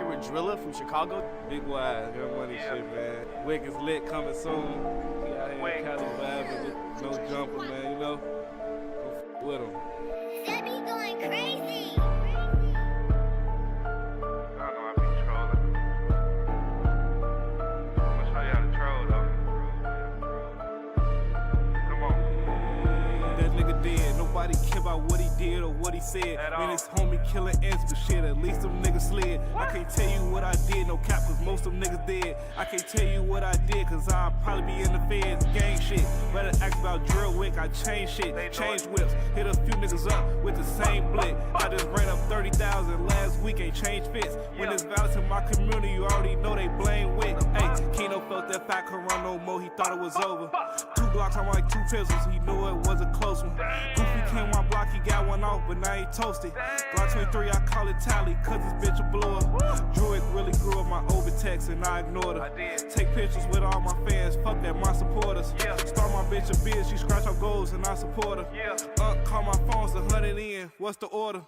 favorite driller from Chicago? Big Wise, Young Money shit, man. Wick is lit, coming soon. We out here in Cali vibing, no jumper, man, you know? Go f with him. That be going crazy. I know I be trolling. I'ma show you how to troll, though. Come on. That nigga dead, nobody care about what he did or what he said. Man, his homie killing ends, but shit, at least them niggas slid. I can't tell you what I did, no cap, cause most of them niggas dead. I can't tell you what I did, cause I'll probably be in the feds, gang shit. Better ask about drill wick, I change shit, change whips. Hit a few niggas up with the same blick. I just ran up 30,000 last week, ain't changed fits. When it's violence in my community, you already know they blame wick. Hey, Keno felt that fat could run no more, he thought it was over. 2 Glocks on like 2 pistols, he knew it was a close one. Goofy came my block, he got one off, but now he toasted. Glock 23, I call it tally, cause this bitch a blower. Druid really grew up my overtext and I ignored her. Take pictures with all my fans, fuck that, my supporters. Start my bitch a bitch, she scratch her goals and I support her. Call my phone's 100 in, what's the order?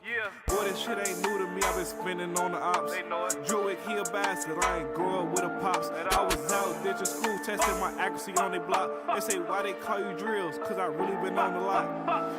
Boy, this shit ain't new to me, I been spending on the ops. Druid, he a bastard, I ain't grow up with a pops. I was out ditching school, testing my accuracy on they block. They say, why they call you drills? Cause I really been on the lot.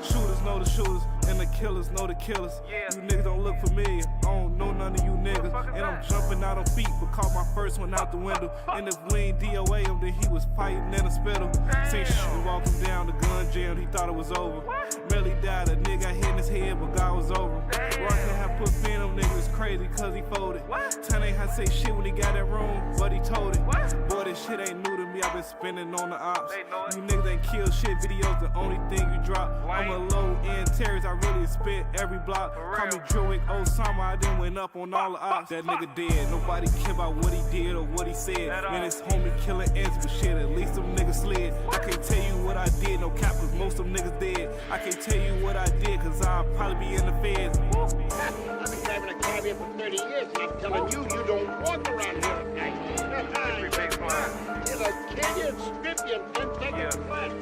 Shooters know the shooters, and the killers know the killers. You niggas don't look familiar, I don't know none of you niggas. And I'm jumping out on feet, but caught my first one out the window. And if we ain't DOA him, then he was fighting in a spittle. Seen shit walk him down, the gun jammed, he thought it was over. Merely died, a nigga got hit in his head, but God was over him. Rocket had put fin on niggas crazy cause he folded. Ten ain't had to say shit when he got that room, but he told it. Boy, this shit ain't new to me, I been spending on the ops. You niggas ain't kill shit, videos the only thing you drop. I'm a low-end terrorist, I really spit every block. Call me Druid Osama, I done went up on all the ops. That nigga dead, nobody care about what he did or what he said. Man, his homie killing ends, but shit, at least them niggas slid. I can't tell you what I did, no cap, cause most of them niggas dead. I can't tell you what I did, cause I'll probably be in the feds. I've been driving a cab here for 30 years, and I'm telling you, you don't walk around here at night. It'll kill you and strip you and take it flat.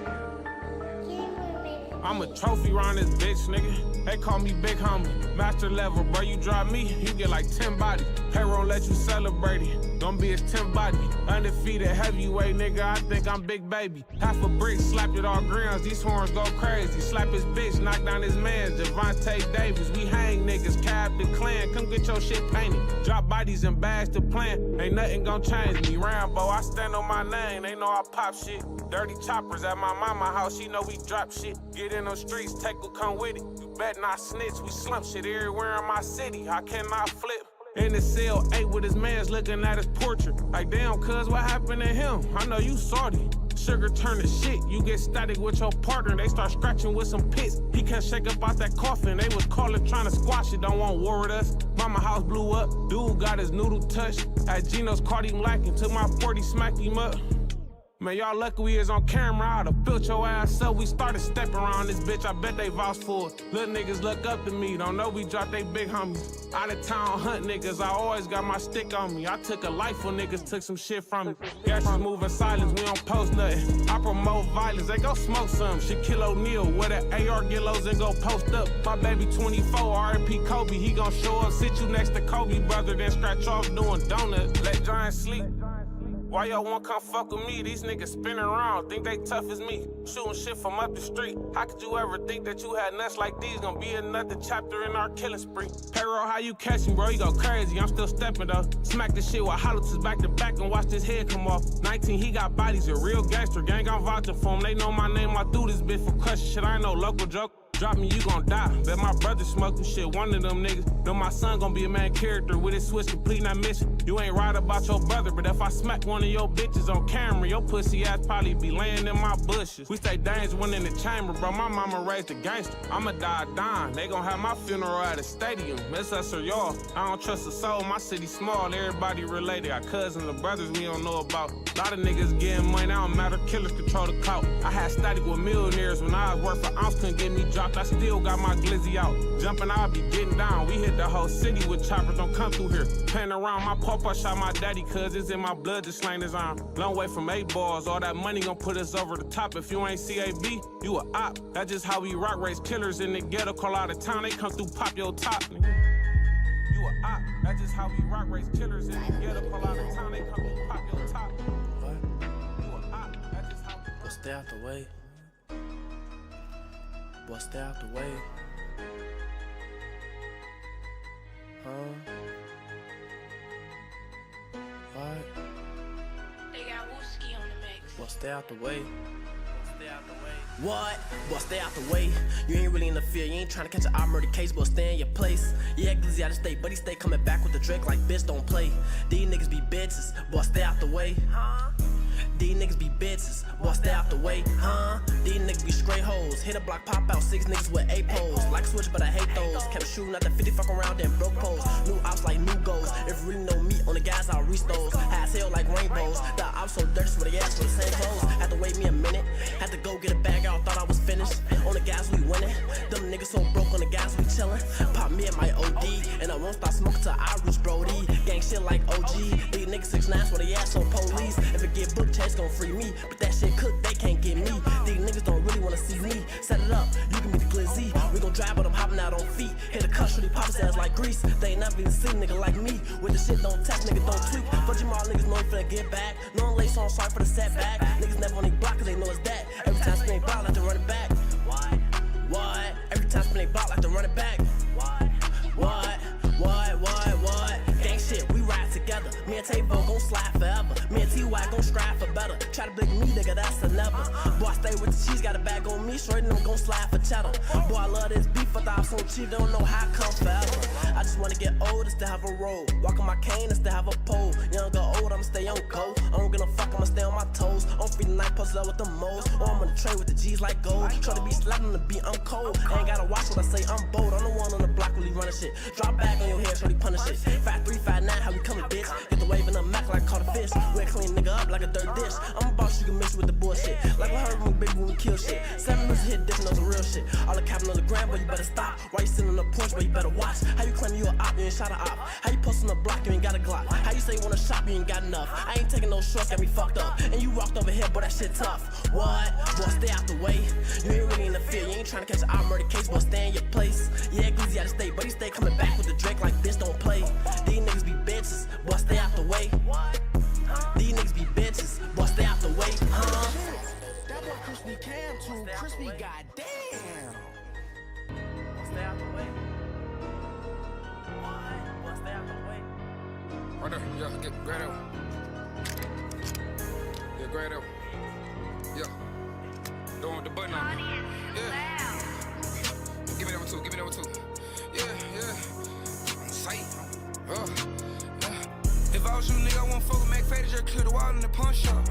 I'm a trophy round this bitch, nigga. They call me big homie. Master level, bro, you drop me, you get like 10 bodies. Payroll let you celebrate it. Don't be his 10 body. Undefeated heavyweight, nigga, I think I'm big baby. Half a brick, slapped it all grams, these horns go crazy. Slap his bitch, knock down his mans, Javante Davis. We hang niggas, cab the clan, come get your shit painted. Drop bodies and bags to plan, ain't nothing gon' change me. Rambo, I stand on my name, they know I pop shit. Dirty choppers at my mama house, she know we drop shit. Get in those streets, take will come with it. You bet not snitch, we slump shit everywhere in my city. I cannot flip. In the cell, 8 with his mans looking at his portrait. Like, damn, cuz, what happened to him? I know you salty. Sugar turn to shit, you get static with your partner. They start scratching with some pits. He can't shake up out that coffin. They was calling, trying to squash it. Don't want war with us. Mama house blew up. Dude got his noodle touched. At Geno's caught him lacking. Took my 40, smacked him up. Man, y'all lucky we is on camera. I would've built your ass up. We started stepping around this bitch. I bet they vouch for it. Little niggas look up to me. Don't know we dropped they big homies. Out of town hunt niggas. I always got my stick on me. I took a life when niggas took some shit from me. Gangsters moving silence. We don't post nothing. I promote violence. They go smoke some. Shaquille O'Neal with an AR Gillos and go post up. My baby 24, R.I.P. Kobe. He gon' show up. Sit you next to Kobe, brother. Then scratch off doing donuts. Let Giants sleep. Why y'all won't come fuck with me? These niggas spinning around, think they tough as me. Shooting shit from up the street. How could you ever think that you had nuts like these? Gonna be another chapter in our killing spree. Payroll, how you catch me, bro? You go crazy, I'm still stepping though. Smack this shit while Hollis is back to back and watch this head come off. 19, he got bodies, a real gangster. Gang, I'm vouching for him. They know my name, I threw this bitch for crushing shit. I ain't no local joke. Drop me, you gon' die. Bet my brother smoking shit, one of them niggas. Know my son gon' be a main character with his switch complete, not mission. You ain't right about your brother, but if I smack one of your bitches on camera, your pussy ass probably be laying in my bushes. We stay dangerous when in the chamber, bro. My mama raised a gangster. I'ma die dying. They gon' have my funeral at a stadium. It's us or y'all. I don't trust a soul. My city small, everybody related. Got cousins and brothers we don't know about. Lot of niggas getting money, I don't matter. Killers control the clout. I had static with millionaires when I was worth an ounce, couldn't get me dropped. I still got my glizzy out. Jumping, I'll be getting down. We hit the whole city with choppers, don't come through here. Playing around, my papa shot my daddy, cuz it's in my blood to slang his arm. Long way from 8 balls, all that money gon' put us over the top. If you ain't CAB, you a op. That's just how we rock, raise killers in the ghetto. Call out of town, they come through, pop your top, nigga. You a op. That's just how we rock race killers. If you get up a lot of time, they come and pop your top. What? You a op, that's just how we Boy, stay out the way. Boy, stay out the way. Huh? What? They got Wooski on the mix. Boy, stay out the way. What? Boy, stay out the way. You ain't really in the field, you ain't tryna catch an eye murder case, boy, stay in your place. Yeah, glizzy out of state, but he stay coming back with the Drake like bitch don't play. These niggas be bitches, boy, stay out the way. These niggas be bitches, boy, stay out the way, These niggas be straight hoes. Hit a block, pop out 6 niggas with 8 poles. Like switch, but I hate those. Kept shooting at the 50, fuck around, then broke pose. New ops like new goals. If really no meat on the guys, I'll reach those. High as hell like rainbows. The ops so dirty, swear they ass for the same clothes. Had to wait me a minute, had to go get a bag, y'all thought I was finished. On the guys, we winning. Them niggas so broke, on the guys, we chillin'. Pop me at my OD, and I won't stop smoking till I reach Brody. Gang shit like OG. These niggas 6'9", swear they ass on police. If it get booked, Chase gon' free me. But that shit cooked, they can't get me. These niggas don't really wanna see me. Set it up, you can be the glizzy. We gon' drive, but I'm hopping out on feet. Hit a cuss, really pop his ass like grease. They ain't never even seen a nigga like me. With the shit don't test, nigga don't tweak. Fuck you all niggas know finna get back. No one lace on, sorry for the setback. Niggas never on they block, cause they know it's that. Every time spin they block, like to run it back. What? Every time spin they block, like to run it back. What? Gang shit, we ride together. Me and Tavo gon' slide forever. Me and T.Y. gon' strive for better. Try to blink me, nigga, that's a never. Boy, I stay with the cheese, got a bag on me. Shorty them gon' slide for cheddar. Boy, I love this beef, I thought I was on cheap, don't know how I come forever. I just wanna get old and still have a roll. Walk on my cane and still have a pole. Young or old, I'ma stay on go. I don't give a fuck, I'ma stay on my toes. I'm feeling like posted up with the moles. Or I'm on the tray with the G's like gold. Try to be slapping on the beat, I'm cold. I ain't gotta watch what I say, I'm bold. I'm the one on the block really running shit. Drop back on your head, shorty punish it. 5'3", 5'9", how we coming, bitch? Get the wave in the Mac like caught a fish. We clean nigga up like a dirt dish. I'm a boss, you can mix with the bullshit. Like we heard when big when we kill shit. 7 minutes hit, this knows the real shit. All the capping on the ground, but you better stop. Why you sitting on the porch, but you better watch? How you claim you a op, you ain't shot a op? How you post on the block, you ain't got a Glock? How you say you wanna shop, you ain't got enough? I ain't taking no shorts, got me fucked up. And you walked over here, boy, that shit tough. What? Boy, stay out the way. You ain't really in the field, you ain't trying to catch an eye murder case, boy, stay in your place. Yeah, glizzy out of state, but he stay coming back with the Drake like bitch don't play. These niggas be bitches, boy, stay out the way. These niggas be bitches, boy, stay out the way, That boy crispy can too crispy, goddamn. Stay out the way. Boy, stay out the way. Right there, yeah, get grab that one. Yeah, grab that one. Yeah. Don't want the button on me. Yeah. Give me that one too, give me that one too. Yeah. I'm sight. Yeah. If I was you, nigga, I won't fuck with Mac Faded, just clear the wall in the pawn shop.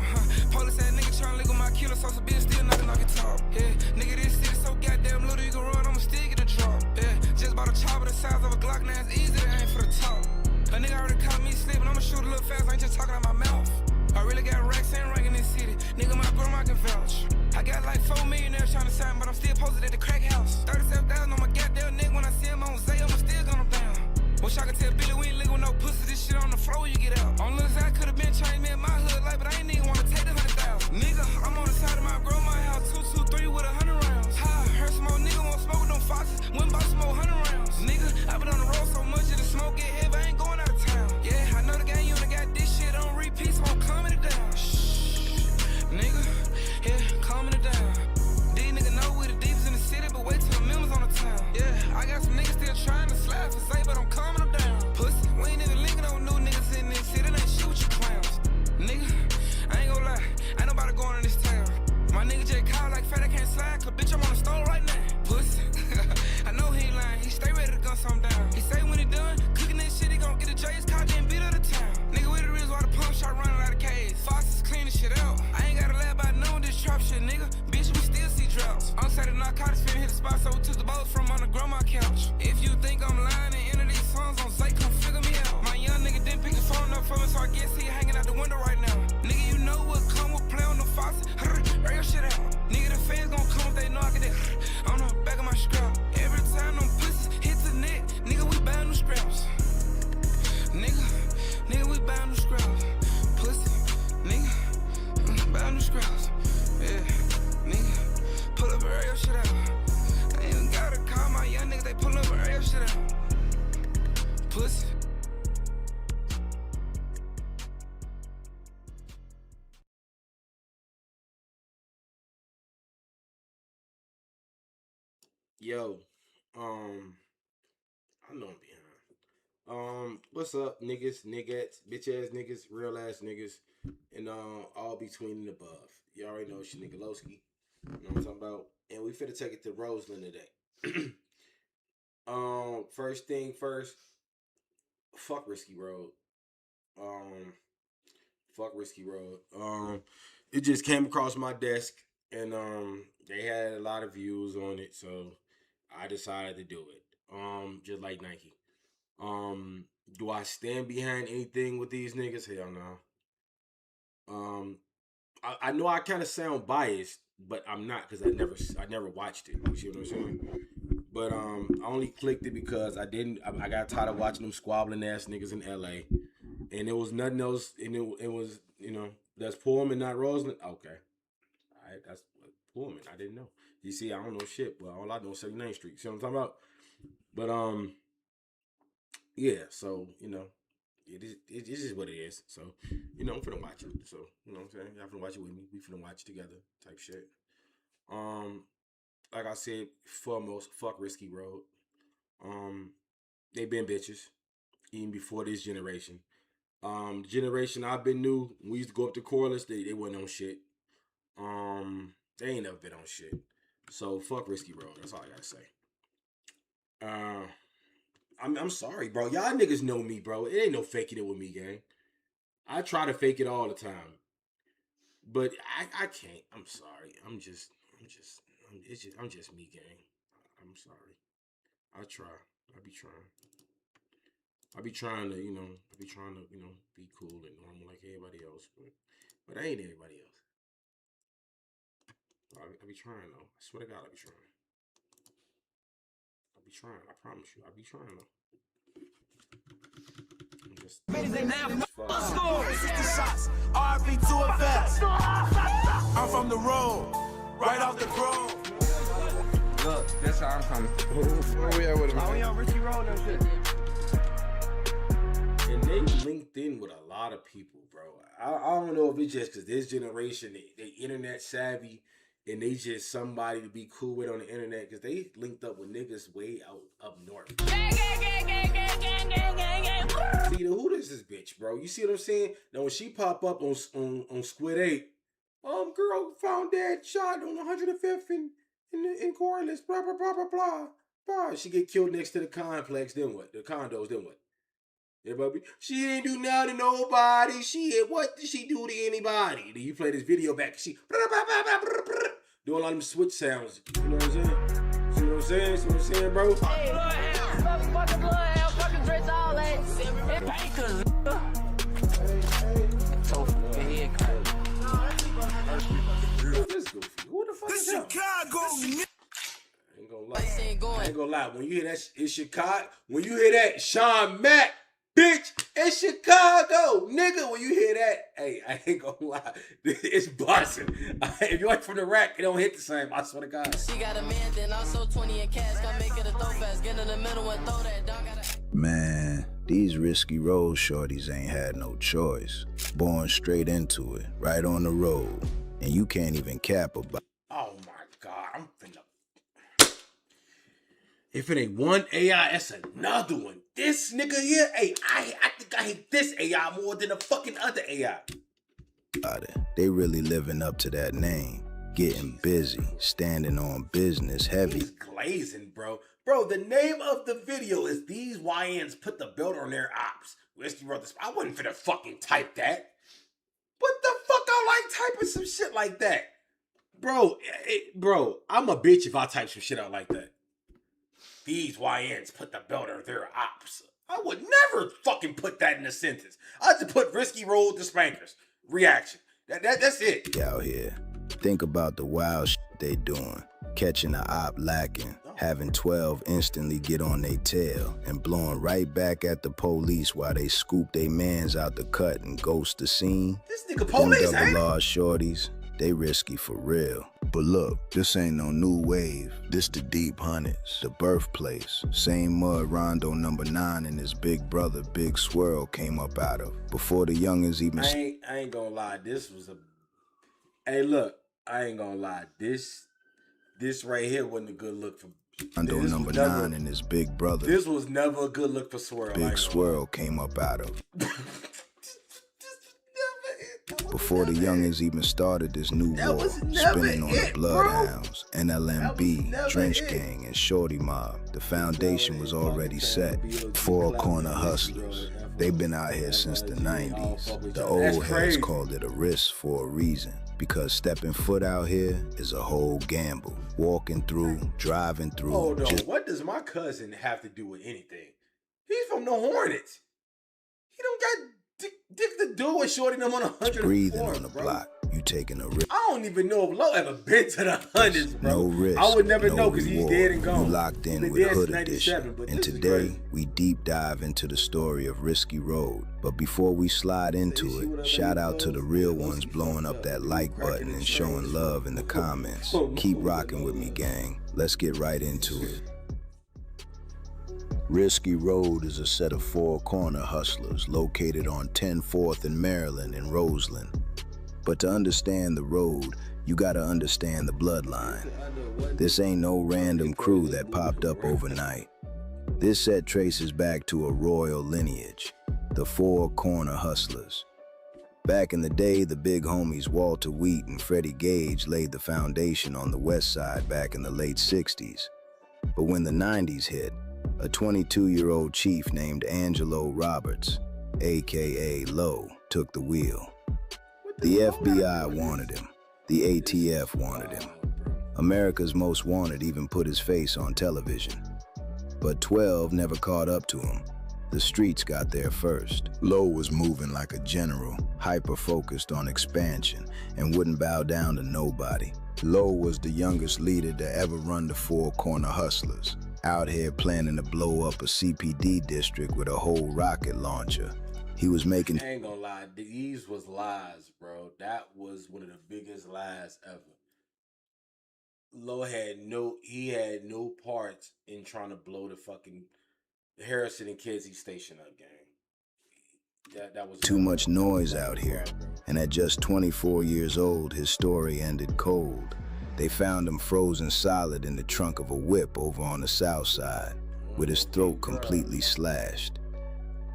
Police ass nigga tryna lick on my kilo, sauce a bitch still knock it top. Yeah, nigga, this city so goddamn little, you can run, I'ma still get a drop. Yeah, just bought a chopper the size of a Glock, now it's easy to aim for the top. A nigga already caught me sleeping, I'ma shoot a little fast, I ain't just talking out my mouth. I really got racks and rank in this city, nigga, my grandma can vouch. I got like 4 millionaires tryna sign, but I'm still posted at the crack house. 37,000 on my goddamn nigga, when I see him on Zay, I'ma still gun him down. Wish I could tell Billy we ain't live with no pussy, this shit on the floor you get out. On the other side, could've been trying me in my hood life, but I ain't even wanna take the 100,000. Nigga, I'm on the side of my grandma house, 223 with 100 rounds. Ha, heard some old nigga won't smoke with them foxes, went bought some more 100 rounds. Nigga, I been on the road so much that the smoke get heavy, I ain't going out of town. Yeah, I know the gang unit got this shit on repeat, so I'm calming it down. Shh, nigga, yeah, calming it down. These niggas know we the deepest in the city, but wait till the members on the town. Yeah, I got some niggas still trying to slide for say, but I'm calming them down. Pussy, we ain't even linking on new niggas in this city, they shoot you clowns. Nigga, I ain't gon' lie, ain't nobody going in this town. My nigga just called like fat, I can't slide, cause bitch I'm on the stove right now. Pussy, I know he ain't lying, he stay ready to gun something down. He say when he done, cooking this shit, he gon' get a J, his car getting beat out of town. Nigga, we the reason why the pump shot running out of cage. Foxes cleaning shit out, I ain't gotta lie about knowing this trap shit, nigga. Bitch, we still see drops. On Saturday, narcotics finna hit the spot, so we took the boats from on the grandma couch. If you think I'm lying and enter these Yo, I know I'm behind. What's up, niggas, niggas, bitch ass niggas, real ass niggas, and all between and above. You already know it's your nigga Lowski. You know what I'm talking about? And we finna take it to Roseland today. First thing first, fuck Risky Road. Um, fuck Risky Road. It just came across my desk, and they had a lot of views on it, so I decided to do it. Just like Nike. Do I stand behind anything with these niggas? Hell no. I know I kind of sound biased, but I'm not because I never watched it. You see what I'm saying? But I only clicked it because I got tired of watching them squabbling ass niggas in LA, and it was nothing else. And it was that's Pullman, not Roseland. Okay, all right, that's Pullman. I didn't know. You see, I don't know shit, but all I know is 79th Street. See what I'm talking about? But yeah. So it is what it is. So I'm finna watch it. So you know what I'm saying? Y'all finna watch it with me. We finna watch it together, type shit. Like I said, foremost, fuck Risky Road. They been bitches even before this generation. The generation I've been new, we used to go up to Corliss. They wasn't on shit. They ain't never been on shit. So fuck Risky Road. That's all I gotta say. I'm sorry, bro. Y'all niggas know me, bro. It ain't no faking it with me, gang. I try to fake it all the time, but I can't. I'm sorry. I'm just me, gang. I'm sorry. I try. I be trying. I be trying to, be cool and normal like everybody else, but I ain't everybody else. I be trying though. I swear to God, I be trying. I be trying. I promise you, I be trying though. I'm from the road, right off the grove. Look, that's how I'm coming. Where we at with him? We on Risky Road and shit. And they linked in with a lot of people, bro. I don't know if it's just because this generation, they internet savvy, and they just somebody to be cool with on the internet, because they linked up with niggas way out up north. See, who is this bitch, bro? You see what I'm saying? Now, when she pop up on Squid 8, girl found dead, shot on 105th in Corliss, blah, blah, blah, blah, blah, blah. She get killed next to the complex, then what? The condos, then what? Yeah, baby. She ain't do nothing to nobody. What did she do to anybody? Then you play this video back. She doing all them switch sounds. You know what I'm saying? See what I'm saying? See what I'm saying, bro? Hey, fucking blood hell, fucking dreads, all that. Spankers, so fucking head crazy. Who the fuck is that? Chicago, nigga. I ain't gonna lie. When you hear that, it's Chicago. When you hear that, Sean Mack, bitch, it's Chicago, nigga. When you hear that, hey, I ain't gonna lie, it's busting. If you ain't from the rack, it don't hit the same. I swear to God. She got a man, then also 20 in cash. Gotta make it a throw fast. Get in the middle and throw that. Don't gotta. Man, these Risky Road shorties ain't had no choice. Born straight into it, right on the road, and you can't even cap about. Oh my God, I'm finna. If it ain't one AI, that's another one. This nigga here, hey, I think I hate this AI more than the fucking other AI. They really living up to that name. Getting busy, standing on business heavy. He's glazing, bro. Bro, the name of the video is These YNs Put the Belt on Their Ops. Risky Brothers. I wasn't finna fucking type that. What the fuck I like typing some shit like that? Bro, I'm a bitch if I type some shit out like that. These YNs put the belt on their ops. I would never fucking put that in a sentence. I just put Risky Road to Spankers. Reaction. That's it. Out here. Think about the wild shit they doing. Catching a op lacking. Having 12 instantly get on their tail. And blowing right back at the police while they scoop they mans out the cut and ghost the scene. This nigga police, them double law shorties, they risky for real. But look, this ain't no new wave. This the deep hundreds, the birthplace. Same mud Rondo number 9 and his big brother Big Swirl came up out of. Before the youngins even... I ain't gonna lie, this was a... Hey, look, I ain't gonna lie. This right here wasn't a good look Rondo number 9 and his big brother. This was never a good look for Swirl. Big Swirl came up out of. Before the youngins even started this new war, spinning on the Bloodhounds, NLMB, Drench Gang, and Shorty Mob, the foundation was already set. Four Corner Hustlers. They've been out here since the 90s. The old heads called it a risk for a reason, because stepping foot out here is a whole gamble. Walking through, driving through. Hold on, what does my cousin have to do with anything? He's from the Hornets. He don't got dick to do with Shorty them on 100. Breathing on the block, you taking a risk. I don't even know if Low ever been to the hundreds, bro. No risk. I would never no know because he's dead and gone. You locked in with Hood Edition. And today, we deep dive into the story of Risky Road. But before we slide into it, shout out to the real ones blowing up that like button and showing love in the comments. Keep rocking with me, gang. Let's get right into it. Risky Road is a set of four corner hustlers located on 10 4th and Maryland in Roseland. But to understand the road, you gotta understand the bloodline. This ain't no random crew that popped up overnight. This set traces back to a royal lineage, the Four Corner Hustlers. Back in the day, the big homies Walter Wheat and Freddie Gage laid the foundation on the west side back in the late 60s. But when the 90s hit, a 22-year-old chief named Angelo Roberts, aka Low, took the wheel. The FBI wanted him. The ATF wanted him. America's Most Wanted even put his face on television. But 12 never caught up to him. The streets got there first. Low was moving like a general, hyper-focused on expansion, and wouldn't bow down to nobody. Low was the youngest leader to ever run the Four Corner Hustlers, out here planning to blow up a CPD district with a whole rocket launcher. He was making... I ain't gonna lie, these was lies, bro. That was one of the biggest lies ever. Low had no parts in trying to blow the fucking Harrison and Kedzie station up, gang. That was too much noise out here, and at just 24 years old, his story ended cold. They found him frozen solid in the trunk of a whip over on the south side, with his throat completely slashed.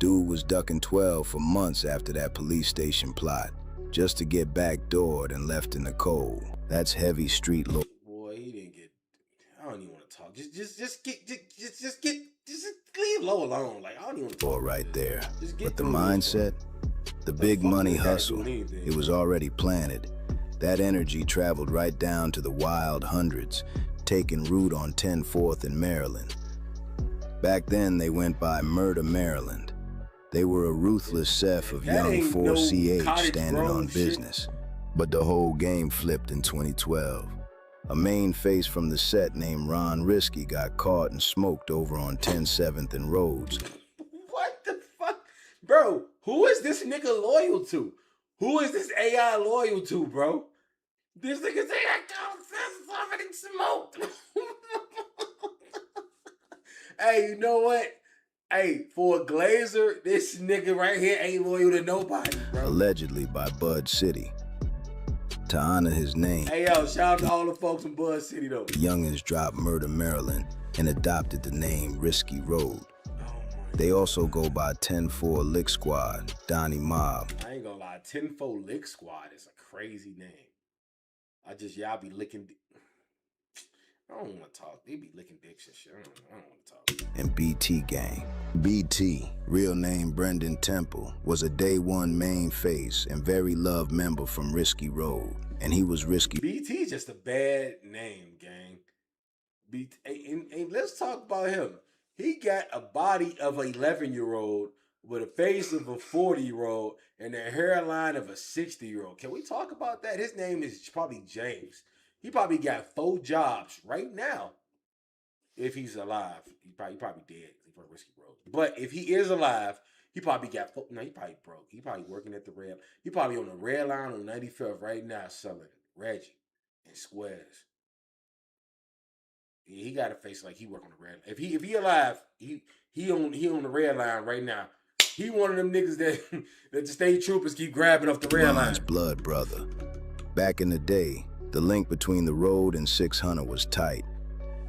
Dude was ducking 12 for months after that police station plot, just to get backdoored and left in the cold. That's heavy street law. Boy, he didn't get. I don't even want to talk. Just leave Low alone. Like, I don't even want to talk. Right there. But the mindset, the big money hustle, it was already planted. That energy traveled right down to the wild hundreds, taking root on 10 4th in Maryland. Back then, they went by Murder Maryland. They were a ruthless set of young 4CH standing on business. But the whole game flipped in 2012. A main face from the set named Ron Risky got caught and smoked over on 10 7th and Rhodes. What the fuck? Bro, who is this nigga loyal to? Who is this AI loyal to, bro? This nigga say I got something smoked. Hey, you know what? Hey, for a Glazer, this nigga right here ain't loyal to nobody, bro. Allegedly by Bud City. To honor his name. Hey, yo, shout out to all the folks in Bud City, though. The youngins dropped Murder Maryland and adopted the name Risky Road. They also go by 10-4 Lick Squad, Donnie Mob. I ain't gonna lie, 10-4 Lick Squad is a crazy name. Y'all be licking. I don't want to talk. They be licking dicks and shit. I don't want to talk. And BT Gang. BT, real name Brendan Temple, was a day one main face and very loved member from Risky Road. And he was risky. BT just a bad name, gang. And let's talk about him. He got a body of an 11-year-old with a face of a 40-year-old and a hairline of a 60-year-old. Can we talk about that? His name is probably James. He probably got 4 jobs right now. If he's alive, he probably dead. He's from Risky Road. But if he is alive, he probably got 4. No, he probably broke. He probably working at the red. He probably on the red line on 95th right now selling Reggie and squares. Yeah, he got a face like he work on the red line. If he alive, he on the red line right now. He one of them niggas that the state troopers keep grabbing off the red line. Blood brother. Back in the day, the link between the road and 600 was tight.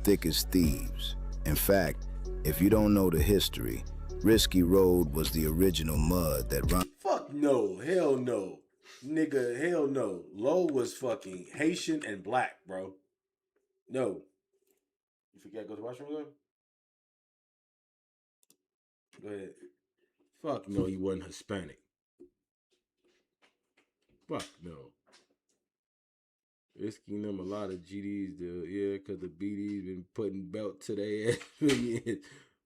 thick as thieves. In fact, if you don't know the history, Risky Road was the original mud that Fuck no, hell no. Nigga, hell no. Low was fucking Haitian and black, bro. No. You forget to go to the washroom again? Go ahead. Fuck no, he wasn't Hispanic. Fuck no. Risky them a lot of GDs, dude. Yeah, because the BDs been putting belt to their ass for years.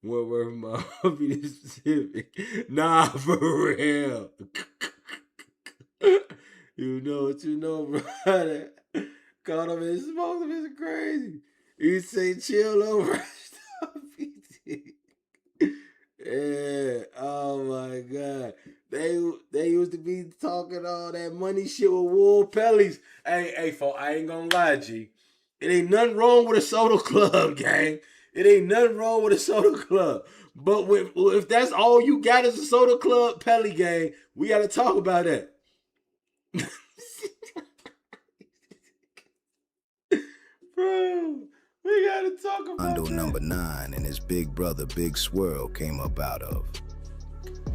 One word from my hobby specific. Nah, for real. You know what you know, brother. Caught him and smoked him. It's crazy. You say chill over. Stop PT. Yeah. Oh my God. They used to be talking all that money shit with Wool Pellies. Hey, folks, I ain't gonna lie, G. It ain't nothing wrong with a soda club, gang. It ain't nothing wrong with a soda club. But if that's all you got is a soda club, Pelly gang, we gotta talk about that. Bro, we gotta talk about Rondo that. number 9 and his big brother Big Swirl came up out of.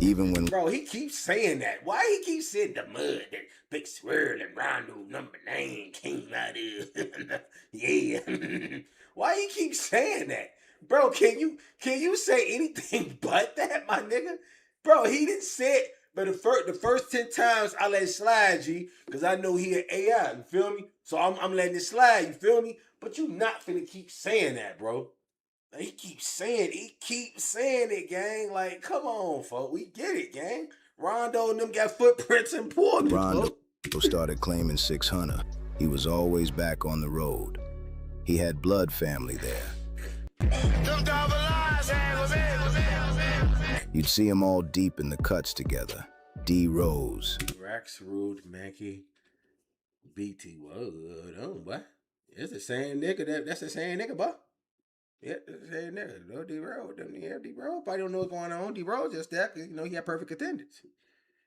Even when Bro, he keeps saying that. Why he keeps saying the mud that Big Swirl and Rondo number 9 came out of? Yeah. Why he keep saying that? Bro, can you say anything but that, my nigga? Bro, he didn't say it. But the first 10 times I let it slide, G, because I know he an AI, you feel me? So I'm letting it slide, you feel me? But you not finna keep saying that, bro. He keeps saying it, gang. Like, come on, folks. We get it, gang. Rondo and them got footprints in Portland, Rondo folks. started claiming 600, he was always back on the road. He had blood family there. You'd see them all deep in the cuts together. D Rose, Rax, Rude, Mackey, BT. Whoa, what? It's the same nigga. That's the same nigga, boy. Yeah, the same nigga. No D-Rose. D-Rose. Probably don't know what's going on. D-Rose just that, because, he had perfect attendance.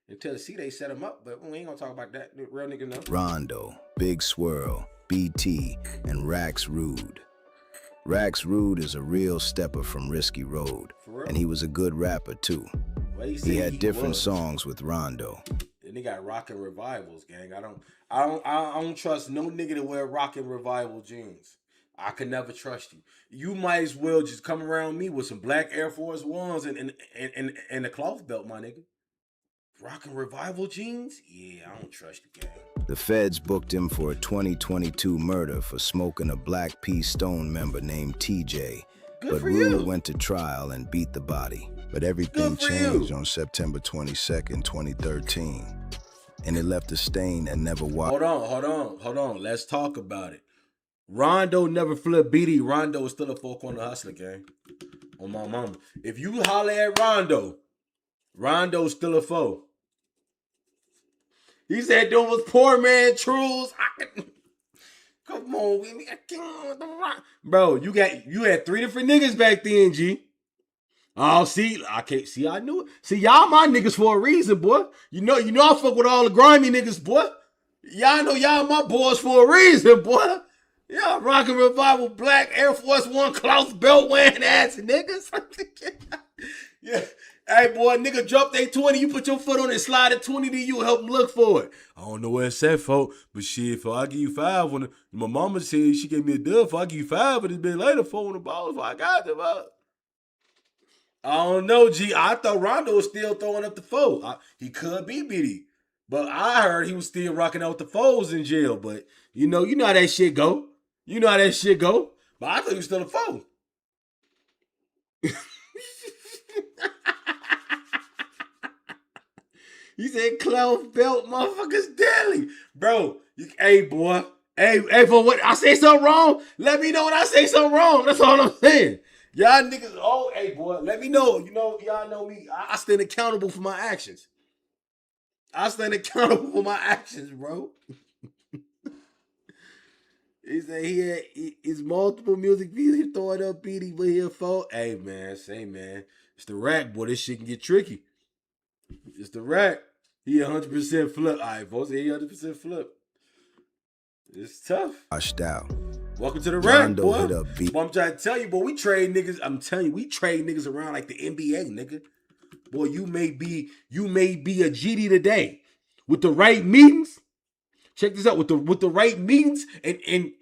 Until the C, they set him up, but we ain't gonna talk about that. The real nigga know. Rondo, Big Swirl, BT, and Rax Rude. Rax Rude is a real stepper from Risky Road, and he was a good rapper too. Well, he had different songs with Rondo. And they got rockin' revivals, gang. I don't trust no nigga to wear rockin' revival jeans. I could never trust you. You might as well just come around me with some black Air Force Ones and a cloth belt, my nigga. Rockin' revival jeans? Yeah, I don't trust you, gang. The feds booked him for a 2022 murder for smoking a Black P Stone member named TJ. But Rude went to trial and beat the body. But everything changed on September 22nd, 2013. And it left a stain that never washed. Hold on. Let's talk about it. Rondo never flipped BD. Rondo is still a four-corner hustler, gang. On my mama. If you holler at Rondo's still a foe. He said there was poor man truths. Come on, with me. Bro, you had 3 different niggas back then, G. Oh, I knew it. See, y'all my niggas for a reason, boy. You know I fuck with all the grimy niggas, boy. Y'all know y'all my boys for a reason, boy. Y'all rockin' revival black Air Force One cloth belt wearing ass niggas. Yeah. Hey, boy, nigga drop they 20, you put your foot on it, slide at 20 to you, help them look for it. I don't know where it's at, folks, but shit, I give you 5 when my mama said she gave me a dub, I give you 5, but it's been later, 4 on the balls, I got them up. I don't know, G. I thought Rondo was still throwing up the 4. He could be BD. But I heard he was still rocking out with the 4s in jail. But you know how that shit go. But I thought he was still a 4. He said cloth belt motherfuckers daily. Bro, hey boy. Hey, for what? I say something wrong? Let me know when I say something wrong. That's all I'm saying. Y'all niggas, hey boy, let me know. Y'all know me. I stand accountable for my actions. Bro. He said he had his multiple music videos. He throw it up, BD, but he'll fall. Hey man, it's the rack, boy. This shit can get tricky. It's the rack. He 100% flip. All right, folks, he 100% flip. It's tough. Washed out. Welcome to the rack, Rondo boy. hit up B. Boy, I'm trying to tell you, boy, we trade niggas. I'm telling you, we trade niggas around like the NBA, nigga. Boy, you may be a GD today with the right meetings. Check this out, with the right meetings and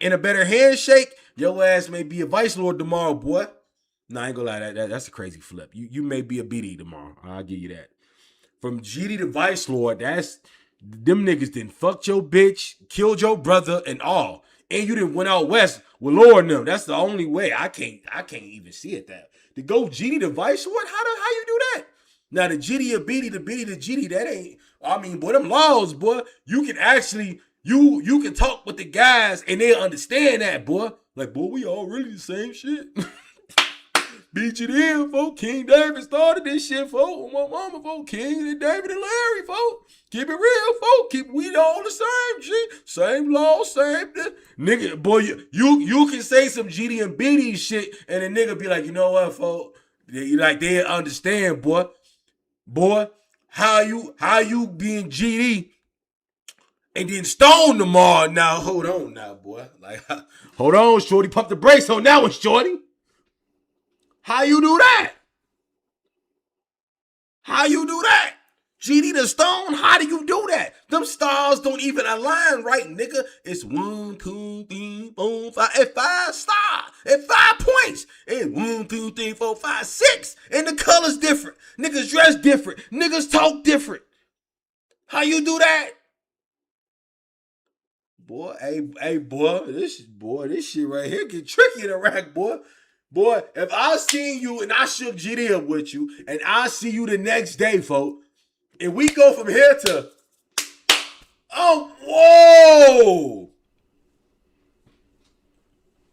a better handshake, your ass may be a vice lord tomorrow, boy. Nah, I ain't gonna lie, that's a crazy flip. You may be a BD tomorrow. I'll give you that. From GD to vice lord, that's them niggas done fucked your bitch, killed your brother, and all. And you done went out west with Lord and them. That's the only way. I can't even see it that. To go GD to vice lord, how you do that? Now the GD to BD to BD to GD, that ain't. I mean, boy, them laws, boy. You can actually you can talk with the guys and they'll understand that, boy. Like, boy, we all really the same shit. Beat you then, folks. King David started this shit, folks. My mama, folks. King and David and Larry, folks. Keep it real, folks. We all the same, G. Same law, same nigga. Boy, you can say some GD and BD shit, and a nigga be like, you know what, folks? They understand, boy. Boy, how you being GD and then stone tomorrow? Now, hold on now, boy. Like, hold on, shorty. Pump the brakes on that one, shorty. How you do that? How you do that? GD to stone? How do you do that? Them stars don't even align right, nigga. It's 1, 2, 3, 4, 5. At 5 stars. At 5 points. It's 1, 2, 3, 4, 5, 6. And the color's different. Niggas dress different. Niggas talk different. How you do that? Boy, hey, boy, this shit right here get tricky in the rack, boy. Boy, if I seen you and I shook GD up with you, and I see you the next day, folks, and we go from here to, whoa!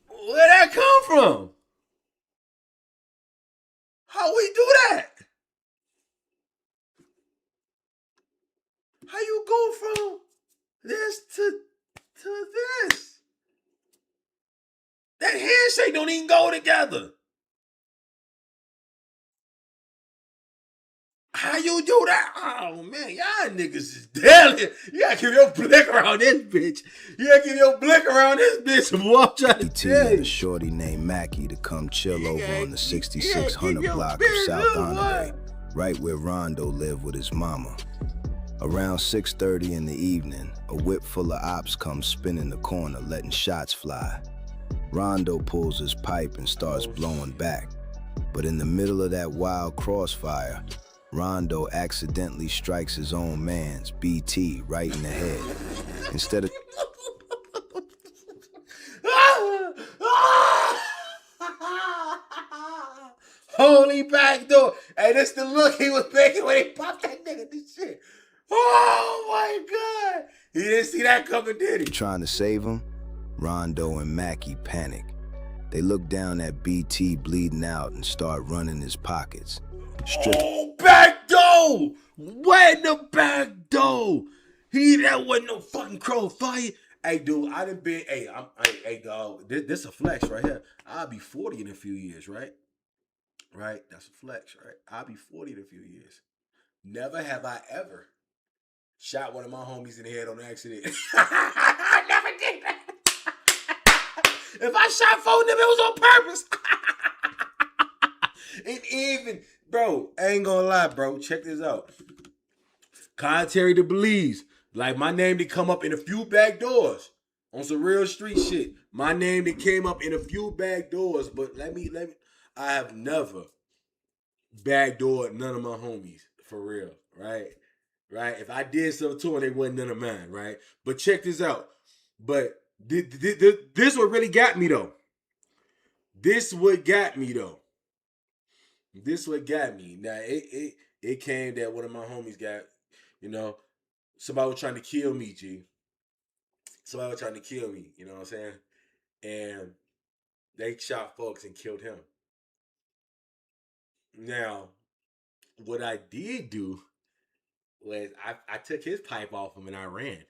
Where'd that come from? How we do that? How you go from this to this? That handshake don't even go together. How you do that? Oh, man, y'all niggas is deadly. You gotta give your blick around this bitch. You gotta give your blick around this bitch. Boy, I'm trying to tell you. A shorty named Mackie to come chill over on the 6600 block of South Honoré, right where Rondo lived with his mama. Around 6:30 in the evening, a whip full of ops comes spinning the corner, letting shots fly. Rondo pulls his pipe and starts blowing back. But in the middle of that wild crossfire, Rondo accidentally strikes his own man's, BT, right in the head. Instead of... Holy backdoor. Hey, this the look he was making when he popped that nigga this shit. Oh, my God. He didn't see that coming, did he? Trying to save him, Rondo and Mackie panic. They look down at BT bleeding out and start running his pockets. Back door! Where the back door? That wasn't no fucking crow fire. Hey, dude, I done been, hey, dog, this a flex right here. I'll be 40 in a few years, right? Right? That's a flex, right? I'll be 40 in a few years. Never have I ever shot one of my homies in the head on accident. I never did that. If I shot 4 of them, it was on purpose. And even, bro, I ain't gonna lie, bro. Check this out. Contrary to beliefs, like my name did come up in a few back doors on some real street shit. My name did came up in a few back doors, but let me. I have never backdoored none of my homies for real, right? Right? If I did something to them, they wasn't none of mine, right? But check this out. But this what really got me though. This what got me. Now it came that one of my homies got, somebody was trying to kill me, G. Somebody was trying to kill me, you know what I'm saying? And they shot folks and killed him. Now, what I did do was I took his pipe off him and I ran.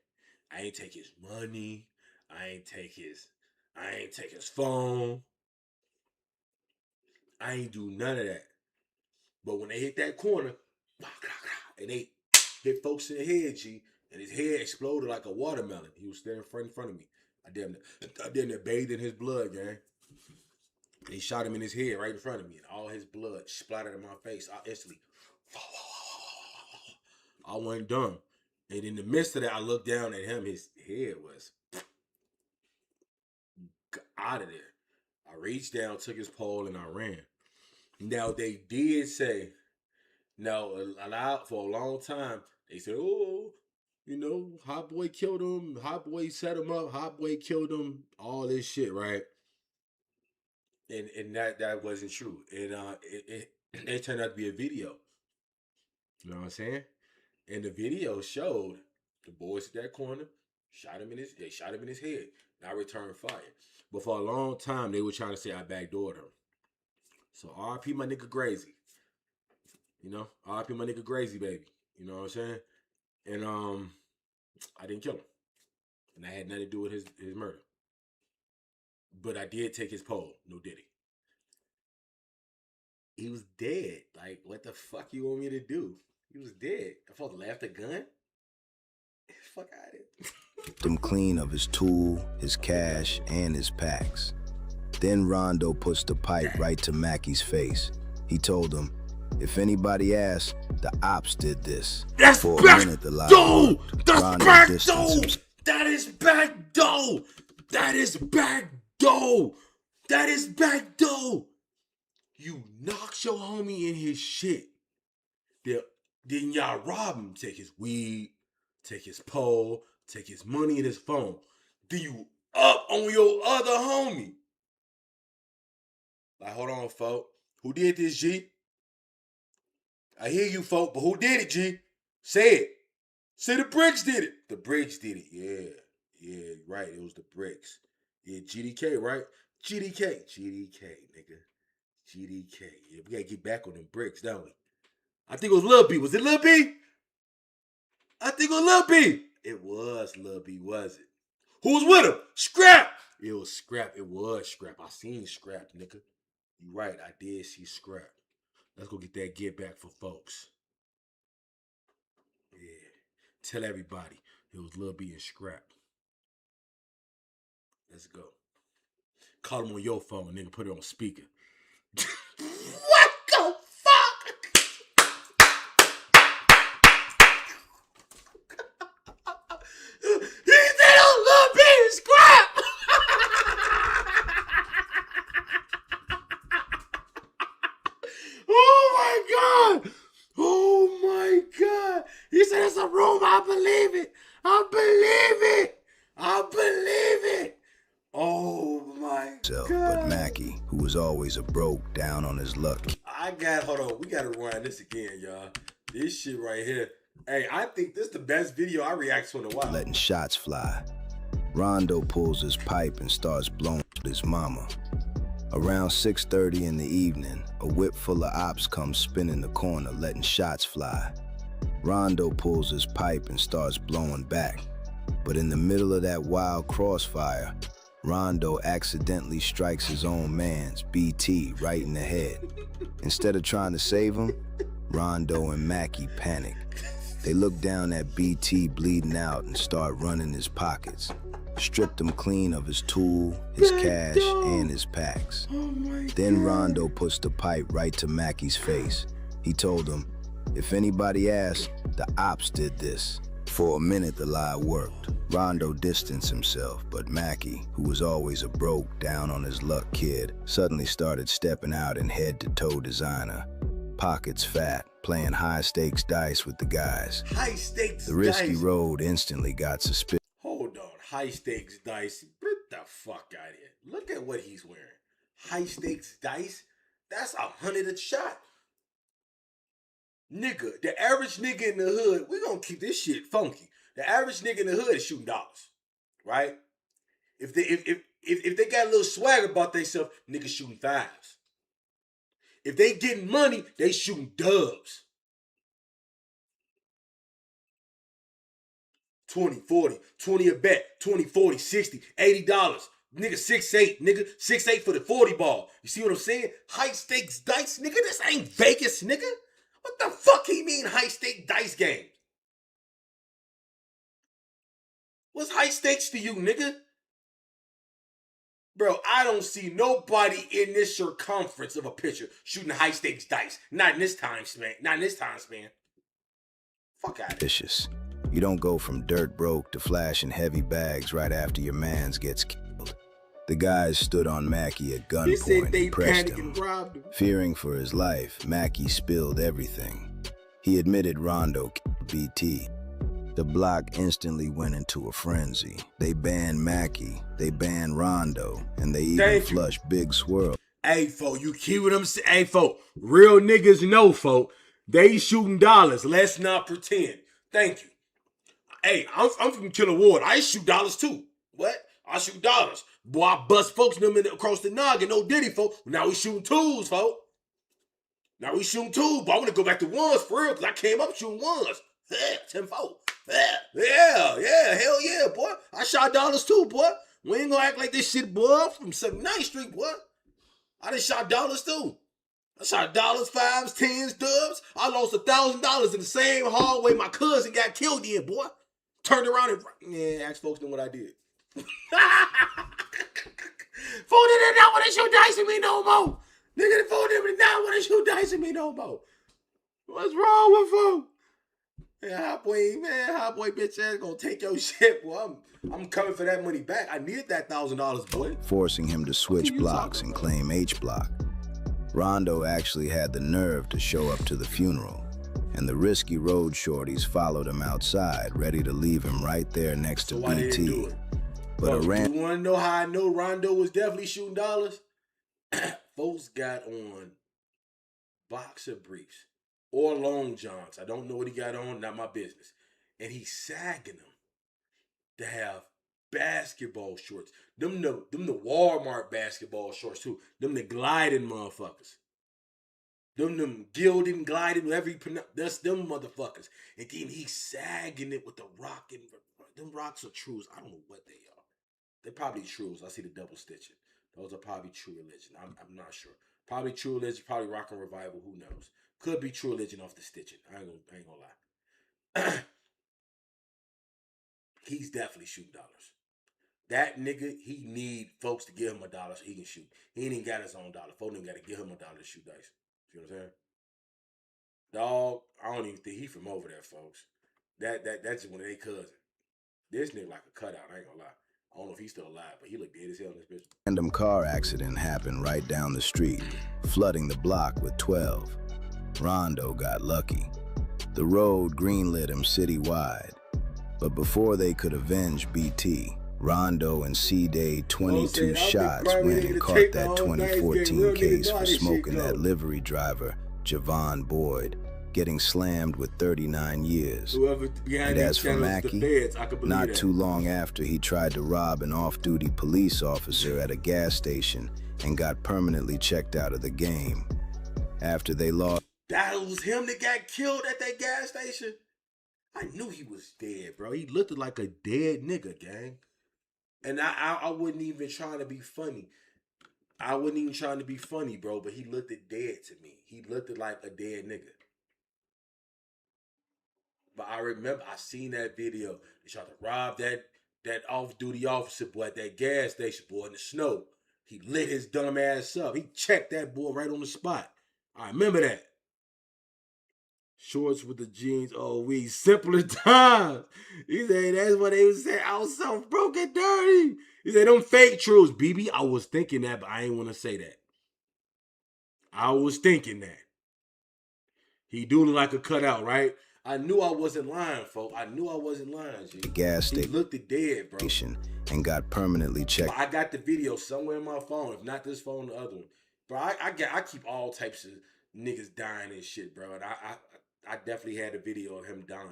I ain't take his money. I ain't take his phone. I ain't do none of that. But when they hit that corner, and they hit folks in the head, G, and his head exploded like a watermelon. He was standing in front of me. I damn near bathed in his blood, gang. They shot him in his head right in front of me, and all his blood splattered in my face. I instantly, I went dumb. And in the midst of that, I looked down at him. His head was out of there. I reached down, took his pole, and I ran. Now, they did say, now, for a long time, they said, oh, you know, Hot Boy killed him. Hot Boy set him up. Hot Boy killed him. All this shit, right? And that wasn't true. And it turned out to be a video. You know what I'm saying? And the video showed the boys at that corner they shot him in his head. And I returned fire. But for a long time, they were trying to say I backdoored him. So RIP my nigga Grazy. You know, RIP my nigga Grazy, baby. You know what I'm saying? And I didn't kill him. And I had nothing to do with his murder. But I did take his pole. No diddy. He was dead. Like, what the fuck you want me to do? He was dead. I supposed to laugh the gun? Fuck out of here. Him clean of his tool, his cash, and his packs. Then Rondo puts the pipe right to Mackey's face. He told him, if anybody asks, the ops did this. That's for a back minute, the lie dough! worked. That's Rondo back distanced dough! himself. That is back dough! That is back dough! That is back dough! You knocked your homie in his shit. Then y'all rob him. Take his weed, take his pole, take his money and his phone. Then you up on your other homie. Like, hold on, folk. Who did this, G? I hear you, folk, but who did it, G? Say it. Say the bricks did it. The bricks did it. Yeah, right. It was the bricks. Yeah, GDK, right? GDK, nigga. GDK. Yeah, we gotta get back on them bricks, don't we? I think it was Lil B. Was it Lil B? I think it was Lil B. It was Lil B, was it? Who was with him? Scrap. It was Scrap. It was Scrap. I seen Scrap, nigga. You right. I did see Scrap. Let's go get that get back for folks. Yeah. Tell everybody it was Lil B and Scrap. Let's go. Call him on your phone, nigga. Put it on speaker. What the fuck? He said it was Lil B and Scrap. Oh my God. Oh my God. He said it's a rumor. I believe it. I believe it. I believe it. Oh my God. But Mackey, who was always a broke, down on his luck. Hold on. We got to rewind this again, y'all. This shit right here. Hey, I think this is the best video I react to in a while. Letting shots fly. Rondo pulls his pipe and starts blowing with his mama. Around 6:30 in the evening, a whip full of ops comes spinning the corner, letting shots fly. Rondo pulls his pipe and starts blowing back. But in the middle of that wild crossfire, Rondo accidentally strikes his own man's, BT, right in the head. Instead of trying to save him, Rondo and Mackey panic. They look down at BT bleeding out and start running his pockets. Stripped him clean of his tool, his cash, and his packs. Then Rondo puts the pipe right to Mackey's face. He told him, if anybody asks, the ops did this. For a minute, the lie worked. Rondo distanced himself, but Mackey, who was always a broke, down on his luck kid, suddenly started stepping out in head-to-toe designer. Pockets fat, playing high-stakes dice with the guys. High-stakes dice? The risky road instantly got suspicious. Hold on. High-stakes dice? Get the fuck out of here. Look at what he's wearing. High-stakes dice? That's 100 a shot. Nigga, the average nigga in the hood, we gonna keep this shit funky. The average nigga in the hood is shooting dollars, right? If they got a little swagger about themselves, niggas shooting fives. If they getting money, they shooting dubs. 20, 40, 20 a bet, 20, 40, 60, $80. Nigga, 6'8", nigga, 6'8" for the 40 ball. You see what I'm saying? High stakes dice, nigga. This ain't Vegas, nigga. What the fuck he mean high stake dice game? What's high stakes to you, nigga? Bro, I don't see nobody in this circumference of a picture shooting high stakes dice. Not in this time span. Not in this time span. Fuck out of here. Vicious. You don't go from dirt broke to flashing heavy bags right after your mans gets killed. The guys stood on Mackie at He said gunpoint they and pressed panicked him. and robbed him. Fearing for his life, Mackie spilled everything. He admitted Rondo killed BT. The block instantly went into a frenzy. They banned Mackie, they banned Rondo, and they even flushed Big Swirl. Hey, fo, you keep what I'm saying. Hey, fo, real niggas know, fo. They shooting dollars. Let's not pretend. Thank you. Hey, I'm from Killer Ward. I shoot dollars too. What? I shoot dollars. Boy, I bust folks them across the noggin. No Diddy, fo. Now we shooting twos, fo. Now we shooting twos, but I want to go back to ones for real, because I came up shooting ones. Yeah, 10-4. Yeah, hell yeah, boy. I shot dollars too, boy. We ain't gonna act like this shit, boy. I'm from 79th Street, boy. I done shot dollars too. I shot dollars, fives, tens, dubs. I lost $1,000 in the same hallway my cousin got killed in, boy. Turned around and ask folks know what I did. Fool did not want to shoot dice with me no more. Nigga, the fool did not want to shoot dice with me no more. What's wrong with fool? Yeah, hot boy bitch ass gonna take your shit, boy. I'm coming for that money back. I need that $1,000, boy. Forcing him to switch blocks and claim H block. Rondo actually had the nerve to show up to the funeral, and the risky road shorties followed him outside, ready to leave him right there next to BT. But you wanna know how I know Rondo was definitely shooting dollars? Folks got on boxer briefs or long johns. I don't know what he got on, not my business. And he's sagging them to have basketball shorts. Them the Walmart basketball shorts too. Them the gliding motherfuckers. Them gilding, gliding, whatever you pronounce. That's them motherfuckers. And then he's sagging it with the rock. And them rocks are trues. I don't know what they are. They're probably trues. I see the double stitching. Those are probably True Religion. I'm not sure. Probably True Religion, probably Rock and Revival. Who knows? Could be True Religion off the stitching. I ain't gonna lie. He's definitely shooting dollars. That nigga, he need folks to give him $1 so he can shoot. He ain't even got his own dollar. Folks ain't got to give him $1 to shoot dice. See what I'm saying? Dog, I don't even think he from over there, folks. That's just one of their cousins. This nigga like a cutout, I ain't gonna lie. I don't know if he's still alive, but he look dead as hell in this bitch. Random car accident happened right down the street, flooding the block with 12. Rondo got lucky. The road greenlit him citywide. But before they could avenge BT, Rondo and C-Day 22 shots went and caught that 2014 case for smoking that livery driver, Javon Boyd, getting slammed with 39 years. And as for Mackie, not too long after he tried to rob an off-duty police officer at a gas station and got permanently checked out of the game. After they lost... That was him that got killed at that gas station? I knew he was dead, bro. He looked like a dead nigga, gang. And I wasn't even trying to be funny. I wasn't even trying to be funny, bro, but he looked dead to me. He looked like a dead nigga. But I remember I seen that video. They tried to rob that off-duty officer boy at that gas station, boy, in the snow. He lit his dumb ass up. He checked that boy right on the spot. I remember that. Shorts with the jeans, oh, we simpler times. He said that's what they was saying. I was so broke and dirty. He said them fake truths, BB. I was thinking that, but I ain't want to say that. I was thinking that. He do look like a cutout, right? I knew I wasn't lying, folks. I knew I wasn't lying, G. Gas station. He looked dead, bro. And got permanently checked. I got the video somewhere in my phone. If not this phone, the other one. Bro, I keep all types of niggas dying and shit, bro. And I definitely had a video of him dying.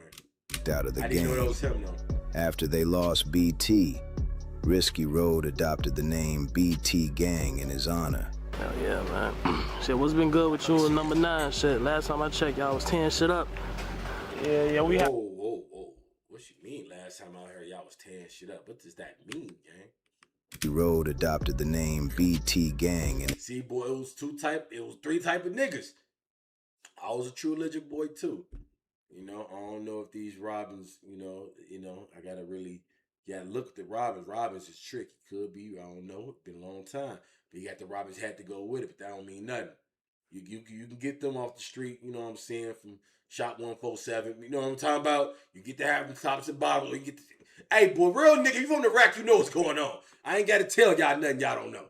Out of the I game. didn't know that was him, though. After they lost BT, Risky Road adopted the name BT Gang in his honor. Hell yeah, man. Shit, what's been good with you and number 9? Shit, last time I checked, y'all was tearing shit up. Yeah, we have. Whoa. What you mean last time I heard y'all was tearing shit up? What does that mean, gang? Risky Road adopted the name BT Gang. And see, boy, it was 3 type of niggas. I was a True Religion boy too. You know, I don't know if these Robins, you know, I gotta really You gotta look at the Robins. Robins is tricky. Could be, I don't know. It's been a long time. But you got the Robins had to go with it, but that don't mean nothing. You can get them off the street, you know what I'm saying, from Shop 147. You know what I'm talking about? You get to have them tops and bottoms. Or you get to, hey, boy, real nigga, you from the rack, you know what's going on. I ain't got to tell y'all nothing y'all don't know.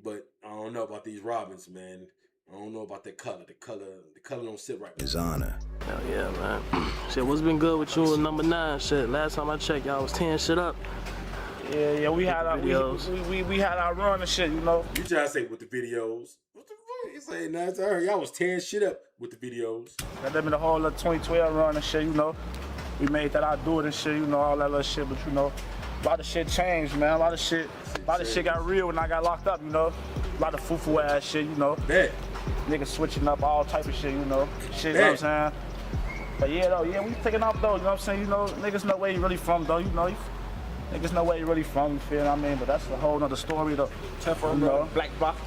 But I don't know about these Robins, man. I don't know about that color. The color don't sit right. His honor. Hell yeah, man. Shit, what's been good with you and number 9? Shit, last time I checked, y'all was tearing shit up. Yeah, we had our we had our run and shit, you know. You try to say with the videos. What the fuck? You saying that? I heard y'all was tearing shit up with the videos. That been the whole little 2012 run and shit, you know. We made that out do it and shit, you know, all that little shit, but you know, a lot of shit changed, man. A lot of shit got real when I got locked up, you know. A lot of foo-foo ass shit, you know. Bet. Niggas switching up all type of shit, you know. Shit, you know what I'm saying? But yeah, we taking off though, you know what I'm saying? You know, niggas know where you really from though, you know. Niggas know where you really from, you feel what I mean? But that's a whole nother story though. Tougher, bro. Black Buck.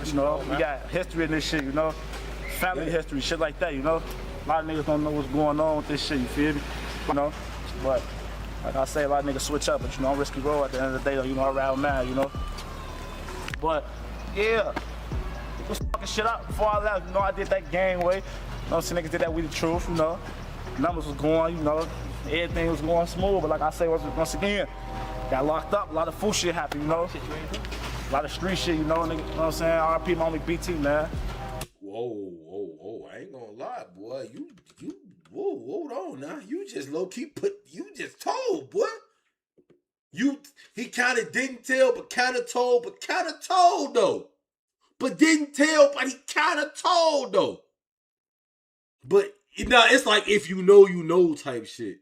You know, we got history in this shit, you know. Family history, shit like that, you know. A lot of niggas don't know what's going on with this shit, you feel me? You know, but like I say, a lot of niggas switch up, but you know, I'm risky road at the end of the day though, you know, I ride mad, you know. But yeah, was fucking shit up before I left, you know, I did that gang way. You know what I'm saying, niggas did that with the truth, you know. Numbers was going, you know, everything was going smooth, but like I say, once again, got locked up, a lot of fool shit happened, you know. A lot of street shit, you know, nigga, you know what I'm saying? RP my homie BT, man. Whoa, I ain't gonna lie, boy. Whoa, hold on now. You just low-key you just told, boy. He kinda didn't tell, but kinda told, though. But didn't tell, but he kinda told, though. But, you know, it's like if you know type shit.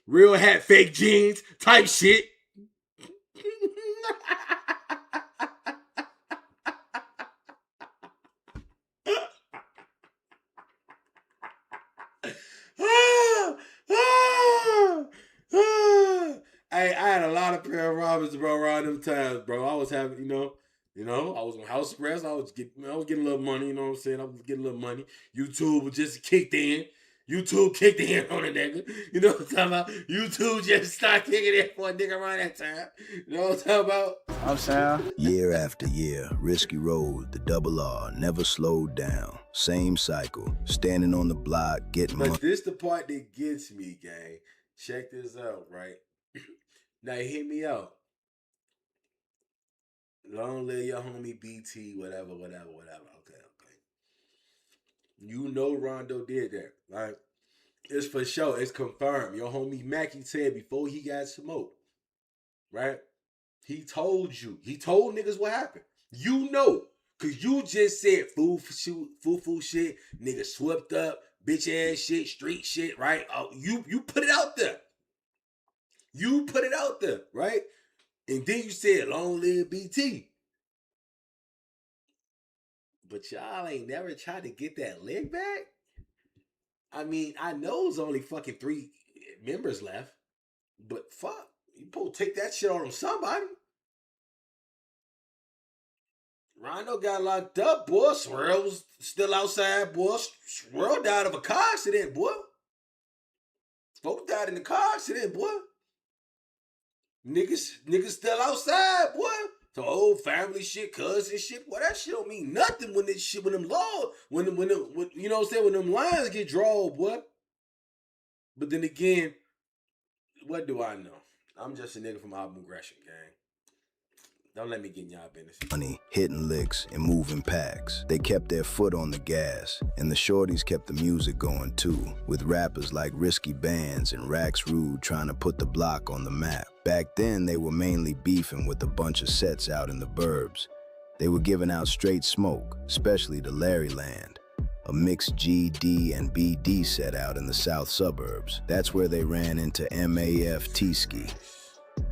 Real hat, fake jeans type shit. Hey, I had a lot of pair of Robins, bro, around them times, bro. I was having, you know, I was on house arrest. I was getting a little money, you know what I'm saying? I was getting a little money. YouTube was just kicked in. YouTube kicked in on a nigga. You know what I'm talking about? YouTube just started kicking in for a nigga around that time. You know what I'm talking about? I'm saying? Year after year, Risky Road, the double R, never slowed down. Same cycle, standing on the block, getting money. But this the part that gets me, gang. Check this out, right? Now, hear me out. Long live your homie BT, whatever. Okay. You know Rondo did that, right? It's for sure. It's confirmed. Your homie Mackie said before he got smoked, right? He told you. He told niggas what happened. You know. Because you just said foo shit, niggas swept up, bitch ass shit, street shit, right? You put it out there. You put it out there, right? And then you said, long live BT. But y'all ain't never tried to get that leg back? I mean, I know it's only fucking 3 members left. But fuck, you supposed to take that shit on somebody. Rondo got locked up, boy. Swirl was still outside, boy. Swirl died of a car accident, boy. Folks died in the car accident, boy. Niggas still outside, boy. So old family shit, cousin shit. Boy, that shit don't mean nothing when this shit, when them laws, when you know what I'm saying, when them lines get drawn, boy. But then again, what do I know? I'm just a nigga from Auburn Gresham, gang. Don't let me get in y'all business. Money, hitting licks, and moving packs. They kept their foot on the gas, and the shorties kept the music going too, with rappers like Risky Bands and Rax Rude trying to put the block on the map. Back then, they were mainly beefing with a bunch of sets out in the burbs. They were giving out straight smoke, especially to Larryland, a mixed GD and BD set out in the south suburbs. That's where they ran into MAF T-Ski.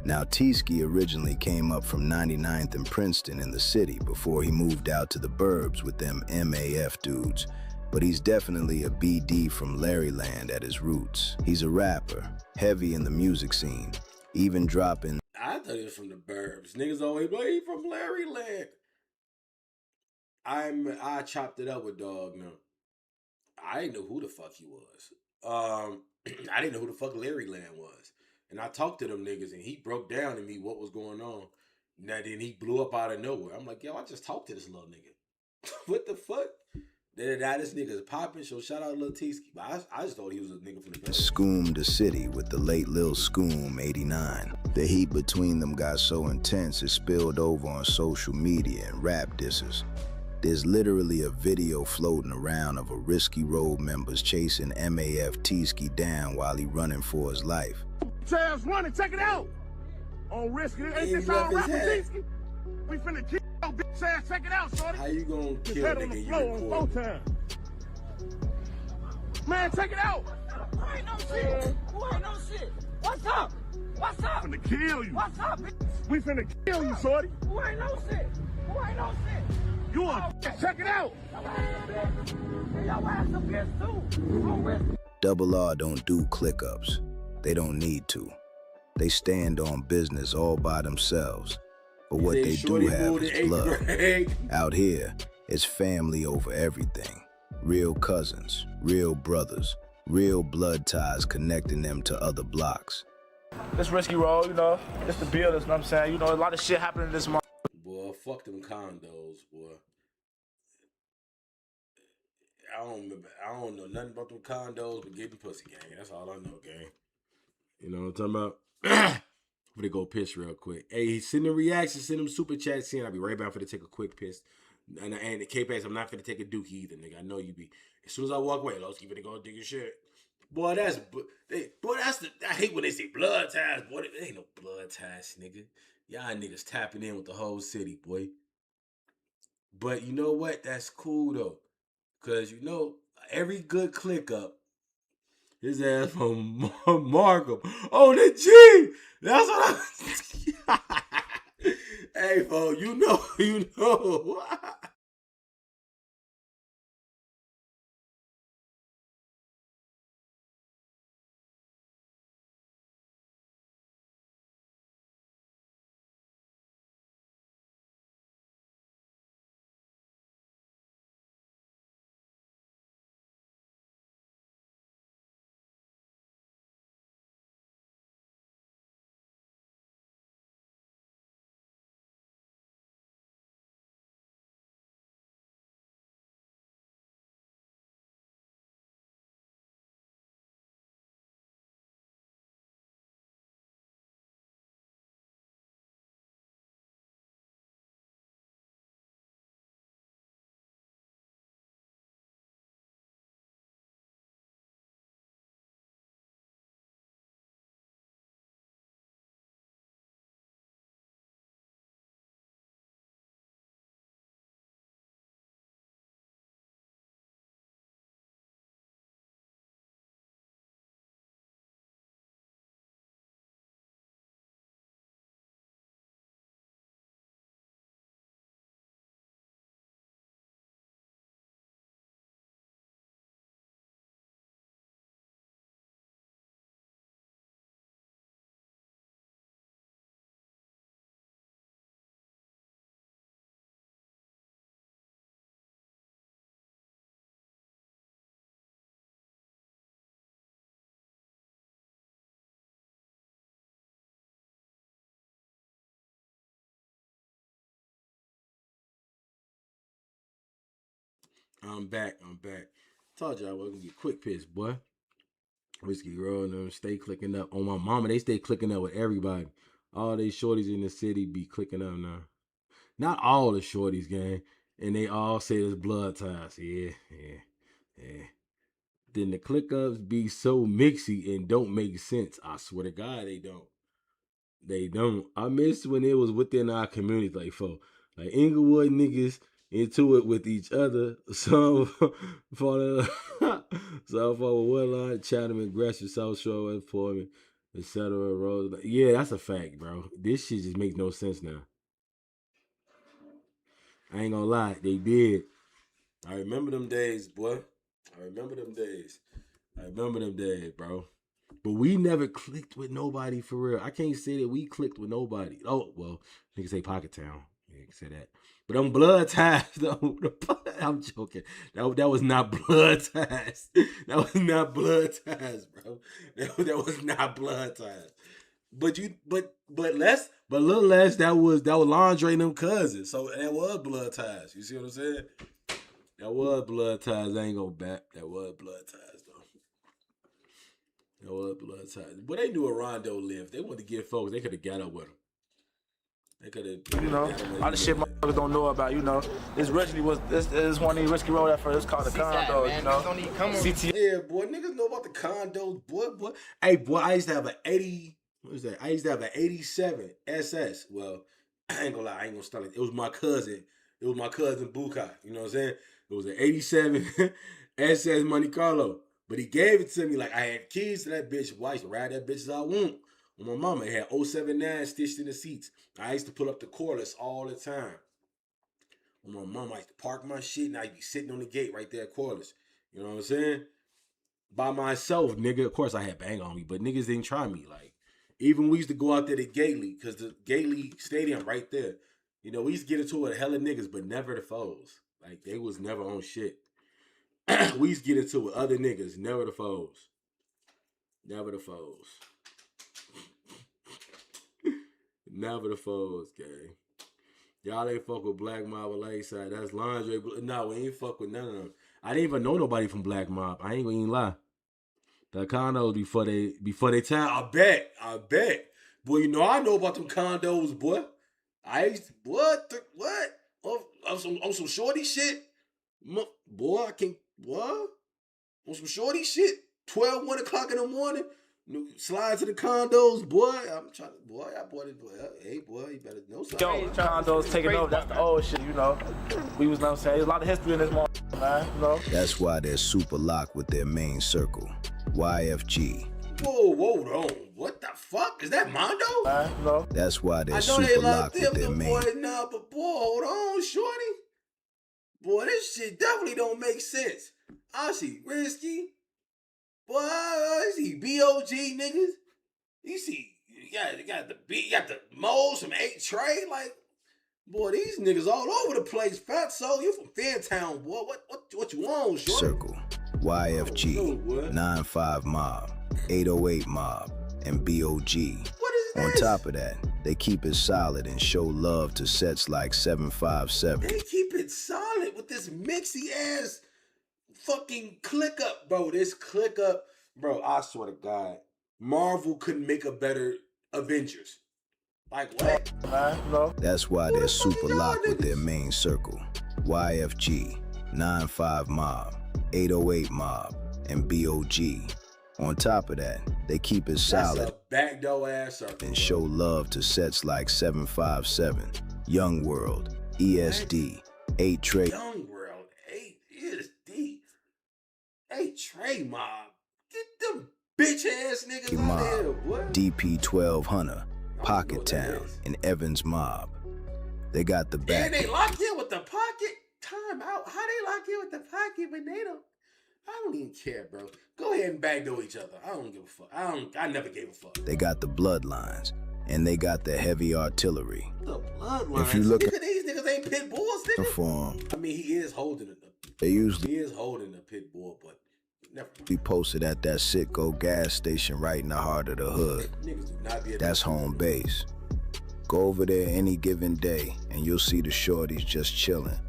Now, T-Ski originally came up from 99th and Princeton in the city before he moved out to the burbs with them MAF dudes. But he's definitely a BD from Larryland at his roots. He's a rapper, heavy in the music scene, even dropping... I thought he was from the burbs. Niggas always play from Larryland. I chopped it up with Dog now. I didn't know who the fuck he was. I didn't know who the fuck Larryland was. And I talked to them niggas, and he broke down to me what was going on. Now then he blew up out of nowhere. I'm like, yo, I just talked to this little nigga. What the fuck? Now this nigga's popping, so shout out Lil Tisky. But I just thought he was a nigga from the village. Scoom the city with the late Lil Scoom, 89. The heat between them got so intense it spilled over on social media and rap disses. There's literally a video floating around of a Risky Road members chasing MAF Tisky down while he running for his life. Chaz running, check it out. On Risky, ain't this all rap Tisky? We finna kill your bitch ass, check it out, shorty. How you gonna His kill a head on the nigga floor you on record? 4 times. Man, check it out. Who ain't no shit? Who ain't no shit? What's up? What's up? Finna kill you. What's up, bitch? We finna kill you, shorty. Who ain't no shit? Who ain't no shit? You a check it out. Your ass a bitch. Your ass a bitch too. On Risky. Double R don't do click-ups. They don't need to. They stand on business all by themselves. But what they do have is blood. Out here, it's family over everything. Real cousins, real brothers, real blood ties connecting them to other blocks. This Risky Road, you know, it's the builders, you know what I'm saying? You know, a lot of shit happening this month. Boy, fuck them condos, boy. I don't know nothing about them condos, but getting pussy, gang. That's all I know, gang. You know what I'm talking about? I'm gonna go piss real quick. Hey, send them reactions, send them super chats in. I'll be right back for to take a quick piss. And the K-Pass, I'm not gonna take a dookie either, nigga. I know you be. As soon as I walk away, let's keep it go dig your shit. Boy, that's I hate when they say blood ties, boy. There ain't no blood ties, nigga. Y'all niggas tapping in with the whole city, boy. But you know what? That's cool though. Cause you know, every good click up, his ass from Markham. Oh, the G! That's what I Hey, fo, you know. I'm back. Told y'all I was gonna get quick piss, boy. Risky Girl and them stay clicking up. On my mama, they stay clicking up with everybody. All they shorties in the city be clicking up now. Not all the shorties, gang. And they all say it's blood ties. Yeah. Then the click ups be so mixy and don't make sense. I swear to God, they don't. They don't. I miss when it was within our community, like Inglewood niggas into it with each other. Some for the some for Woodline, Chatham and Gresham, South Shore, West Portland, etc. Rose. Yeah, that's a fact, bro. This shit just makes no sense now. I ain't gonna lie, they did. I remember them days, boy. I remember them days, bro. But we never clicked with nobody for real. I can't say that we clicked with nobody. Oh, well, niggas say Pocket Town. You can say that. But them blood ties, though. I'm joking. That was not blood ties. That was not blood ties, bro. That was not blood ties. but little less that was Landre and them cousins. So that was blood ties. You see what I'm saying? That was blood ties. I ain't gonna bat. That was blood ties though. That was blood ties. But they knew a Rondo lived. They wanted to get folks. They could have got up with him. They could have. You know, a lot of shit motherfuckers don't know about. You know, this is one of these risky road efforts. It's called the condo. You know, CT. Yeah, boy, niggas know about the condos, boy. Hey, boy, I used to have an 80. What was that? I used to have an 87 SS. Well, I ain't gonna lie, I ain't gonna start like it was my cousin. It was my cousin Bukai. You know what I'm saying? It was an 87 SS Monte Carlo. But he gave it to me like I had keys to that bitch. Well, I used to ride that bitch as I want. With my mama, it had 079 stitched in the seats. I used to pull up the cordless all the time. With my mama, I used to park my shit and I'd be sitting on the gate right there at cordless. You know what I'm saying? By myself, nigga. Of course, I had bang on me, but niggas didn't try me. Like, even we used to go out there to Gately, because the Gately Stadium right there. You know, we used to get into it with hella niggas, but never the foes. Like, they was never on shit. We used to get into it with other niggas, never the foes. Never the foes. Never the foes, gang. Y'all ain't fuck with Black Mob or Lakeside. That's Laundry. No, we ain't fuck with none of them. I didn't even know nobody from Black Mob. I ain't gonna even lie. The condos before they time. I bet. Boy, you know I know about them condos, boy. I used to, what? On some shorty shit? Boy, I can't, what? On some shorty shit? 12, 1 o'clock in the morning? Slide to the condos, boy. I'm trying to, boy, I bought it, boy. Hey, boy, you better know something. Yo, condos taking over. That's the old shit, you know. We was, not saying, there's a lot of history in this motherfucker, man, you know. That's why they're super locked with their main circle, YFG. Whoa, hold on. What the fuck? Is that Mondo? You know. That's why they're super locked with their main. Boy, nah, but boy, hold on, shorty. Boy, this shit definitely don't make sense. I see Risky. Boy, I see BOG niggas. You see, you got the Mo, some 8 Trey. Like, boy, these niggas all over the place. Fatso, you from Fairtown, boy. What you want, shorty? Circle, YFG, 95 Mob, 808 Mob, and BOG. What is this? On top of that, they keep it solid and show love to sets like 757. They keep it solid with this mixy ass fucking click up, bro. This click up, bro. I swear to God, Marvel couldn't make a better Avengers. Like what? No. That's why they're super locked with their main circle, YFG, 95 Mob, 808 Mob, and BOG. On top of that, they keep it solid. That's a backdoor ass circle, and show love to sets like 757, Young World, ESD, 8 Trey. Young World, 8 ESD, 8 Trey Mob. Get them bitch ass niggas out of here, boy. DP 1200, Pocket Town, and Evans Mob. They got the back. And they lock in with the pocket. Time out. How they lock in with the pocket when they don't? I don't even care, bro. Go ahead and backdoor each other. I don't give a fuck. I never gave a fuck. They got the bloodlines, and they got the heavy artillery. The bloodlines. If you look at these niggas ain't pit bulls, nigga. Perform. I mean, he is holding it. They usually he is holding a pit bull, but never mind. Be posted at that Sitco gas station right in the heart of the hood. Niggas do not be. That's home base. Go over there any given day, and you'll see the shorties just chilling,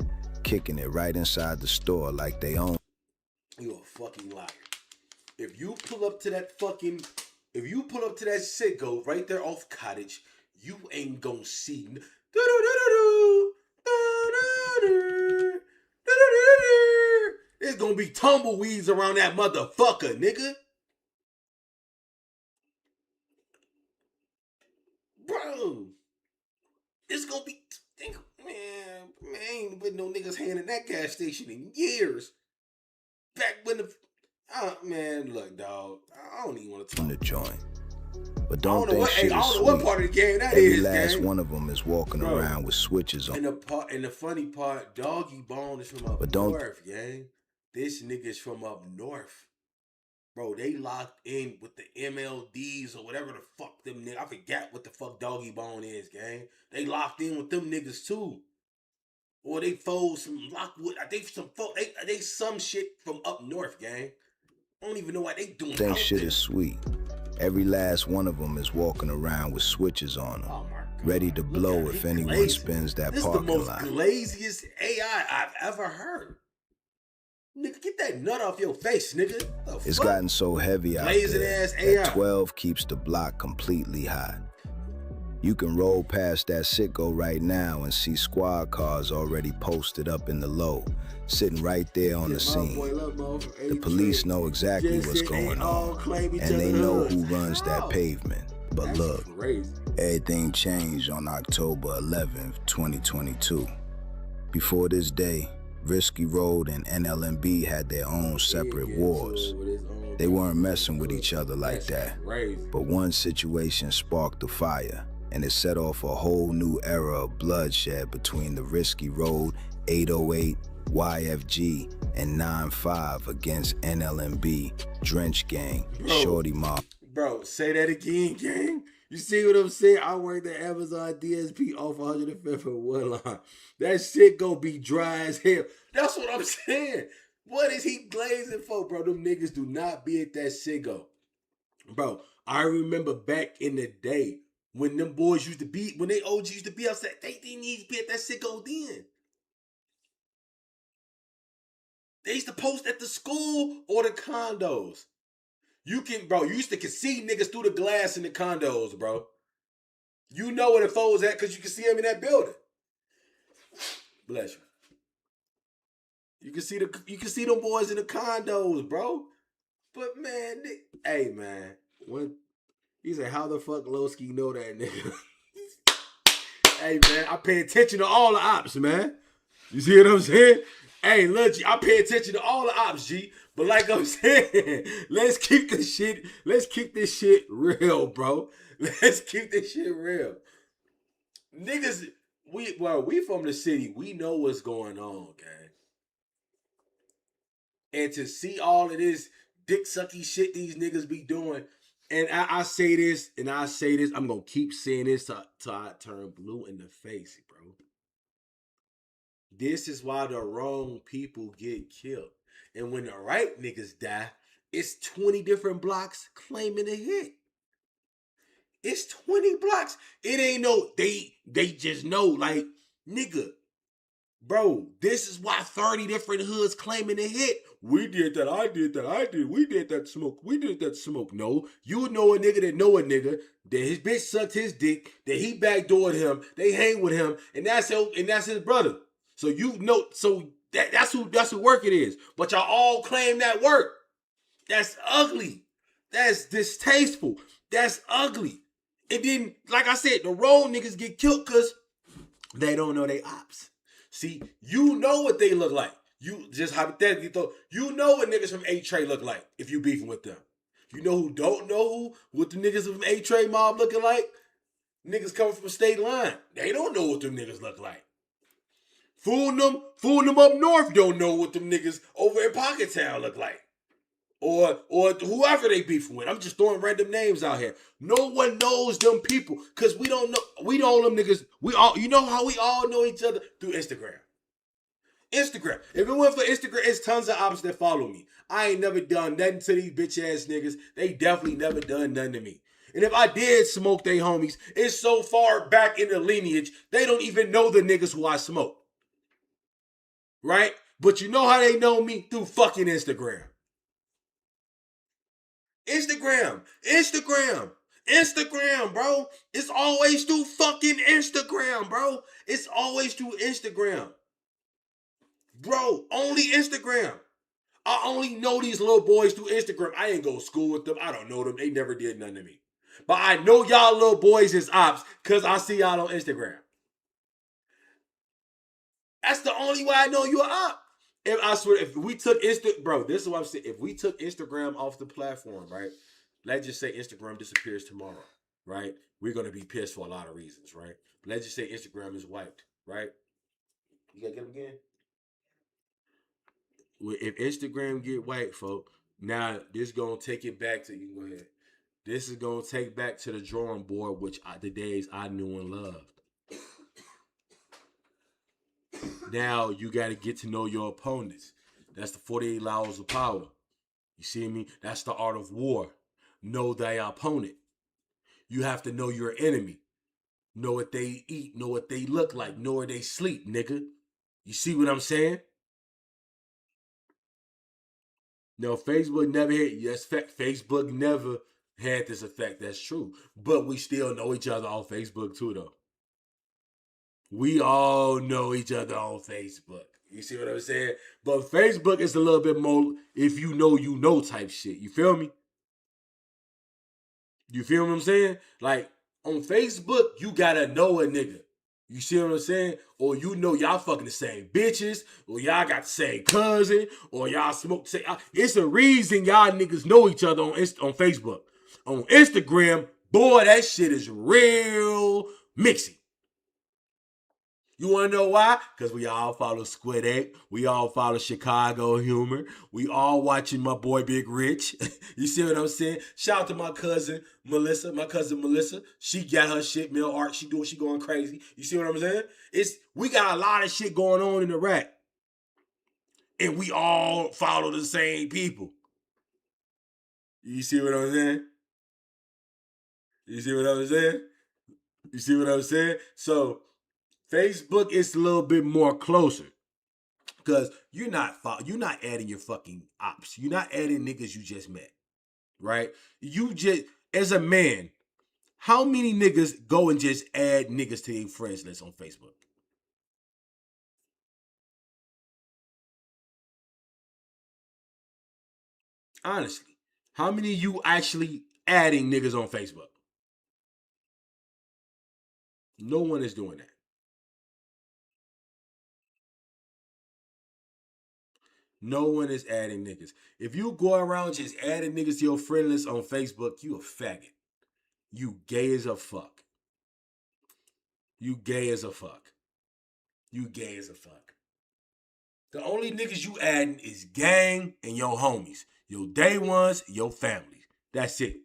kicking it right inside the store like they own. You a fucking liar. If you pull up to that Sitco right there off Cottage, you ain't gonna see. There's gonna be tumbleweeds around that motherfucker, nigga. Bro, it's gonna be. Man, I ain't put no niggas hand in that gas station in years. Back when man, look, dog, I don't even want to talk. The joint. But don't think shit is I don't know what part of the game that Every is, last gang. one of them is walking around with switches on. And the funny part, Doggy Bone is from up north, gang. This nigga's from up north. Bro, they locked in with the MLDs or whatever the fuck them niggas. I forgot what the fuck Doggy Bone is, gang. They locked in with them niggas too. Or they fold some Lockwood. They some shit from up north, gang. I don't even know why they doing Think out shit there. is sweet. Every last one of them is walking around with switches on them, Oh my God. ready to blow if anyone glazed. spins that This parking lot. This is the lot. most glaziest AI I've ever heard. Nigga, get that nut off your face, nigga. It's gotten so heavy out there that 12 keeps the block completely hot. You can roll past that sitco right now and see squad cars already posted up in the low, sitting right there on the scene. The police know exactly what's going on, and they know who runs that pavement. But look, everything changed on October 11th, 2022. Before this day, Risky Road and NLMB had their own separate wars. They weren't messing with each other like that, but one situation sparked the fire, and it set off a whole new era of bloodshed between the Risky Road, 808, YFG, and 9-5 against NLMB, Drench Gang, Shorty Mob. Bro, say that again, gang. You see what I'm saying? I worked at Amazon DSP off 105th and Woodline. That shit gonna be dry as hell. That's what I'm saying. What is he glazing for, bro? Them niggas do not be at that sicko. Bro, I remember back in the day when them boys used to be, when they OGs used to be outside, they didn't need to be at that sicko then. They used to post at the school or the condos. You used to see niggas through the glass in the condos, bro. You know where the foes at because you can see them in that building. Bless you. You can see them boys in the condos, bro. But man, hey man, when he said, how the fuck Lowski know that nigga? Hey man, I pay attention to all the ops, man. You see what I'm saying? Hey, look, G, I pay attention to all the ops, G. But like I'm saying, let's keep this shit real, bro. Let's keep this shit real. Niggas, we from the city. We know what's going on, gang. And to see all of this dick sucky shit these niggas be doing, and I say this, I'm gonna keep saying this till I turn blue in the face, bro. This is why the wrong people get killed. And when the right niggas die, it's 20 different blocks claiming a hit. It's 20 blocks. It ain't no, they just know, like, nigga, bro, this is why 30 different hoods claiming a hit. We did that, I did that, we did that smoke. No, you know a nigga that know a nigga, that his bitch sucked his dick, that he backdoored him, they hang with him, and that's his brother. So you know, that's who work it is. But y'all all claim that work. That's ugly. That's distasteful. That's ugly. And then, like I said, the wrong niggas get killed because they don't know they ops. See, you know what they look like. You just hypothetically thought, you know what niggas from A-Tray look like if you beefing with them. You know who don't know what the niggas from A-Tray mob looking like? Niggas coming from State Line. They don't know what them niggas look like. Fooling them up north don't know what them niggas over in Pocket Town look like. Or whoever they beefing with. I'm just throwing random names out here. No one knows them people because we don't know. We know them niggas. You know how we all know each other? Through Instagram. Instagram. If it went for Instagram, it's tons of ops that follow me. I ain't never done nothing to these bitch ass niggas. They definitely never done nothing to me. And if I did smoke they homies, it's so far back in the lineage, they don't even know the niggas who I smoke. Right? But you know how they know me? Through fucking Instagram. Instagram, bro. It's always through fucking Instagram, bro. It's always through Instagram. Bro, only Instagram. I only know these little boys through Instagram. I ain't go to school with them. I don't know them. They never did nothing to me. But I know y'all little boys is ops because I see y'all on Instagram. That's the only way I know you're op. If I swear, if we took bro, this is what I'm saying. If we took Instagram off the platform, right? Let's just say Instagram disappears tomorrow, right? We're gonna be pissed for a lot of reasons, right? But let's just say Instagram is wiped, right? You gotta get them again. If Instagram get wiped, folks, now this gonna take it back to, you can go ahead. This is gonna take back to the drawing board, the days I knew and loved. Now you got to get to know your opponents. That's the 48 laws of power. You see me? That's the art of war. know thy opponent. You have to know your enemy. Know what they eat, know what they look like, know where they sleep, nigga. You see what I'm saying? No, Facebook never had, yes, Facebook never had this effect. That's true. But we still know each other on Facebook too, though. We all know each other on Facebook. You see what I'm saying? But Facebook is a little bit more if you know type shit. You feel me? You feel what I'm saying? Like, on Facebook, you gotta know a nigga. You see what I'm saying? Or you know y'all fucking the same bitches, or y'all got the same cousin, or y'all smoke the same. It's a reason y'all niggas know each other on Facebook. On Instagram, boy, that shit is real mixy. You want to know why? Because we all follow Squid Egg. We all follow Chicago humor. We all watching my boy Big Rich. You see what I'm saying? Shout out to my cousin Melissa. She got her shit, Mill Art. She going crazy. You see what I'm saying? We got a lot of shit going on in the rap. And we all follow the same people. You see what I'm saying? You see what I'm saying? You see what I'm saying? So Facebook is a little bit more closer because you're not adding your fucking ops. You're not adding niggas you just met, right? You just, as a man, how many niggas go and just add niggas to their friends list on Facebook? Honestly, how many of you actually adding niggas on Facebook? No one is doing that. No one is adding niggas. If you go around just adding niggas to your friend list on Facebook, you a faggot. You gay as a fuck. You gay as a fuck. You gay as a fuck. The only niggas you adding is gang and your homies. Your day ones, your family. That's it.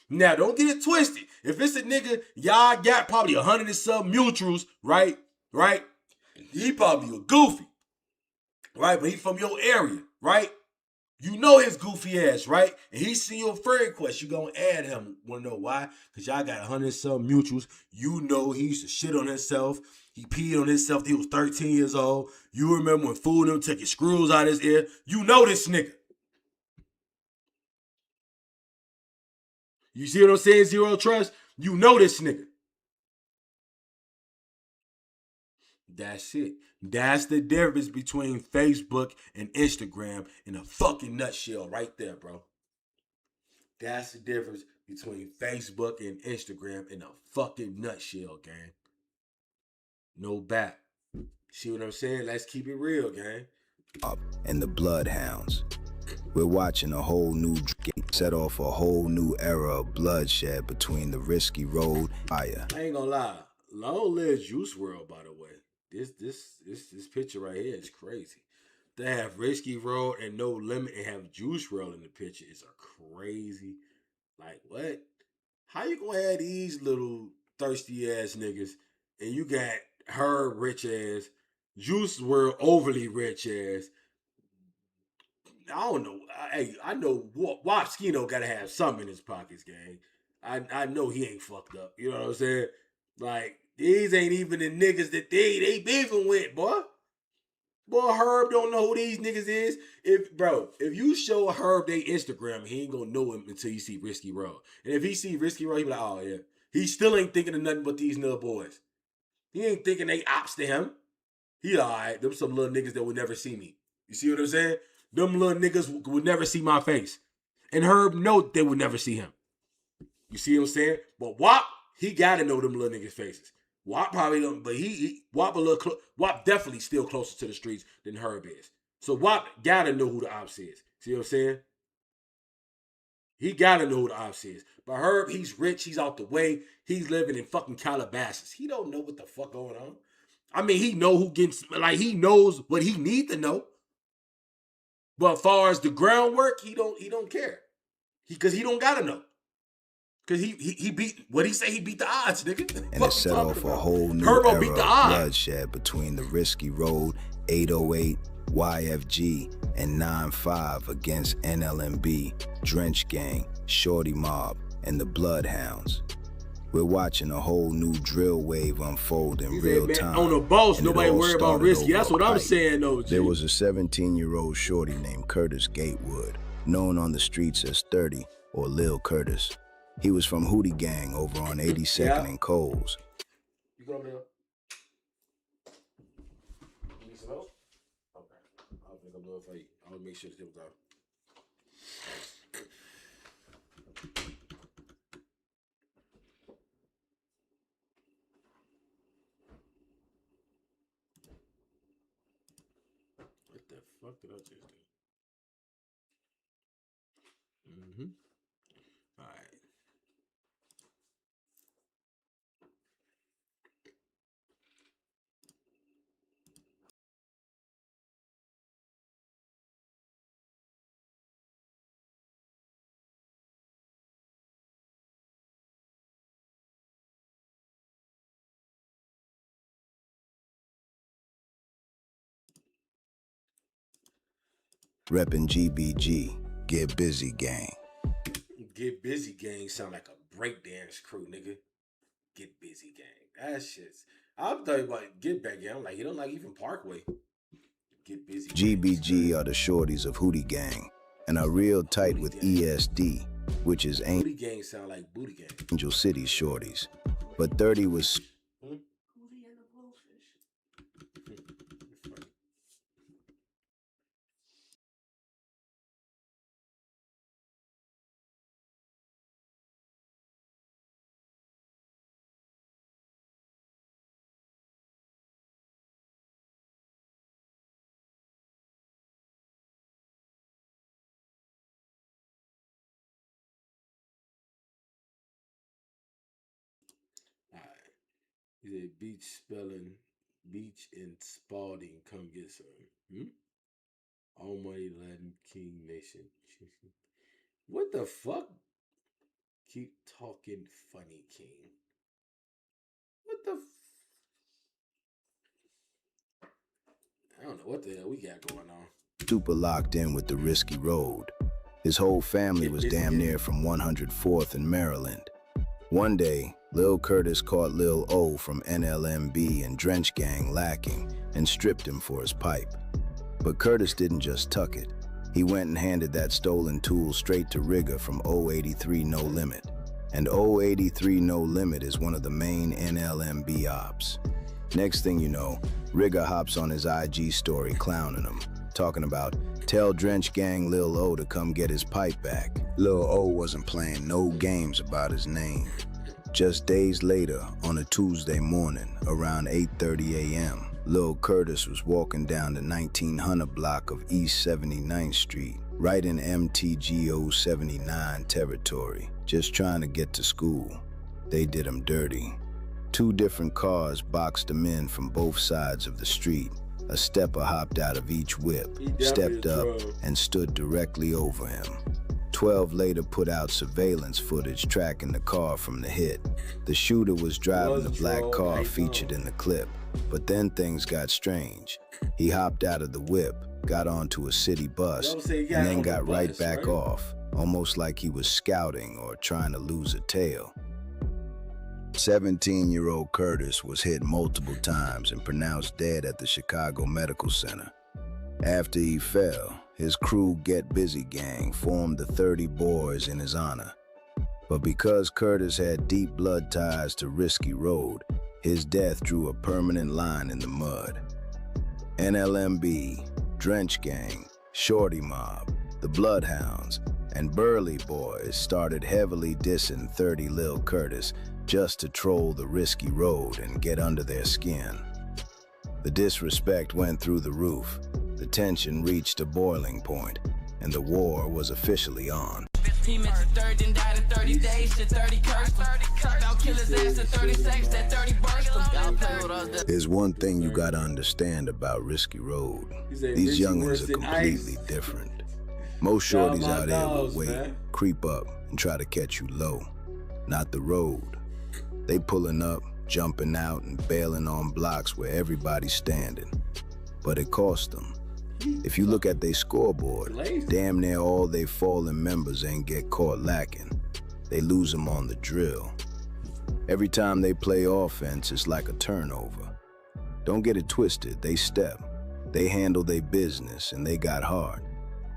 Now, don't get it twisted. If it's a nigga, y'all got probably 100 and some mutuals, right? Right? He probably a goofy. Right? But he from your area, right? You know his goofy ass, right? And he see your friend request. You gonna add him. Wanna know why? Because y'all got 100 and some mutuals. You know he used to shit on himself. He peed on himself. He was 13 years old. You remember when Fool and them took his screws out of his ear. You know this nigga. You see what I'm saying? Zero trust. You know this nigga. That's it. That's the difference between Facebook and Instagram in a fucking nutshell right there, bro. That's the difference between Facebook and Instagram in a fucking nutshell, gang. No bat. See what I'm saying? Let's keep it real, gang. And the Bloodhounds. We're watching a whole new set off a whole new era of bloodshed between the Risky Road and Fire. I ain't gonna lie. Long live Juice WRLD, by the way. This picture right here is crazy. To have Risky Road and No Limit and have Juice WRLD in the picture is a crazy. Like, what? How you gonna have these little thirsty ass niggas and you got her rich ass, Juice WRLD overly rich ass? I don't know. I know Wapskino gotta have something in his pockets, gang. I know he ain't fucked up. You know what I'm saying? Like, these ain't even the niggas that they beefing with, boy. Boy, Herb don't know who these niggas is. If you show Herb their Instagram, he ain't gonna know him until you see Risky Road. And if he see Risky Road, he be like, oh yeah. He still ain't thinking of nothing but these little boys. He ain't thinking they ops to him. He alright. Them some little niggas that would never see me. You see what I'm saying? Them little niggas would never see my face. And Herb know they would never see him. You see what I'm saying? But Wap, he gotta know them little niggas' faces. Wap probably don't, but Wap definitely still closer to the streets than Herb is. So Wap gotta know who the ops is. See what I'm saying? He gotta know who the ops is. But Herb, he's rich, he's out the way, he's living in fucking Calabasas. He don't know what the fuck going on. I mean, he know who gets, like, he knows what he need to know. But as far as the groundwork, he don't care. Because he don't gotta know. Because he beat, what he say, he beat the odds, nigga. And it set off a whole new era of bloodshed between the Risky Road, 808, YFG, and 9-5 against NLMB, Drench Gang, Shorty Mob, and the Bloodhounds. We're watching a whole new drill wave unfold in real time. On the boss, and nobody worry about Risky. That's what I'm saying, though, G. There was a 17-year-old shorty named Curtis Gatewood, known on the streets as 30 or Lil Curtis. He was from Hootie Gang over on 82nd and Coles. You go over there. You need some help? Okay. I'll think I'll do it for you. I'll make sure the tip out. What the fuck did I just do? All right. Reppin' GBG, Get Busy Gang. Get Busy Gang sound like a breakdance crew, nigga. Get Busy Gang. That shit's... I'm talking about Get Back Gang. I'm like, you don't like even Parkway. Get Busy GBG are the shorties of Hootie Gang and are real tight with ESD, which is Booty Gang sound like Booty Gang. Angel City shorties. But 30 was... He said, beach and Spalding, come get some. All money, Latin King Nation. What the fuck? Keep talking funny, King. What the I don't know what the hell we got going on. Super locked in with the Risky Road. His whole family was damn near from 104th in Maryland. One day, Lil Curtis caught Lil O from NLMB and Drench Gang lacking and stripped him for his pipe. But Curtis didn't just tuck it. He went and handed that stolen tool straight to Rigger from 083 No Limit. And 083 No Limit is one of the main NLMB ops. Next thing you know, Rigger hops on his IG story clowning him, talking about, tell Drench Gang Lil O to come get his pipe back. Lil O wasn't playing no games about his name. Just days later, on a Tuesday morning, around 8:30 a.m., Lil Curtis was walking down the 1900 block of East 79th Street, right in MTGO 79 territory, just trying to get to school. They did him dirty. 2 different cars boxed him in from both sides of the street. A stepper hopped out of each whip, stepped up, and stood directly over him. 12 later put out surveillance footage tracking the car from the hit. The shooter was driving the black car featured in the clip, but then things got strange. He hopped out of the whip, got onto a city bus, and then got right back off, almost like he was scouting or trying to lose a tail. 17-year-old Curtis was hit multiple times and pronounced dead at the Chicago Medical Center. After he fell, his crew Get Busy Gang formed the 30 Boys in his honor. But because Curtis had deep blood ties to Risky Road, his death drew a permanent line in the mud. NLMB, Drench Gang, Shorty Mob, the Bloodhounds, and Burley Boys started heavily dissing 30 Lil Curtis just to troll the Risky Road and get under their skin. The disrespect went through the roof, the tension reached a boiling point, and the war was officially on. He mentioned 30 and died in 30 days, shit 30 cursed him. Found killer's ass in 30 seconds, that 30 burst him. Y'all play with us. There's one thing you gotta understand about Risky Road. These youngins are completely different. Most shorties out there will wait, creep up, and try to catch you low. Not the road. They pulling up, jumping out, and bailing on blocks where everybody's standing. But it cost them. If you look at their scoreboard, damn near all they fallen members ain't get caught lacking. They lose them on the drill. Every time they play offense, it's like a turnover. Don't get it twisted, they step. They handle their business and they got hard.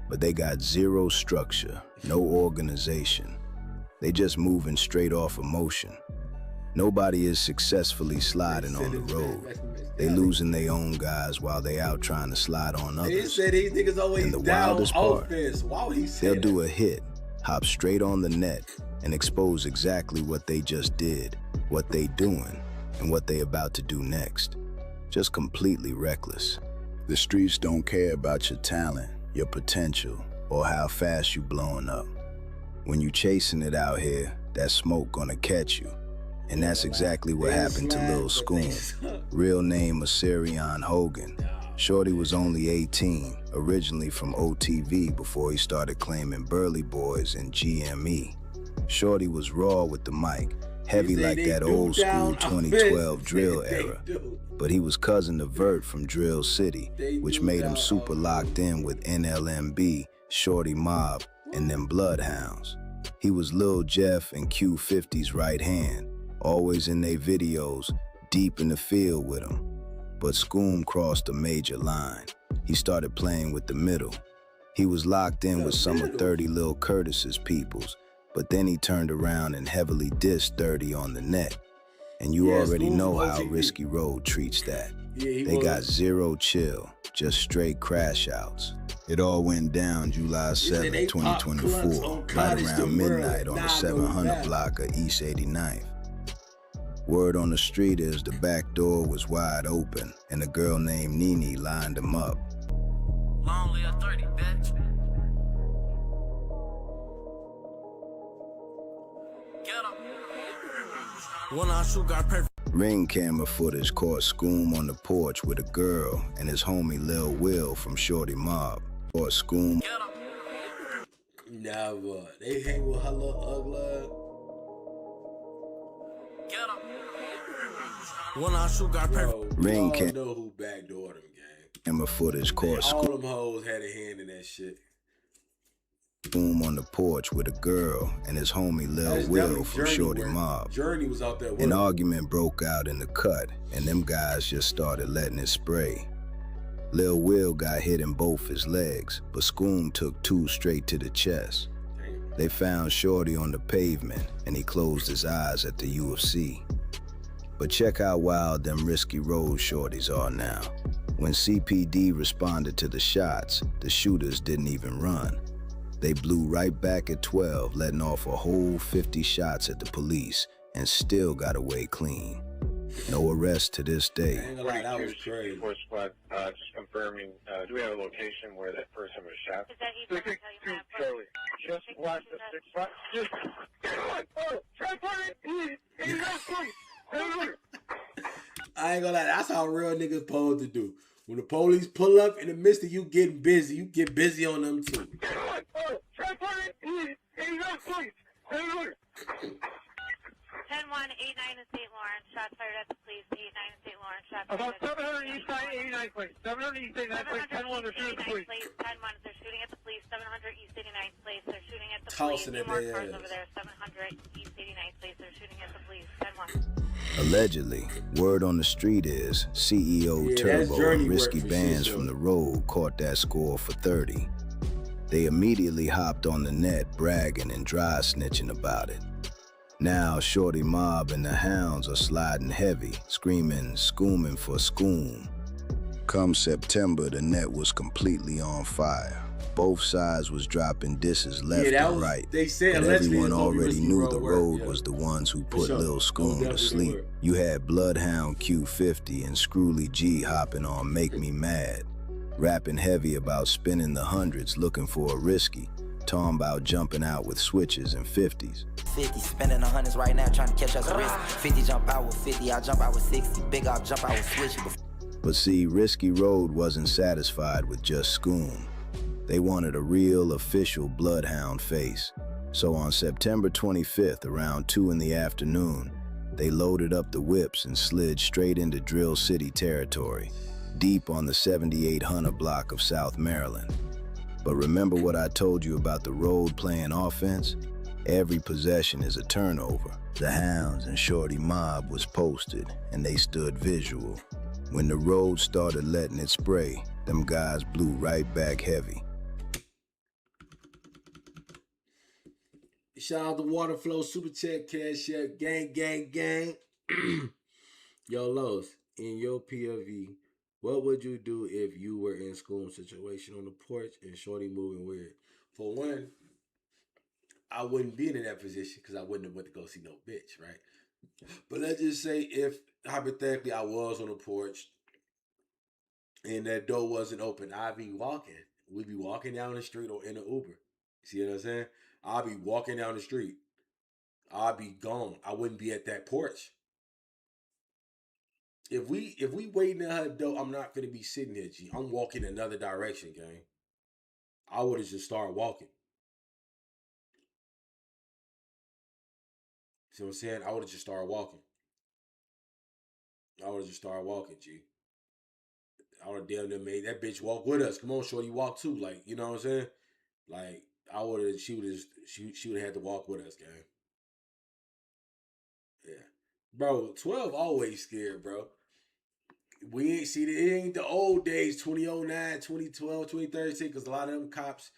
But they got zero structure, no organization. They just moving straight off emotion. Nobody is successfully sliding on the road. They losing their own guys while they out trying to slide on others. They said these niggas always And the down wildest part, offense. Why would he say they'll that? do a hit, hop straight on the net, and expose exactly what they just did, what they doing, and what they about to do next. Just completely reckless. The streets don't care about your talent, your potential, or how fast you blowing up. When you chasing it out here, that smoke gonna catch you. And that's exactly what happened to Lil Scoom. Real name Assyrian Hogan. Shorty was only 18, originally from OTV before he started claiming Burley Boys and GME. Shorty was raw with the mic, heavy like that old school 2012 drill era. But he was cousin to Vert from Drill City, which made him super locked in with NLMB, Shorty Mob, and them Bloodhounds. He was Lil Jeff and Q50's right hand, always in their videos, deep in the field with him. But Scoom crossed a major line. He started playing with the middle. He was locked in with some of 30 Lil Curtis's peoples, but then he turned around and heavily dissed 30 on the net. And you already know how Risky Road treats that. They got zero chill, just straight crash outs. It all went down July 7, 2024, right around midnight on the 700 block of East 89th. Word on the street is the back door was wide open and a girl named Nene lined them up. Long live 30, bitch. Get him. When I shoot, got perfect. Ring camera footage caught Scoom on the porch with a girl and his homie Lil Will from Shorty Mob. Caught Scoom. Never. They hang with her little ugly. When I shoot, got perfect. Ring camera. Know who backdoored them, gang. Camera footage caught All Scoom. them hoes had a hand in that shit. Scoom on the porch with a girl and his homie Lil Will from Shorty Mob. Journey was out there with An him. argument broke out in the cut, and them guys just started letting it spray. Lil Will got hit in both his legs, but Scoom took two straight to the chest. They found Shorty on the pavement, and he closed his eyes at the UFC. But check how wild them Risky Road shorties are now. When CPD responded to the shots, the shooters didn't even run. They blew right back at 12, letting off a whole 50 shots at the police, and still got away clean. No arrest to this day. I ain't gonna lie, that was crazy. Squad, just confirming, do we have a location where that person was shot? Is that you trying to tell you my Charlie, just watch the 6 spot. Just, I ain't gonna lie, that's how real niggas supposed to do. When the police pull up in the midst of you getting busy, you get busy on them too. 10-1, 8-9 in St. Lawrence, shots fired at the police, 8-9 in St. Lawrence, shots fired About at the police. 700 East Side 89 place. 700 East 89 place. 10-1, they're shooting at the police. 10-1, they're shooting at the police, 700 East 89th place, they're shooting at the Tossing police. it Two more their cars ass. over there, 700 East 89th place, they're shooting at the police, 10-1. Allegedly, word on the street is CEO Yeah, that's Turbo Journey and Risky work for Bands shit, from though. the road caught that score for 30. They immediately hopped on the net bragging and dry snitching about it. Now Shorty Mob and the Hounds are sliding heavy, screaming, "Scooming for Scoom." Come September, the net was completely on fire. Both sides was dropping disses left Yeah, that and was- right. they said but allegedly everyone it's gonna be already Risky knew Road the work, road yeah. was the ones who For put sure. Lil Scoom to Definitely sleep. work. You had Bloodhound Q50 and Screwly G hopping on Make Me Mad, rapping heavy about spinning the hundreds looking for a risky, talking about jumping out with switches and 50s. 50, spending the hundreds right now trying to catch us a risk. 50 jump out with 50, I jump out with 60. Big up, jump out with switches. But see, Risky Road wasn't satisfied with just Scoom. They wanted a real official Bloodhound face. So on September 25th, around 2 in the afternoon, they loaded up the whips and slid straight into Drill City territory. deep on the 7800 block of South Maryland. But remember what I told you about the road playing offense? Every possession is a turnover. The Hounds and Shorty Mob was posted, and they stood visual. When the road started letting it spray, them guys blew right back heavy. Shout out to Waterflow, Super Chat, Cash App, gang, gang, gang. Yo, Los, in your POV, what would you do if you were in school situation on the porch and Shorty moving weird? For one, I wouldn't be in that position because I wouldn't have went to go see no bitch, right? But let's just say if, hypothetically, I was on the porch and that door wasn't open, I'd be walking. We'd be walking down the street or in an Uber. See what I'm saying? I'd be walking down the street. I'd be gone. I wouldn't be at that porch. If we waiting at her door, I'm not gonna be sitting here, G. I'm walking another direction, gang. I would have just started walking. See what I'm saying? I would have just started walking. G. I would have damn near made that bitch walk with us. Come on, Shorty, walk too. Like, you know what I'm saying? Like, she would have had to walk with us, gang. Yeah. Bro, 12 always scared, bro. We ain't see it ain't the old days, 2009, 2012, 2013, because a lot of them cops,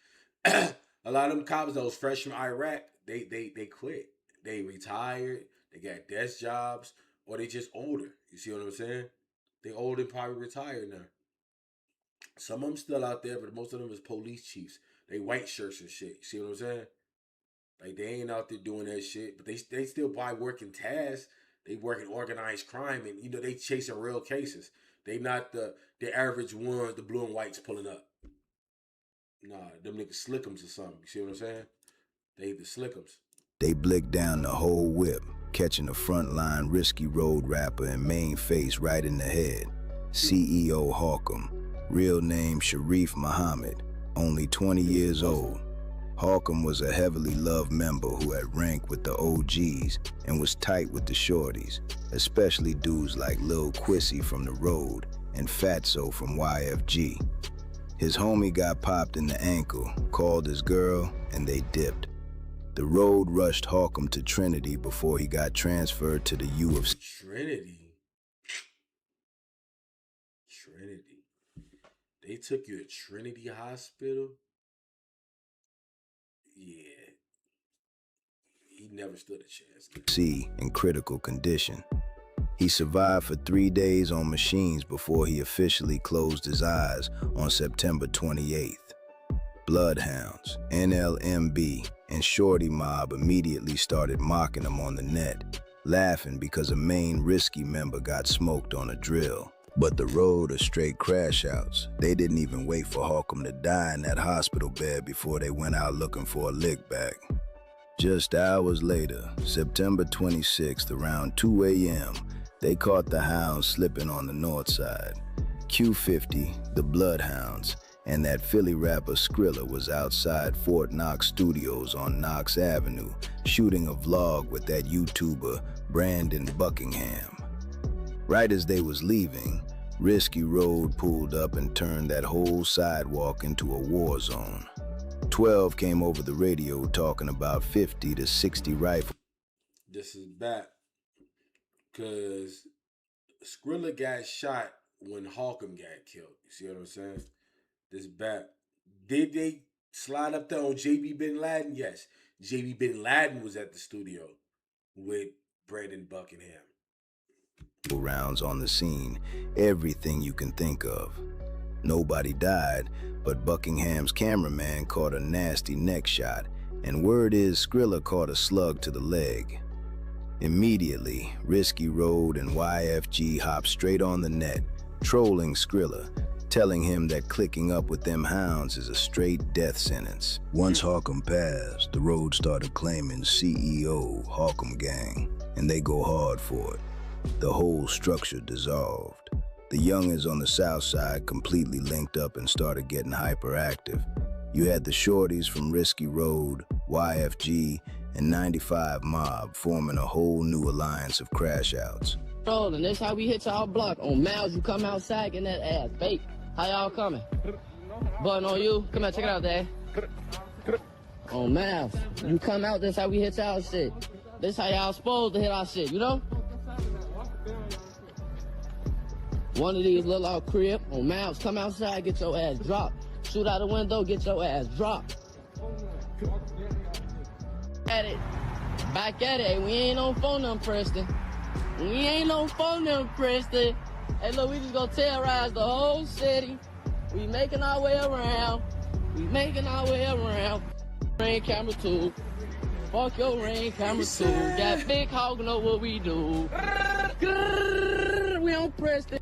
those fresh from Iraq, they quit. They retired, they got desk jobs, or they just older. You see what I'm saying? They older and probably retired now. Some of them still out there, but most of them is police chiefs. They white shirts and shit. You see what I'm saying? Like, they ain't out there doing that shit, but they still probably working tasks. They working organized crime, and, you know, they chasing real cases. They not the average ones, the blue and whites pulling up. Nah, them niggas slickums or something. You see what I'm saying? They the slickums. They blicked down the whole whip, catching the frontline risky road rapper and main face right in the head. CEO Hawcom, real name Sharif Muhammad, only 20 years old. Hawcom was a heavily loved member who had ranked with the OGs and was tight with the shorties, especially dudes like Lil Quissy from The Road and Fatso from YFG. His homie got popped in the ankle, called his girl, and they dipped. The Road rushed Hawcom to Trinity before he got transferred to the U of... Trinity. They took you to Trinity Hospital? Yeah. He never stood a chance. C in critical condition. He survived for 3 days on machines before he officially closed his eyes on September 28th. Bloodhounds, NLMB, and Shorty Mob immediately started mocking him on the net, laughing because a main risky member got smoked on a drill. But the Road are straight crash outs. They didn't even wait for Hawcom to die in that hospital bed before they went out looking for a lick back. Just hours later, September 26th, around 2 a.m., they caught the Hounds slipping on the north side. Q50, the Bloodhounds, and that Philly rapper Skrilla was outside Fort Knox Studios on Knox Avenue, shooting a vlog with that YouTuber Brandon Buckingham. Right as they was leaving, Risky Road pulled up and turned that whole sidewalk into a war zone. 12 came over the radio talking about 50 to 60 rifles. This is bad, because Skrilla got shot when Hawcom got killed. You see what I'm saying? This bad. Did they slide up there on JB Bin Laden? Yes. JB Bin Laden was at the studio with Brandon Buckingham. Rounds on the scene, everything you can think of. Nobody died, but Buckingham's cameraman caught a nasty neck shot, and word is Skrilla caught a slug to the leg. Immediately, Risky Road and YFG hopped straight on the net, trolling Skrilla, telling him that clicking up with them hounds is a straight death sentence. Once Hawcom passed, the Road started claiming CEO Hawcom Gang, and they go hard for it. The whole structure dissolved. The youngins on the south side completely linked up and started getting hyperactive. You had the shorties from Risky Road, YFG, and 95 Mob forming a whole new alliance of crash outs. Rolling, this how we hit y'all block. On Miles, you come outside, getting that ass fake. How y'all coming? Button on you. Come on, check it out, Dad. On Miles, you come out, this how we hit y'all shit. This how y'all supposed to hit our shit, you know? One of these little out crib. On Miles, come outside, get your ass dropped. Shoot out the window, get your ass dropped. At it. Back at it. Hey, we ain't on phone them, Preston. We ain't on phone them, Preston. Hey, look, we just gonna terrorize the whole city. We making our way around. We making our way around. Rain camera too. Fuck your rain camera too. Got big hog, know what we do. We on Preston.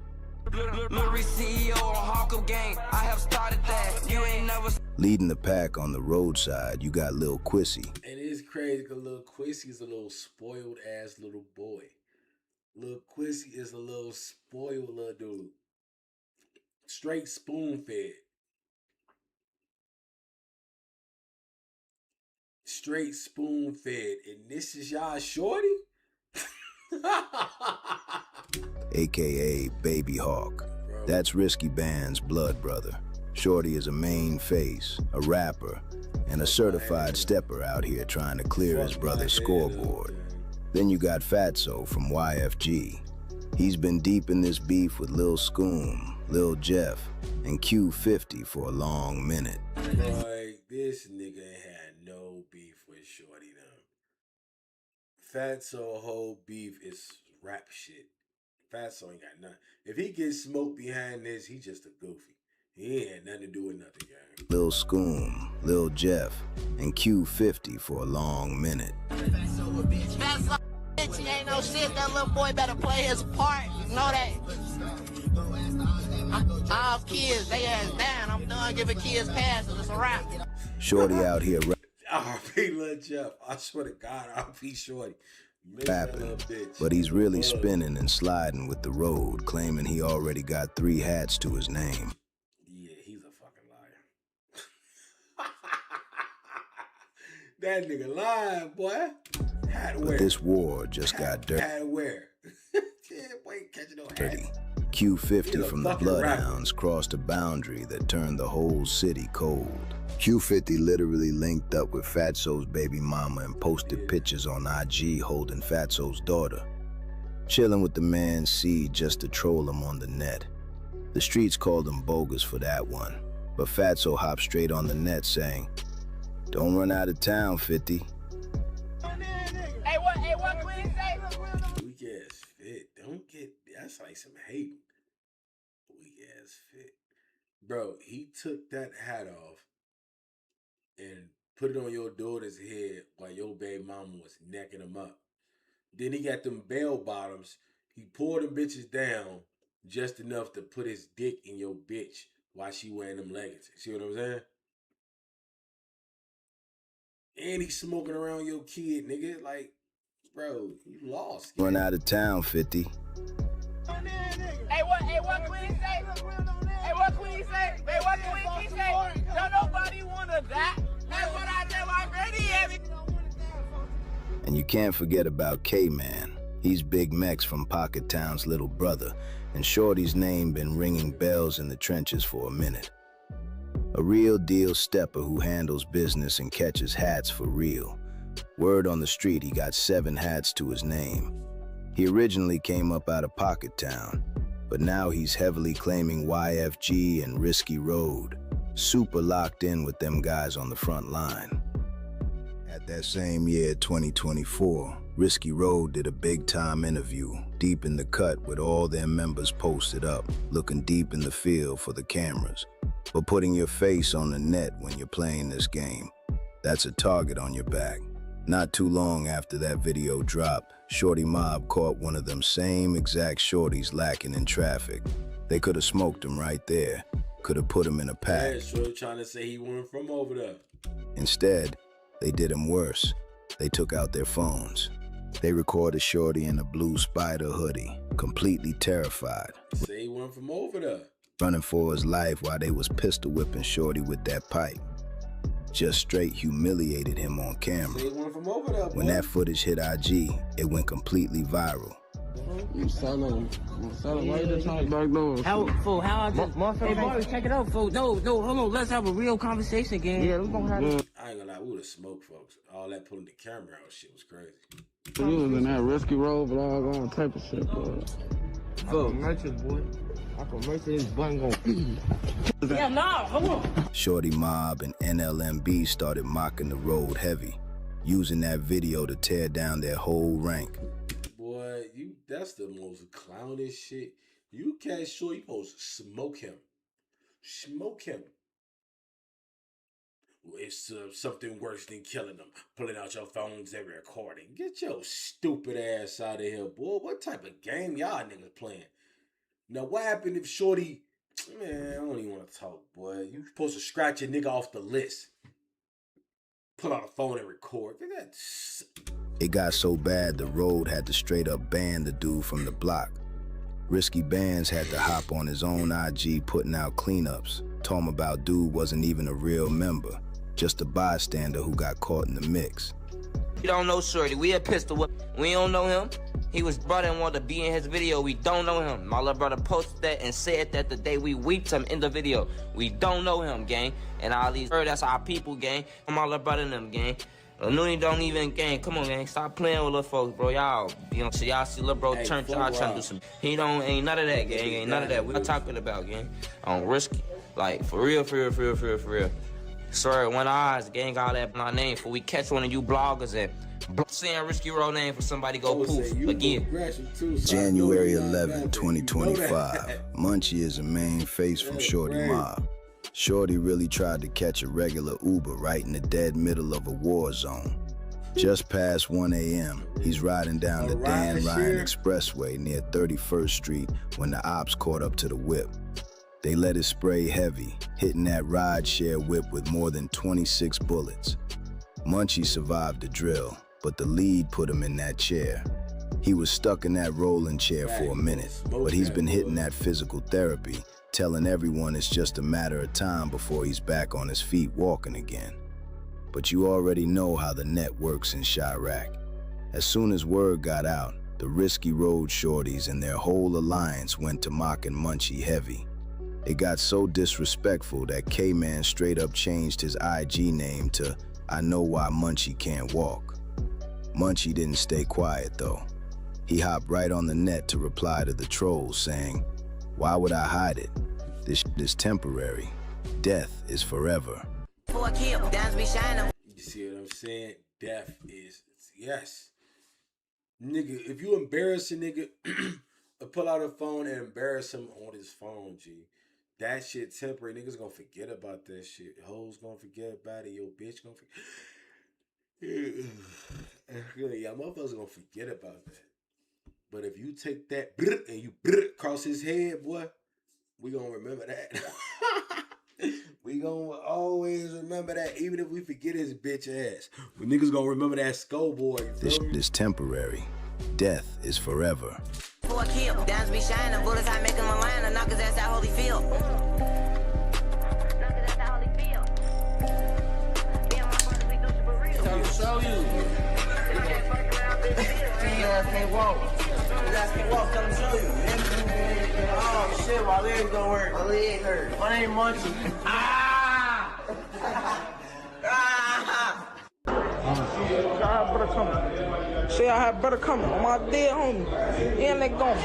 Little CEO on Hawk gang. I have started that. You ain't never. Leading the pack on the roadside, you got Lil Quissy. And it's crazy because Lil Quissy is a little spoiled ass little boy. Lil Quissy is a little spoiled little dude. Straight spoon fed. Straight spoon fed. And this is y'all shorty? AKA Baby Hawk. That's Risky Band's blood brother. Shorty is a main face, a rapper, and a certified stepper out here trying to clear his brother's scoreboard. Then you got Fatso from YFG. He's been deep in this beef with Lil Scoom, Lil Jeff, and Q50 for a long minute. Boy, this nigga had no beef with Shorty them. Fatso whole beef is rap shit. Fatso ain't got nothing. If he gets smoked behind this, he just a goofy. He ain't had nothing to do with nothing, gang. Lil Scoom, Lil Jeff, and Q50 for a long minute. Fatso, bitch, he ain't no shit. That little boy better play his part. You know that? All kids, they ass down. I'm done giving kids passes. It's a wrap. Shorty out here R.P. Lil Jeff. I swear to God, R.P. Shorty. rapping, but he's really spinning and sliding with the road, claiming he already got 3 hats to his name. Yeah, he's a fucking liar. That nigga lying, boy. Hat But where? this war just got dirty. Hat where? Yeah, boy, catching no hats. Q50 from the Bloodhounds crossed a boundary that turned the whole city cold. Q50 literally linked up with Fatso's baby mama and posted pictures on IG holding Fatso's daughter. Chilling with the man C just to troll him on the net. The streets called him bogus for that one, but Fatso hopped straight on the net saying, "Don't run out of town, 50. Hey, what Queen say? Weak ass fit. Don't get, that's like some hate. Weak ass fit. Bro, he took that hat off and put it on your daughter's head while your baby mama was necking him up. Then he got them bell bottoms. He poured them bitches down just enough to put his dick in your bitch while she wearing them leggings. See what I'm saying? And he's smoking around your kid, nigga. Like, bro, you lost. Run out of town, 50. Hey, what Queen say? Hey, what Queen say? Hey, what Queen say? Don't nobody wanna die. That's what I tell my granny every. And you can't forget about K-Man. He's Big Mex from Pocket Town's little brother, and Shorty's name been ringing bells in the trenches for a minute. A real deal stepper who handles business and catches hats for real. Word on the street, he got 7 hats to his name. He originally came up out of Pocket Town, but now he's heavily claiming YFG and Risky Road. Super locked in with them guys on the front line. At that same year, 2024, Risky Road did a big-time interview, deep in the cut with all their members posted up, looking deep in the field for the cameras. But putting your face on the net when you're playing this game, that's a target on your back. Not too long after that video dropped, Shorty Mob caught one of them same exact shorties lacking in traffic. They could have smoked him right there, could have put him in a pack. Yeah, Shorty trying to say he wasn't from over there. Instead, they did him worse. They took out their phones. They recorded Shorty in a blue Spider hoodie, completely terrified. Say he wasn't from over there. Running for his life while they was pistol whipping Shorty with that pipe. Just straight humiliated him on camera. Say he wasn't from over there, boy. When that footage hit IG, it went completely viral. I'm selling right the trunk back door. How I just... Hey, boys, check it out, fool. No, hold on. Let's have a real conversation, gang. Yeah, we're gonna have it. I ain't gonna lie, we would've smoked, folks. All that pulling the camera out shit was crazy. You was in that risky road vlog, all type of shit, bro. Fuck, merchant, boy. I can merchant this button going. Yeah, nah, hold on. Shorty Mob and NLMB started mocking the road heavy, using that video to tear down their whole rank. Boy, that's the most clownish shit. You catch Shorty, you supposed to smoke him. Smoke him. It's something worse than killing them. Pulling out your phones and recording. Get your stupid ass out of here, boy. What type of game y'all niggas playing? Now, what happened if Shorty... Man, I don't even want to talk, boy. You supposed to scratch a nigga off the list. Pull out a phone and record. It got so bad, the road had to straight up ban the dude from the block. Risky Bands had to hop on his own IG putting out cleanups, talking about dude wasn't even a real member, just a bystander who got caught in the mix. We don't know Shorty. We a pistol whip. We don't know him. He was brought and wanted to be in his video. We don't know him. My little brother posted that and said that the day we weeped him in the video. We don't know him, gang. And all these that's our people, gang. My little brother and them, gang. Looney don't even, gang. Come on, gang. Stop playing with little folks, bro. Y'all, so y'all see little bro turn, y'all trying to do some. He ain't none of that, gang. Ain't none of that. We not talking about, gang. On risky. Like, for real. Sorry, one eyes, gang, all that my name. For we catch one of you bloggers and saying risky road name for somebody go poof again. January 11, 2025. Munchie is a main face from Shorty Mob. Shorty really tried to catch a regular Uber right in the dead middle of a war zone. Just past 1 a.m., he's riding down the Dan Ryan Expressway near 31st Street when the ops caught up to the whip. They let it spray heavy, hitting that ride-share whip with more than 26 bullets. Munchie survived the drill, but the lead put him in that chair. He was stuck in that rolling chair for a minute, but he's been hitting that physical therapy, telling everyone it's just a matter of time before he's back on his feet walking again. But you already know how the net works in Chirac. As soon as word got out, the Risky Road shorties and their whole alliance went to mocking Munchie heavy. It got so disrespectful that K-Man straight up changed his IG name to I Know Why Munchie Can't Walk. Munchie didn't stay quiet though. He hopped right on the net to reply to the trolls saying, "Why would I hide it? This shit is temporary. Death is forever." You see what I'm saying? Death is, yes. Nigga, if you embarrass a nigga, pull out a phone and embarrass him on his phone, G. That shit temporary. Niggas gonna forget about that shit. Hoes gonna forget about it. Yo, bitch gonna forget. Yeah, motherfuckers gonna forget about that. But if you take that and you across his head, boy, we gonna remember that. We gonna always remember that, even if we forget his bitch ass. We niggas gonna remember that skull boy. This shit is temporary. Death is forever. For a kill, diamonds be shining, bullets I make him a line, and knock his ass out Holyfield. Trying to show you. Your ass can't walk. His ass can't walk, tell him to show you. Oh shit, my legs don't work. My leg hurt. My name Munchie. See, I had brother coming on my dead homie. And they gon'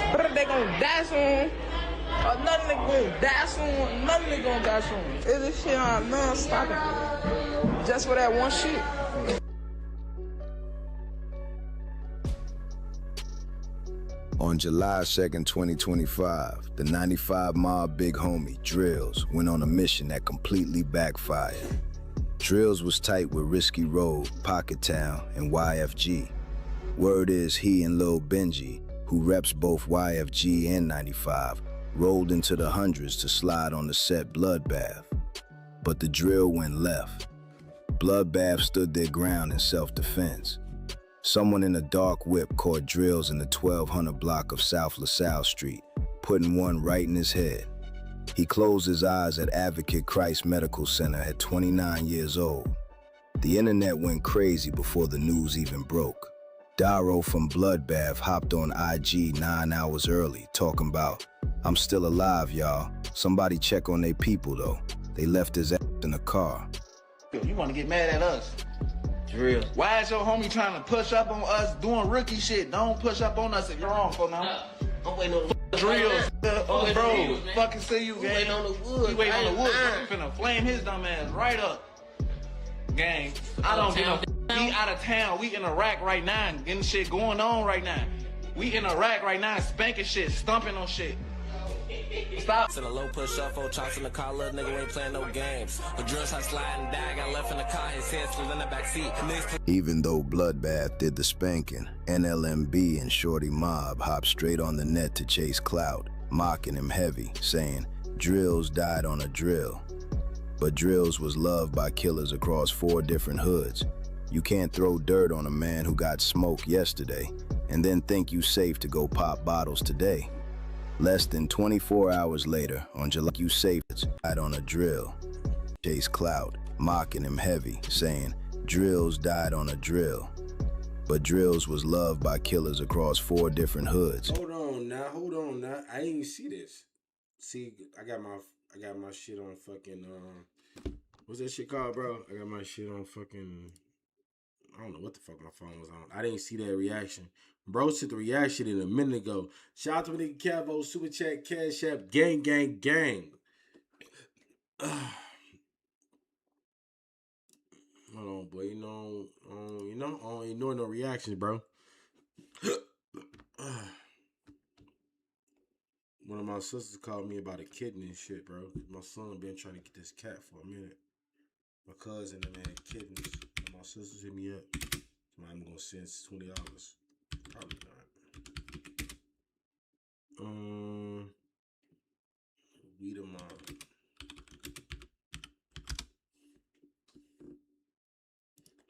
die soon. Or nothing they gon' die soon. Nothing they gon' die soon. It's this shit on non-stopping. Just for that one shit. On July 2nd, 2025, the 95 Mob big homie, Drills, went on a mission that completely backfired. Drills was tight with Risky Road, Pocket Town, and YFG. Word is he and Lil Benji, who reps both YFG and 95, rolled into the hundreds to slide on the set Bloodbath. But the drill went left. Bloodbath stood their ground in self-defense. Someone in a dark whip caught Drills in the 1200 block of South LaSalle Street, putting one right in his head. He closed his eyes at Advocate Christ Medical Center at 29 years old. The internet went crazy before the news even broke. Daro from Bloodbath hopped on IG 9 hours early, talking about, I'm still alive, y'all. Somebody check on they people, though. They left his ass in the car. You want to get mad at us? Drill. Why is your homie trying to push up on us doing rookie shit? Don't push up on us if you're wrong, for now. I'm waiting on the Drills. Oh, bro. Fucking see you, gang. Waiting on the wood. We waiting on the wood. We finna flame his dumb ass right up. Gang. I don't get no. We out of town. We in Iraq right now. Getting shit going on right now. We in Iraq right now, spanking shit, stumping on shit. Stop. To the low push up, 4 chunks in the car, little nigga ain't playing no games. The drill shot sliding down, got left in the car, his head slid in the back seat. Even though Bloodbath did the spanking, NLMB and Shorty Mob hopped straight on the net to chase clout, mocking him heavy, saying, Drills died on a drill. But Drills was loved by killers across 4 different hoods. You can't throw dirt on a man who got smoked yesterday and then think you safe to go pop bottles today. Less than 24 hours later, on July, you safe died on a drill. Chase clout, mocking him heavy, saying, Drills died on a drill. But Drills was loved by killers across 4 different hoods. Hold on now. I didn't even see this. See, I got my shit on fucking what's that shit called, bro? I got my shit on fucking, I don't know what the fuck my phone was on. I didn't see that reaction. Bro said the reaction in a minute ago. Shout out to my nigga Cavo, Super Chat, Cash App, gang, gang, gang. Hold on, boy. You know, I don't ignore no reactions, bro. One of my sisters called me about a kitten and shit, bro. My son been trying to get this cat for a minute. My cousin and man kittens. And my sisters hit me up. I'm gonna send $20. Probably not. Weed them up.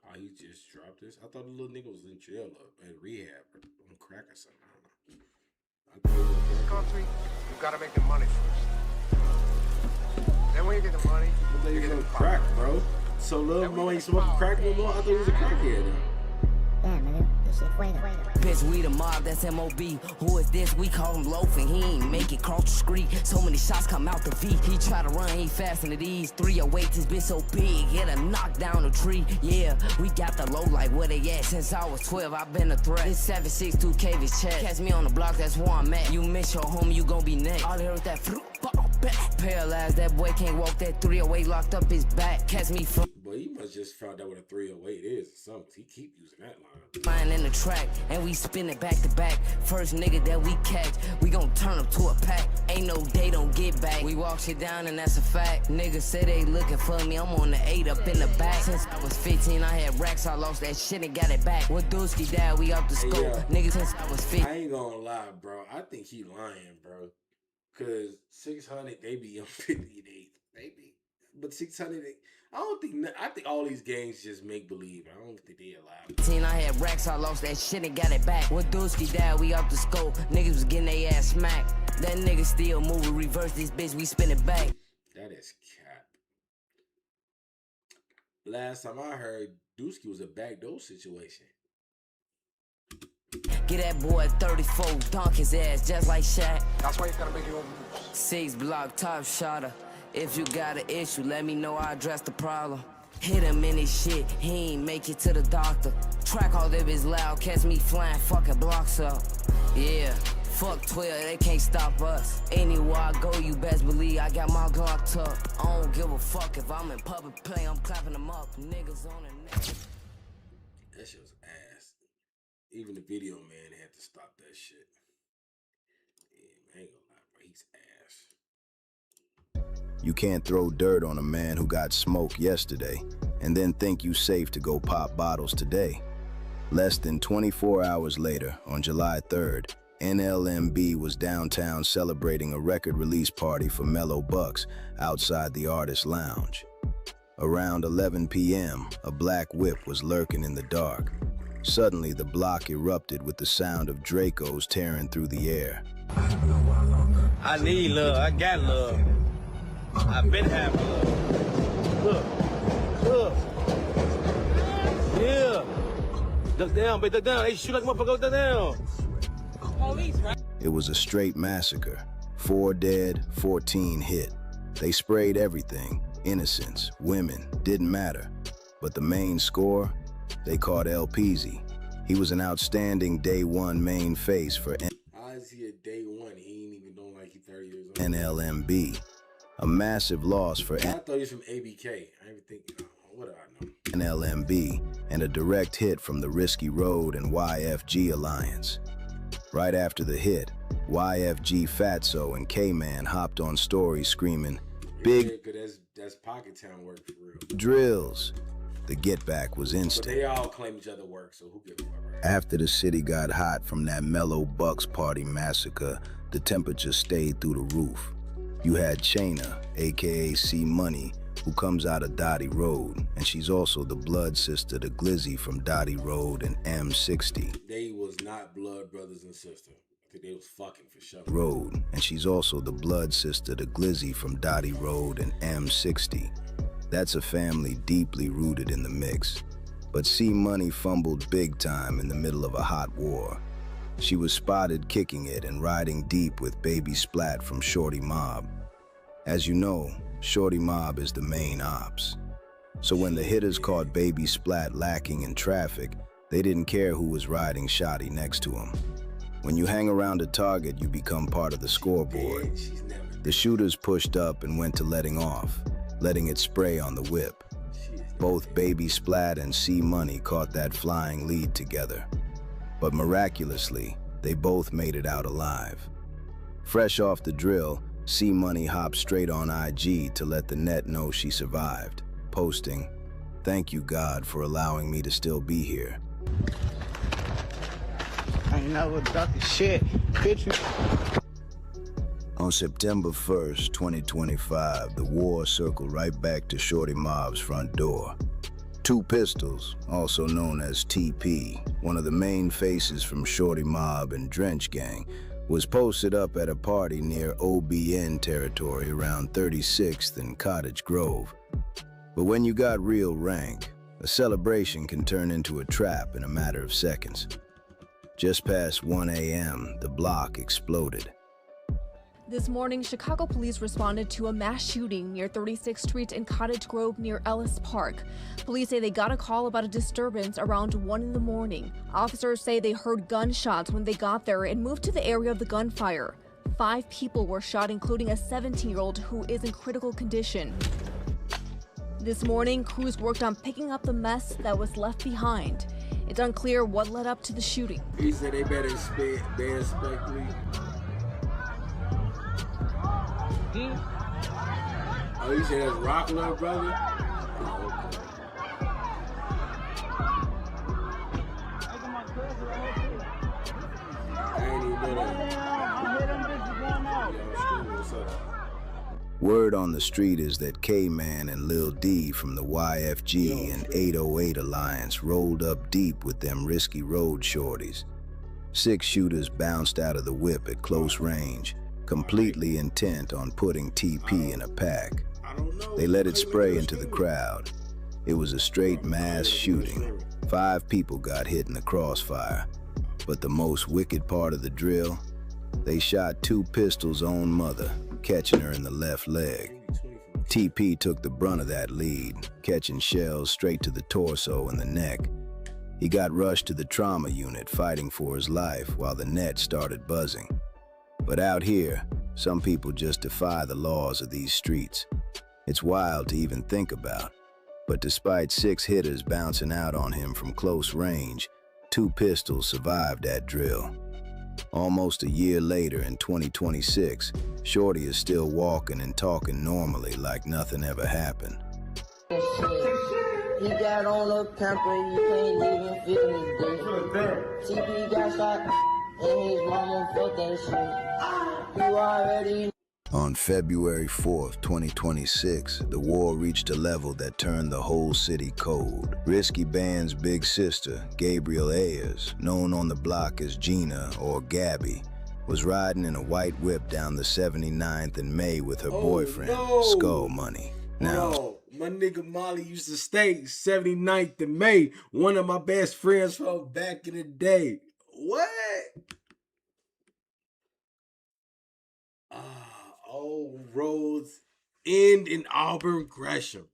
Oh, you just dropped this? I thought the little nigga was in jail at rehab or on crack or something. I don't know. This country, you gotta make the money first. Then when you get the money, you get the crack, bro. So Lil Mo ain't smoking crack no more? I thought he was a crackhead now. Damn, nigga. This shit fuego. Bitch, we the mob, that's MOB. Who is this? We call him loafing. He ain't make it cross the street. So many shots come out the V. He try to run, he faster than these. 308, this bitch so big, it'll knock down a tree. Yeah, we got the low like where they at. Since I was 12, I've been a threat. This 762 K's check. Catch me on the block, that's where I'm at. You miss your home, you gon' be next. All I hear is that fruit. Paralyzed, that boy can't walk, that 308 locked up his back. Catch me from. Boy, he must just found out what a 308 is or something. He keep using that line. Flying in the track, and we spin it back to back. First nigga that we catch, we gon' turn up to a pack. Ain't no day, don't get back. We walk shit down, and that's a fact. Niggas say they looking for me, I'm on the 8 up in the back. Since I was 15, I had racks, I lost that shit and got it back. When Dusky died, we up the scope. Yeah. Niggas since I was 15. I ain't gonna lie, bro. I think he lying, bro. Cause 600, they be on 58, maybe. But 600, I think all these games just make believe. I don't think they alive. I had racks, I lost that shit and got it back. When Dusky died, we up the scope. Niggas was getting their ass smacked. That nigga still moving, reverse this bitch, we spin it back. That is cap. Last time I heard, Dusky was a backdoor situation. Get that boy 34, dunk his ass just like Shaq. That's why you gotta make your own moves. 6 block top shotter. If you got an issue, let me know, I address the problem. Hit him in his shit, he ain't make it to the doctor. Track all that is loud, catch me flying fucking blocks up. Yeah, fuck 12, they can't stop us. Anywhere I go, you best believe I got my Glock tucked. I don't give a fuck if I'm in public play, I'm clapping them up. Niggas on the neck. That shit was ass. Even the video man had to stop that shit. Yeah, I ain't gonna lie, bro. He's ass. You can't throw dirt on a man who got smoked yesterday and then think you safe to go pop bottles today. Less than 24 hours later, on July 3rd, NLMB was downtown celebrating a record release party for Mellow Bucks outside the Artist Lounge. Around 11 p.m., a black whip was lurking in the dark. Suddenly, the block erupted with the sound of Dracos tearing through the air. I need love. I got love. I've been having love. Look. Yeah. Duck down, bitch, duck down. Hey, shoot like a motherfucker, duck down. Police, right? It was a straight massacre. 4 dead, 14 hit. They sprayed everything. Innocents, women, didn't matter. But the main score? They caught El Peasy. He was an outstanding day one main face for How is he a day one? He ain't even known like he's 30 years old. NLMB. A massive loss for I thought he was from ABK. I didn't even think, what do I know? NLMB, and a direct hit from the Risky Road and YFG alliance. Right after the hit, YFG Fatso and K-Man hopped on stories screaming, "Big that's Pocket Town work for real. drills." The get back was But instant. they all claim each other work, so who gives a fuck, right? After the city got hot from that Mellow Bucks Party massacre, the temperature stayed through the roof. You had Chaina, aka C Money, who comes out of Dottie Road, and she's also the blood sister to Glizzy from Dottie Road and M60 They was not blood brothers and sisters. I think they was fucking for sure. Road, and she's also the blood sister to Glizzy from Dottie Road and M60. That's a family deeply rooted in the mix. But C Money fumbled big time in the middle of a hot war. She was spotted kicking it and riding deep with Baby Splat from Shorty Mob. As you know, Shorty Mob is the main ops. So when the hitters caught Baby Splat lacking in traffic, they didn't care who was riding shoddy next to him. When you hang around a target, you become part of the scoreboard. The shooters pushed up and went to letting off, letting it spray on the whip. Both Baby Splat and C Money caught that flying lead together. But miraculously, they both made it out alive. Fresh off the drill, C Money hopped straight on IG to let the net know she survived, posting, "Thank you, God, for allowing me to still be here." I ain't never ducking shit. Bitch. On September 1st, 2025, the war circled right back to Shorty Mob's front door. 2 Pistols, also known as TP, one of the main faces from Shorty Mob and Drench Gang, was posted up at a party near OBN territory around 36th and Cottage Grove. But when you got real rank, a celebration can turn into a trap in a matter of seconds. Just past 1 a.m., the block exploded. This morning, Chicago police responded to a mass shooting near 36th Street and Cottage Grove near Ellis Park. Police say they got a call about a disturbance around 1 in the morning. Officers say they heard gunshots when they got there and moved to the area of the gunfire. 5 people were shot, including a 17-year-old who is in critical condition. This morning, crews worked on picking up the mess that was left behind. It's unclear what led up to the shooting. He said they better inspect me. Oh, you said that's Rock Love, brother? Oh, okay. I ain't even know that. Word on the street is that K-Man and Lil D from the YFG and 808 Alliance rolled up deep with them Risky Road shorties. 6 shooters bounced out of the whip at close range, completely intent on putting TP in a pack. They let it spray into the crowd. It was a straight mass shooting. 5 people got hit in the crossfire. But the most wicked part of the drill, they shot 2 Pistols' own mother, catching her in the left leg. TP took the brunt of that lead, catching shells straight to the torso and the neck. He got rushed to the trauma unit fighting for his life while the net started buzzing. But out here, some people just defy the laws of these streets. It's wild to even think about. But despite 6 hitters bouncing out on him from close range, 2 Pistols survived that drill. Almost a year later, in 2026, Shorty is still walking and talking normally like nothing ever happened. He got on a camper, you can't even feel his dick. TP got shot, and his mama fucked that shit. You already. On February 4th, 2026, the war reached a level that turned the whole city cold. Risky Band's big sister, Gabriel Ayers, known on the block as Gina or Gabby, was riding in a white whip down the 79th in May with her boyfriend, Skull Money. Now, My nigga Molly used to stay 79th and May. One of my best friends from back in the day. What? All roads end in Auburn Gresham.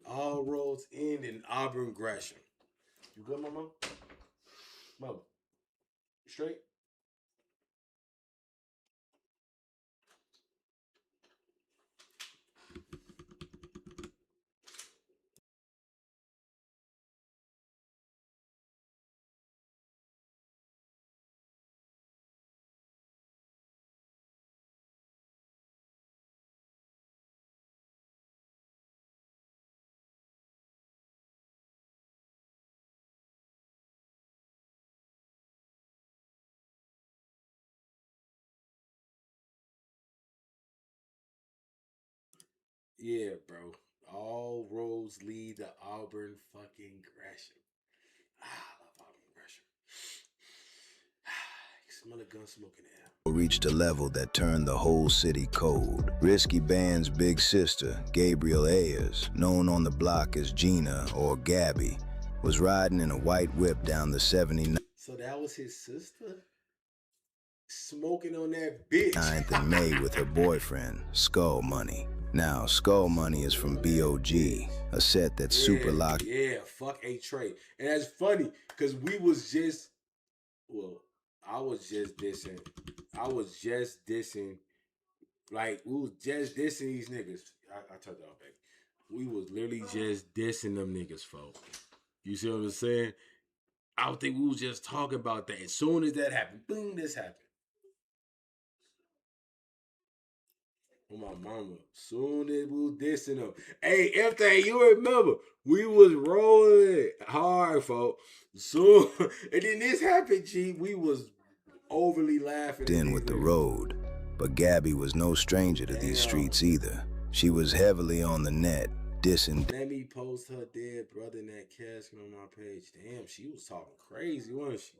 All roads end in Auburn Gresham. You good, mama? Mama. Straight? Yeah, bro. All roads lead to Auburn fucking Gresham. I love Auburn Gresham. Smell a gun smoke in the air. Reached a level that turned the whole city cold. Risky Band's big sister, Gabriel Ayers, known on the block as Gina or Gabby, was riding in a white whip down the 79th So that was his sister? Smoking on that bitch. 9th and May with her boyfriend, Skull Money. Now, Skull Money is from B.O.G., a set that's super locked. Yeah, fuck A-Trey. And that's funny, because we was just, well, I was just dissing. Like, we was just dissing these niggas. I told y'all, baby. We was literally just dissing them niggas, folks. You see what I'm saying? I don't think we was just talking about that. As soon as that happened, boom, this happened. Oh, my mama. Soon as we was dissing them. Hey, everything, you remember, we was rolling hard, folks. Soon, and then this happened, G. We was overly laughing. In with the road. But Gabby was no stranger to these streets either. She was heavily on the net, dissing. Let me post her dead brother in that casket on my page. Damn, she was talking crazy, wasn't she?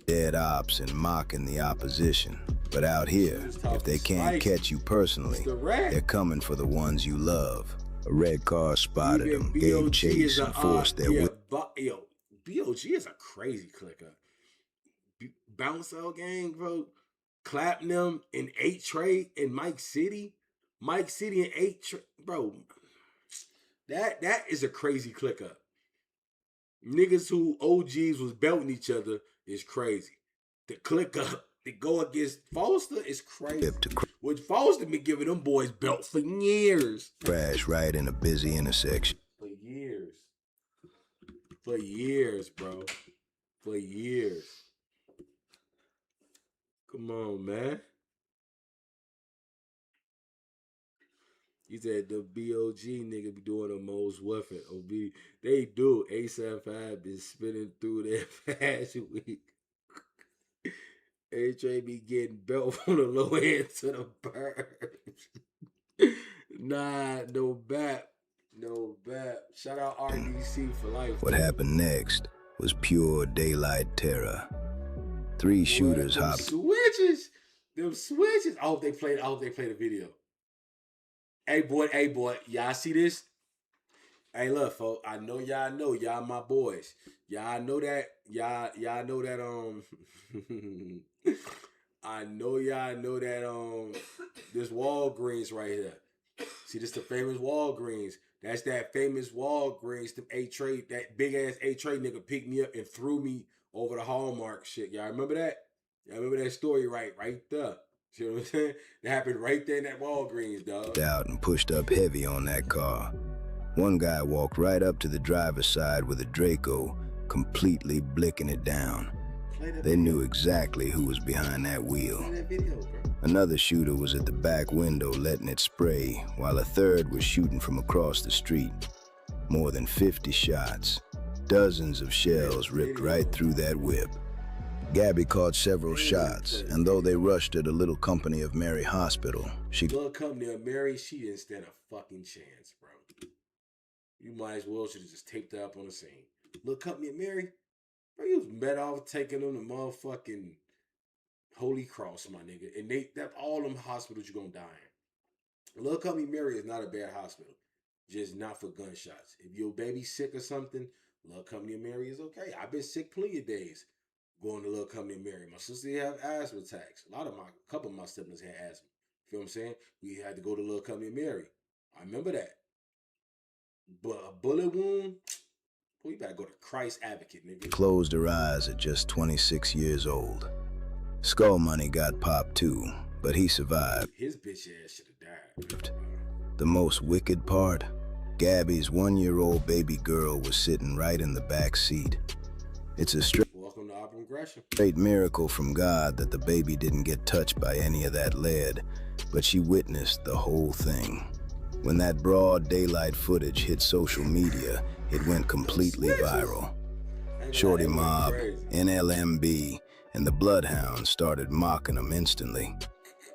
Dead ops and mocking the opposition. But out here, if they can't catch you personally, they're coming for the ones you love. A red car spotted them, gave chase, and forced their way. Yo, B.O.G. is a crazy clicker. Bounce out gang, bro. Clapping them in 8-Trey in Mike City. Mike City and 8-Trey. Bro, that is a crazy click up. Niggas who OGs was belting each other is crazy. The click up, to go against Foster is crazy. Which Foster been giving them boys belts for years. Crash right in a busy intersection. For years, bro. For years. Come on, man. He said the B.O.G. nigga be doing the most weapon. OB. They do. A75 been spinning through that fashion week. A-Trey be getting belt from the low end to the burbs. Nah, no bat. No bat. Shout out RDC for life. What happened next was pure daylight terror. 3 shooters hopped. Them switches. I hope they played the video. Hey boy, y'all see this? Hey, look, folks, I know y'all my boys. Y'all know that, y'all know that, I know y'all know that, this Walgreens right here. See, this the famous Walgreens. That's that famous Walgreens, the A-Trey, that big ass A-Trey nigga picked me up and threw me over the Hallmark shit. Y'all remember that? Y'all remember that story right there. See what I'm saying? That happened right there in that Walgreens, dog. Out and pushed up heavy on that car. One guy walked right up to the driver's side with a Draco, completely blicking it down. They knew exactly who was behind that wheel. Another shooter was at the back window letting it spray, while a third was shooting from across the street. More than 50 shots. Dozens of shells ripped right through that whip. Gabby caught several shots, and though they rushed her to Little Company of Mary Hospital, Little Company of Mary, she didn't stand a fucking chance, bro. You might as well should have just taped her up on the scene. Little Company of Mary, Bro, you was better off taking them to motherfucking Holy Cross, my nigga. And that all them hospitals you're gonna die in. Little Company Mary is not a bad hospital. Just not for gunshots. If your baby's sick or something, Little Company Mary is okay. I've been sick plenty of days going to Little Company Mary. My sister have asthma attacks. A couple of my siblings had asthma. Feel what I'm saying? We had to go to Little Company Mary. I remember that. But a bullet wound, boy, you better go to Christ Advocate, nigga. Closed her eyes at just 26 years old. Skull Money got popped too, but he survived. His bitch ass should have died. The most wicked part? Gabby's 1-year-old baby girl was sitting right in the back seat. It's a Welcome to Auburn Gresham. straight miracle from God that the baby didn't get touched by any of that lead, but she witnessed the whole thing. When that broad daylight footage hit social media, it went completely viral. Shorty Mob, NLMB, and the Bloodhounds started mocking him instantly.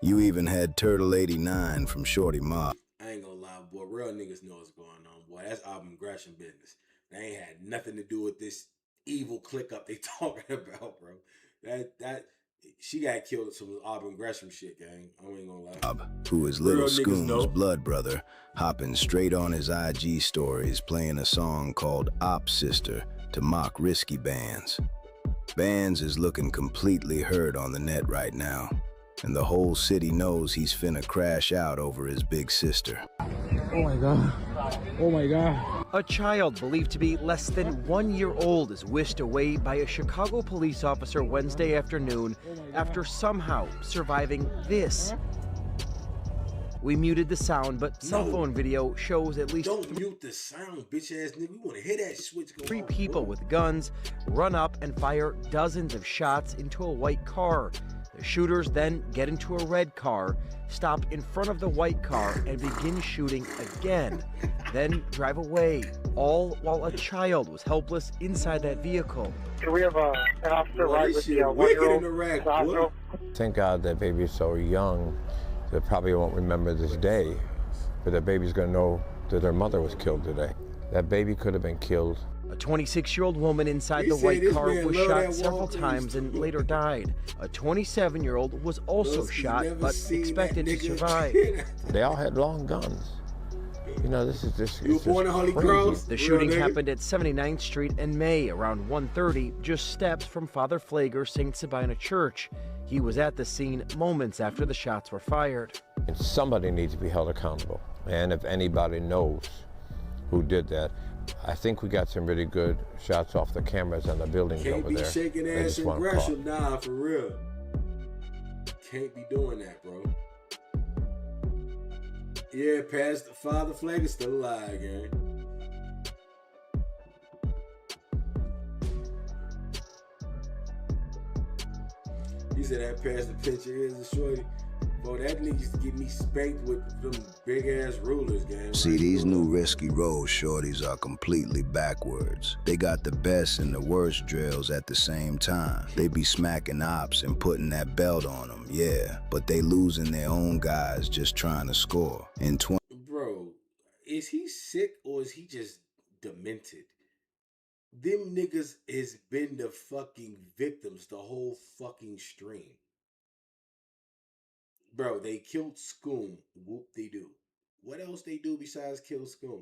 You even had Turtle 89 from Shorty Mob. I ain't gonna lie, boy. Real niggas know what's going on, boy. That's Auburn Gresham business. They ain't had nothing to do with this evil click up they talking about, bro. That she got killed at some Auburn Gresham shit, gang. I ain't gonna lie. Who is Little Scoom's blood brother, hopping straight on his IG stories, playing a song called Op Sister to mock risky bands. Bands is looking completely hurt on the net right now, and the whole city knows he's finna crash out over his big sister. Oh my God. Oh my God. A child believed to be less than 1 year old is whisked away by a Chicago police officer Wednesday afternoon after somehow surviving this. We muted the sound, but cell phone video shows at least Don't mute the sound, bitch ass nigga. We wanna hear that switch go 3 off, people boy. with guns run up and fire dozens of shots into a white car. The shooters then get into a red car, stop in front of the white car, and begin shooting again, then drive away, all while a child was helpless inside that vehicle. Do we have an officer Boy, right this with shit the wicked in 1-year-old? Iraq, boy. Thank God that baby's so young, they probably won't remember this day, but the baby's gonna know that their mother was killed today. That baby could have been killed. A 26-year-old woman inside He the said white this car man was love shot that several Walgreens times and too. later died. A 27-year-old was also Those shot never but seen that expected to nigga. survive. They all had long guns. You know, this is just. You were born in Holy Cross? The Real shooting nigga? happened at 79th Street in May around 1:30, just steps from Father Flager St. Sabina Church. He was at the scene moments after the shots were fired. And somebody needs to be held accountable. And if anybody knows who did that, I think we got some really good shots off the cameras on the buildings Can't over be there. shaking They ass just in weren't caught. Gresham, nah, for real. Can't be doing that, bro. Yeah, Pastor Father Flager's still alive, gang. He said that Pastor picture is a shorty. Bro, that nigga used to get me spanked with them big ass rulers, gang. See, these new risky road shorties are completely backwards. They got the best and the worst drills at the same time. They be smacking ops and putting that belt on them, yeah, but they losing their own guys just trying to score. In Bro, is he sick or is he just demented? Them niggas has been the fucking victims the whole fucking stream. Bro, they killed Scoom. Whoop they do. What else they do besides kill Scoom?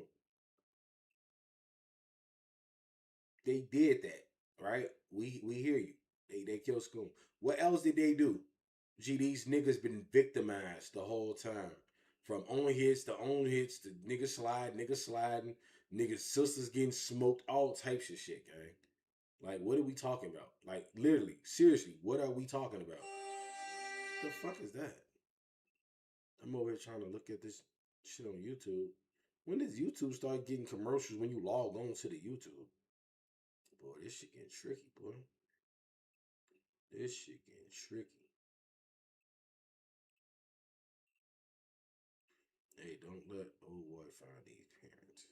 They did that, right? We hear you. They killed Scoom. What else did they do? Gee, these niggas been victimized the whole time. From on hits to niggas sliding, niggas sisters getting smoked, all types of shit, gang. Like, what are we talking about? Like, literally, seriously, what are we talking about? The fuck is that? I'm over here trying to look at this shit on YouTube. When does YouTube start getting commercials when you log on to the YouTube? Boy, this shit getting tricky, boy. This shit getting tricky. Hey, don't let old boy find these parents.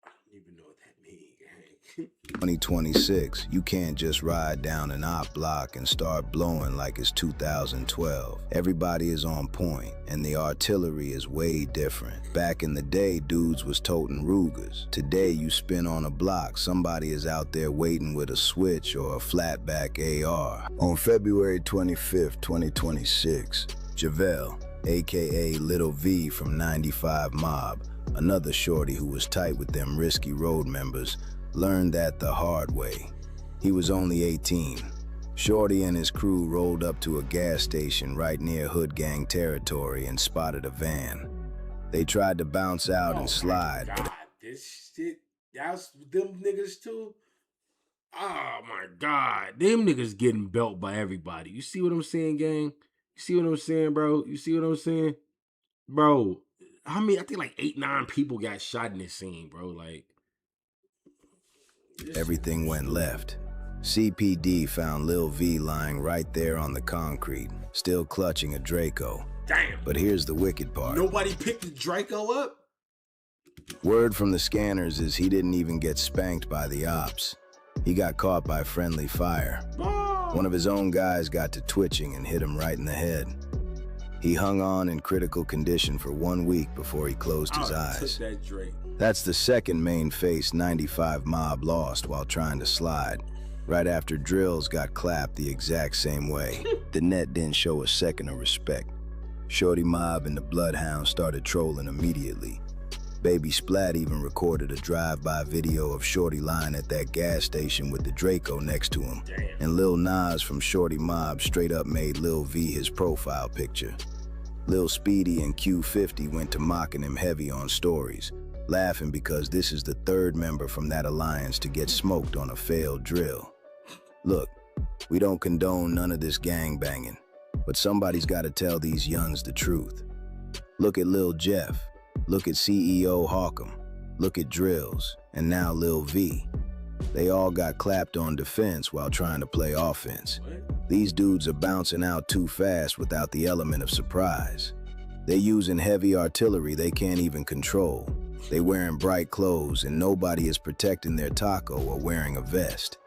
I don't even know what that means, gang. 2026, you can't just ride down an op block and start blowing like it's 2012. Everybody is on point, and the artillery is way different. Back in the day, dudes was toting Rugers. Today, you spin on a block, somebody is out there waiting with a switch or a flatback AR. On February 25th, 2026, Javel, aka Little V from 95 Mob, another shorty who was tight with them risky road members, learned that the hard way. He was only 18. Shorty and his crew rolled up to a gas station right near Hood Gang territory and spotted a van. They tried to bounce out and slide, God, this shit, that's them niggas too? Oh my God, them niggas getting belt by everybody. You see what I'm saying, gang? You see what I'm saying, bro? You see what I'm saying? Bro, I think like 8, 9 people got shot in this scene, bro. Like, everything went left. CPD found Lil V lying right there on the concrete, still clutching a Draco. damn. But here's the wicked part. Nobody picked the Draco up? Word from the scanners is he didn't even get spanked by the ops. He got caught by friendly fire. One of his own guys got to twitching and hit him right in the head. He hung on in critical condition for 1 week before he closed his eyes. That Drake. That's the second main face 95 Mob lost while trying to slide, right after Drills got clapped the exact same way. The net didn't show a second of respect. Shorty Mob and the Bloodhound started trolling immediately. Baby Splat even recorded a drive-by video of Shorty lying at that gas station with the Draco next to him. Damn. And Lil Nas from Shorty Mob straight up made Lil V his profile picture. Lil Speedy and Q50 went to mocking him heavy on stories, laughing because this is the third member from that alliance to get smoked on a failed drill. Look, we don't condone none of this gang banging, but somebody's got to tell these yuns the truth. Look at Lil Jeff. Look at CEO Hawkham, look at Drills, and now Lil V. They all got clapped on defense while trying to play offense. These dudes are bouncing out too fast without the element of surprise. They using heavy artillery they can't even control. They wearing bright clothes and nobody is protecting their taco or wearing a vest.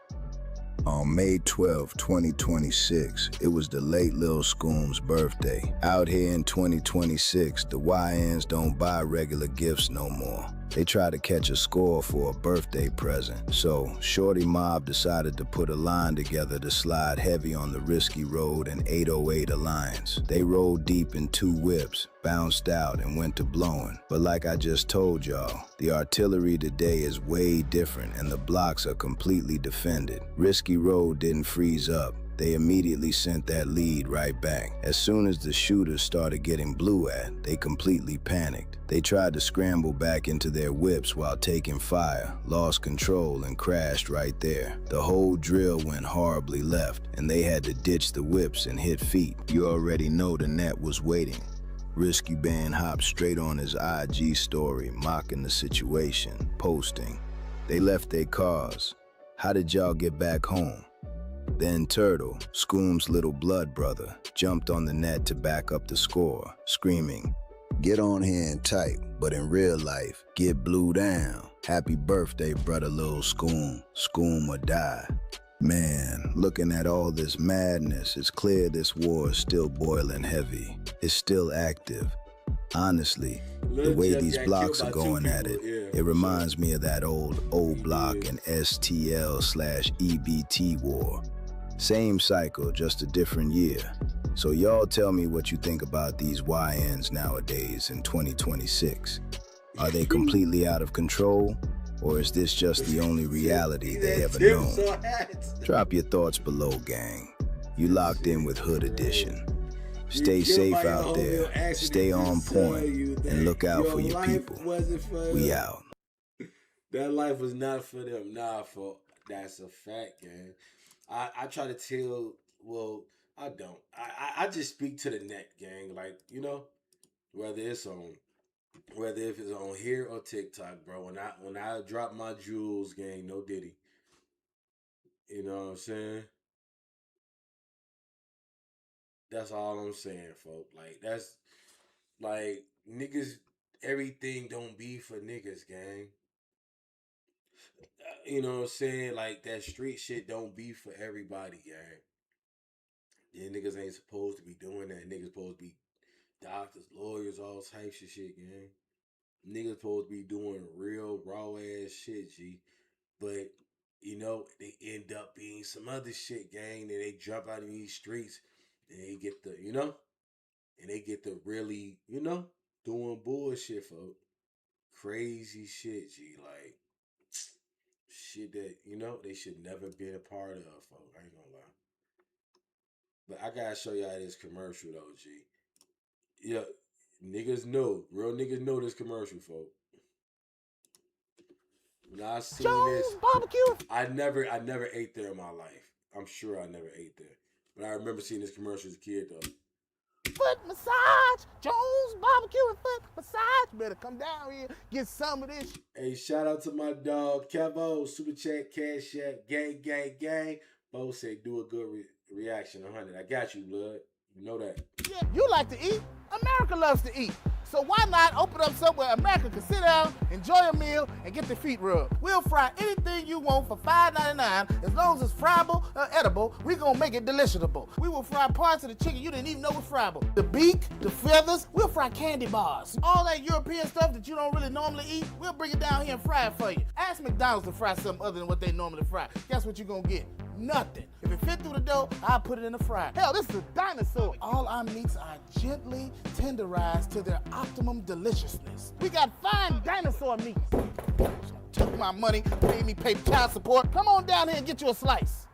On May 12, 2026, it was the late Lil Scoom's birthday. Out here in 2026, the YNs don't buy regular gifts no more. They try to catch a score for a birthday present. So, Shorty Mob decided to put a line together to slide heavy on the Risky Road and 808 Alliance. They rolled deep in 2 whips, bounced out, and went to blowing. But like I just told y'all, the artillery today is way different and the blocks are completely defended. Risky Road didn't freeze up. They immediately sent that lead right back. As soon as the shooters started getting blew at, they completely panicked. They tried to scramble back into their whips while taking fire, lost control, and crashed right there. The whole drill went horribly left, and they had to ditch the whips and hit feet. You already know the net was waiting. Risky Band hopped straight on his IG story, mocking the situation, posting, "They left their cars. How did y'all get back home?" Then Turtle, Scoom's little blood brother, jumped on the net to back up the score, screaming, "Get on here and type, but in real life, get blew down. Happy birthday, brother Lil Scoom. Scoom or die." Man, looking at all this madness, it's clear this war is still boiling heavy. It's still active. Honestly, the way these blocks are going at it, it reminds me of that old O Block and STL/EBT war. Same cycle, just a different year. So y'all tell me what you think about these YNs nowadays in 2026. Are they completely out of control? Or is this just the only reality they ever known? Drop your thoughts below, gang. You locked in with Hood Edition. Stay safe out there, stay on point, and look out for your people. We out. That life was not for them. Nah, that's a fact, gang. I try to tell, well, I don't. I just speak to the net, gang. Like, you know, whether if it's on here or TikTok, bro. When I drop my jewels, gang, no Diddy. You know what I'm saying? That's all I'm saying, folk. Like, that's like niggas, everything don't be for niggas, gang. You know what I'm saying? Like, that street shit don't be for everybody, gang. Yeah, niggas ain't supposed to be doing that. Niggas supposed to be doctors, lawyers, all types of shit, gang. Niggas supposed to be doing real raw ass shit, G. But, you know, they end up being some other shit, gang. And they jump out in these streets and they get the, you know, and they get the really, you know, doing bullshit, folk. Crazy shit, G. Like, shit that, you know, they should never been a part of, folk. I ain't gonna lie. But I gotta show y'all this commercial, though, G. Yeah, niggas know. Real niggas know this commercial, folk. When I seen this, barbecue. I never ate there in my life. I'm sure I never ate there. But I remember seeing this commercial as a kid, though. Foot massage. Jones barbecue and foot massage. Better come down here, get some of this. Hey, shout out to my dog, Kevo, Super Chat, Cash App, gang, gang, gang. Bo say, do a good reaction, 100. I got you, blood. You know that. Yeah, you like to eat. America loves to eat. So why not open up somewhere America can sit down, enjoy a meal, and get their feet rubbed? We'll fry anything you want for $5.99. As long as it's friable or edible, we're going to make it deliciable. We will fry parts of the chicken you didn't even know was friable. The beak, the feathers, we'll fry candy bars. All that European stuff that you don't really normally eat, we'll bring it down here and fry it for you. Ask McDonald's to fry something other than what they normally fry. Guess what you're going to get? Nothing. If it fit through the dough, I'll put it in the fryer. Hell, this is a dinosaur. All our meats are gently tenderized to their optimum deliciousness. We got fine dinosaur meats. Took my money, made me pay child support. Come on down here and get you a slice.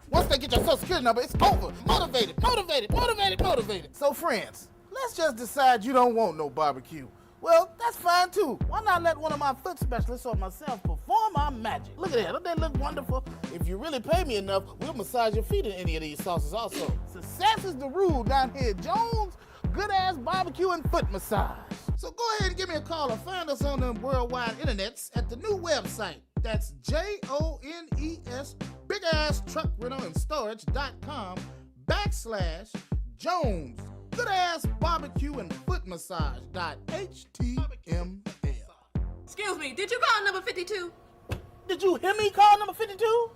Once they get your social security number, it's over. Motivated, motivated, motivated, motivated. So friends, let's just decide you don't want no barbecue. Well, that's fine too. Why not let one of my foot specialists or myself perform our magic? Look at that, don't they look wonderful? If you really pay me enough, we'll massage your feet in any of these sauces also. Success is the rule down here at Jones. Good ass barbecue and foot massage. So go ahead and give me a call or find us on the worldwide internets at the new website. That's JONES, big ass truck rental and storage.com/Jones. Good ass barbecue and foot massage.html. Excuse me, did you call number 52? Did you hear me call number 52?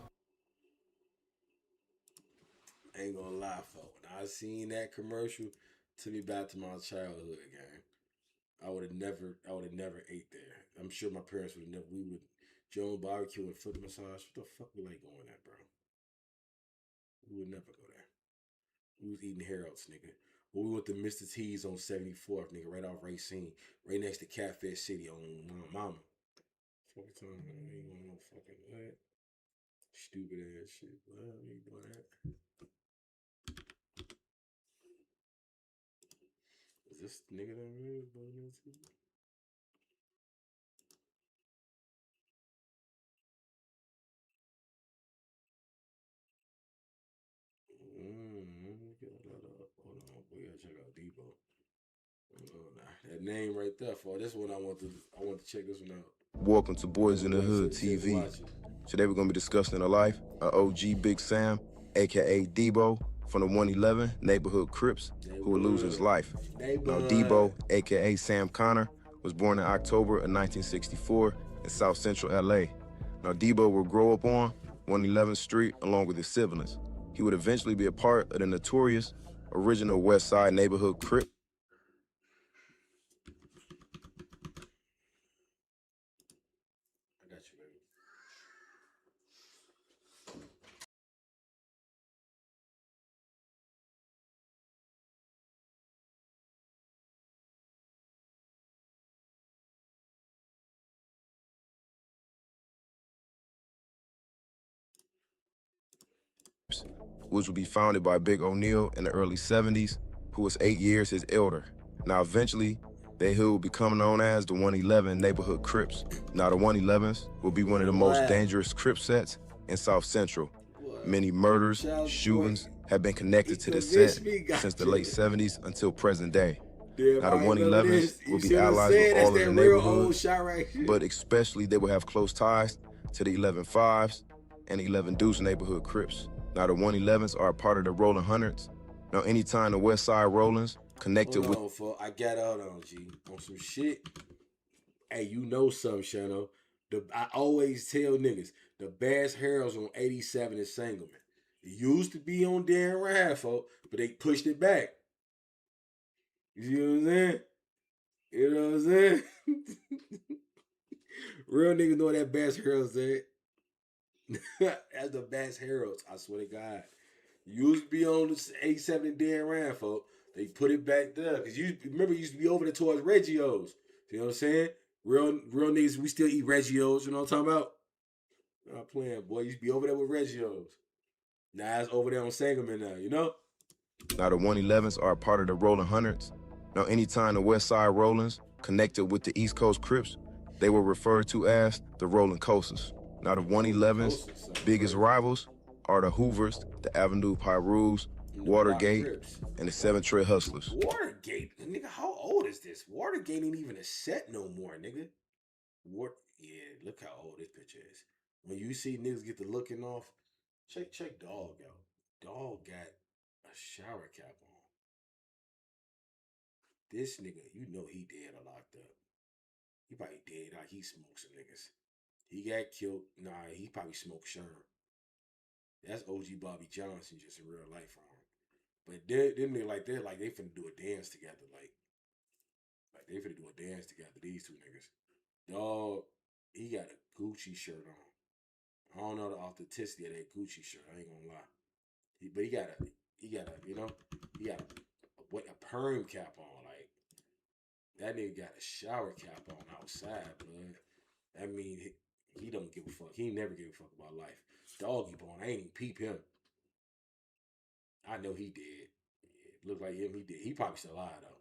Ain't gonna lie, folks. When I seen that commercial, took me back to my childhood, gang. I would have never ate there. I'm sure my parents would have never. We would Joan barbecue and foot massage. What the fuck we like going at, bro? We would never go there. We was eating Harold's, nigga. Well, we went to Mr. T's on 74th, nigga, right off Racine, right next to Catfish City on Mama. Fuck time, man. I ain't going no fucking what? Stupid ass shit. What? I ain't doing that. Is this nigga that really bugging us? Hold on, we gotta check out Debo. That name right there, for this one I want to check this one out. Welcome to Boys in the Hood TV. Today we're gonna be discussing the life of OG Big Sam, aka Debo, from the 111 neighborhood Crips, who would lose his life. Now Debo, aka Sam Connor, was born in October of 1964 in South Central LA. Now Debo would grow up on 111th Street along with his siblings. He would eventually be a part of the notorious original West Side neighborhood Crip. I got you, baby. Which would be founded by Big O'Neal in the early 70s, who was 8 years his elder. Now eventually, they who will become known as the 111 neighborhood Crips. Now the 111s will be one of the most dangerous Crip sets in South Central. Many murders, shootings have been connected to this set since the late 70s until present day. Now the 111s will be allies with all of the neighborhoods, but especially they will have close ties to the 11-5s and 11 Deuce neighborhood Crips. Now the 111s are a part of the Rolling Hundreds. Now anytime the West Side Rollins connected hold on, I got out on G on some shit. Hey, you know something, Shano. I always tell niggas, the best heroes on 87 and Sangamon. It used to be on Dan Raffo, but they pushed it back. You see what I'm saying? You know what I'm saying? Real niggas know that Bass Heroes at. That's the Bass Heroes, I swear to God. Used to be on the 87 and Dan Raffo. They put it back there. Because you remember, it used to be over there towards Reggio's. You know what I'm saying? Real niggas, we still eat Reggio's. You know what I'm talking about? I'm not playing, boy. Used to be over there with Reggio's. Now it's over there on Sangamon now, you know? Now the 111s are a part of the Rolling Hundreds. Now anytime the West Side Rollins connected with the East Coast Crips, they were referred to as the Rolling Coasters. Now the 111s' biggest rivals are the Hoovers, the Avenue Pyrus, Watergate, and the 7 Trail Hustlers. Watergate? Nigga, how old is this? Watergate ain't even a set no more, nigga. Yeah, look how old this picture is. When you see niggas get the looking off, check Dog out. Dog got a shower cap on. This nigga, you know he dead or locked up. He probably dead. Like he smoked some niggas. He got killed. Nah, he probably smoked Sherm. That's OG Bobby Johnson just in real life for him. But them niggas like they're like they finna do a dance together. Like they finna do a dance together. These two niggas. Dog, he got a Gucci shirt on. I don't know the authenticity of that Gucci shirt. I ain't gonna lie. But he got a you know, he got a perm cap on. Like that nigga got a shower cap on outside, blood. That mean he don't give a fuck. He never give a fuck about life. Doggy bone. I ain't even peep him. I know he did. It looked like him. He did. He probably still alive though.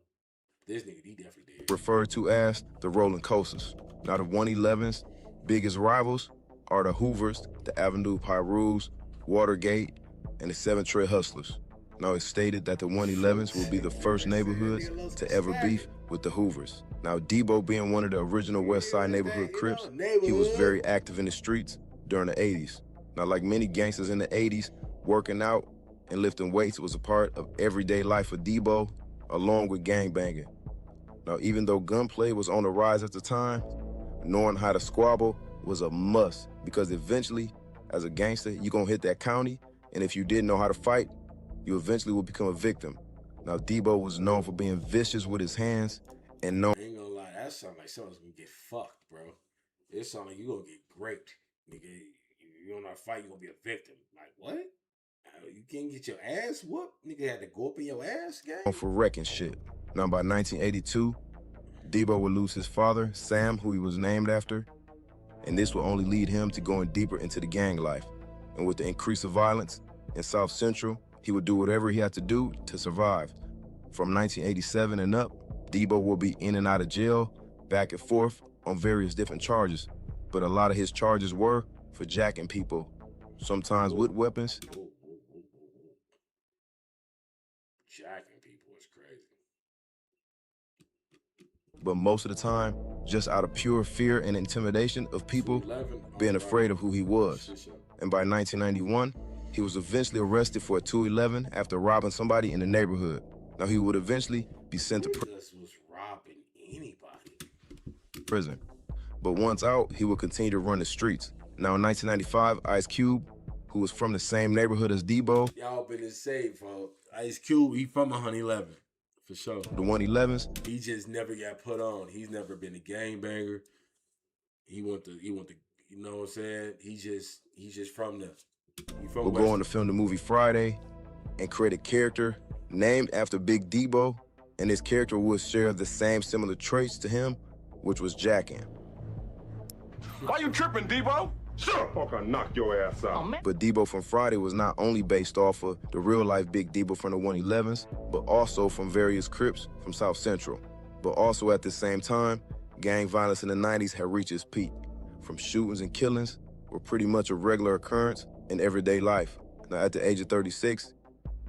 This nigga, he definitely did. Referred to as the Rolling Coasters. Now the 111's biggest rivals are the Hoovers, the Avenue Pyrus, Watergate, and the 7 Trail Hustlers. Now it's stated that the 111's will be the first neighborhoods to ever beef with the Hoovers. Now Debo being one of the original West Side neighborhood Crips, he was very active in the streets during the 80s. Now like many gangsters in the 80s, working out and lifting weights was a part of everyday life for Debo, along with gangbanging. Now even though gunplay was on the rise at the time, knowing how to squabble was a must, because eventually, as a gangster, you're gonna hit that county, and if you didn't know how to fight, you eventually will become a victim. Now Debo was known for being vicious with his hands and known. I ain't gonna lie, that sound like someone's gonna get fucked, bro. It sound like you gonna get raped. Nigga, you don't know how to fight, you gonna be a victim. Like, what? You can't get your ass whooped? Nigga had to go up in your ass, gang? For wrecking shit. Now by 1982, Debo would lose his father, Sam, who he was named after, and this will only lead him to going deeper into the gang life. And with the increase of violence in South Central, he would do whatever he had to do to survive. From 1987 and up, Debo will be in and out of jail, back and forth on various different charges. But a lot of his charges were for jacking people, sometimes with weapons. Jacking people is crazy. But most of the time, just out of pure fear and intimidation of people being afraid of who he was. And by 1991, he was eventually arrested for a 211 after robbing somebody in the neighborhood. Now he would eventually be sent to prison. But once out, he would continue to run the streets. Now in 1995, Ice Cube, who was from the same neighborhood as Debo. Y'all been insane, folks. Ice Cube, he from 111. For sure. The 111s. He just never got put on. He's never been a gangbanger. He want the, you know what I'm saying? He's just from the, We'll go on to film the movie Friday and create a character named after Big Debo, and this character would share the same similar traits to him, which was jacking. Why you tripping, Debo? Shut up, fuck, I knock your ass out. But Debo from Friday was not only based off of the real-life Big Debo from the 111s, but also from various Crips from South Central. But also at the same time, gang violence in the 90s had reached its peak. From shootings and killings were pretty much a regular occurrence in everyday life. Now at the age of 36,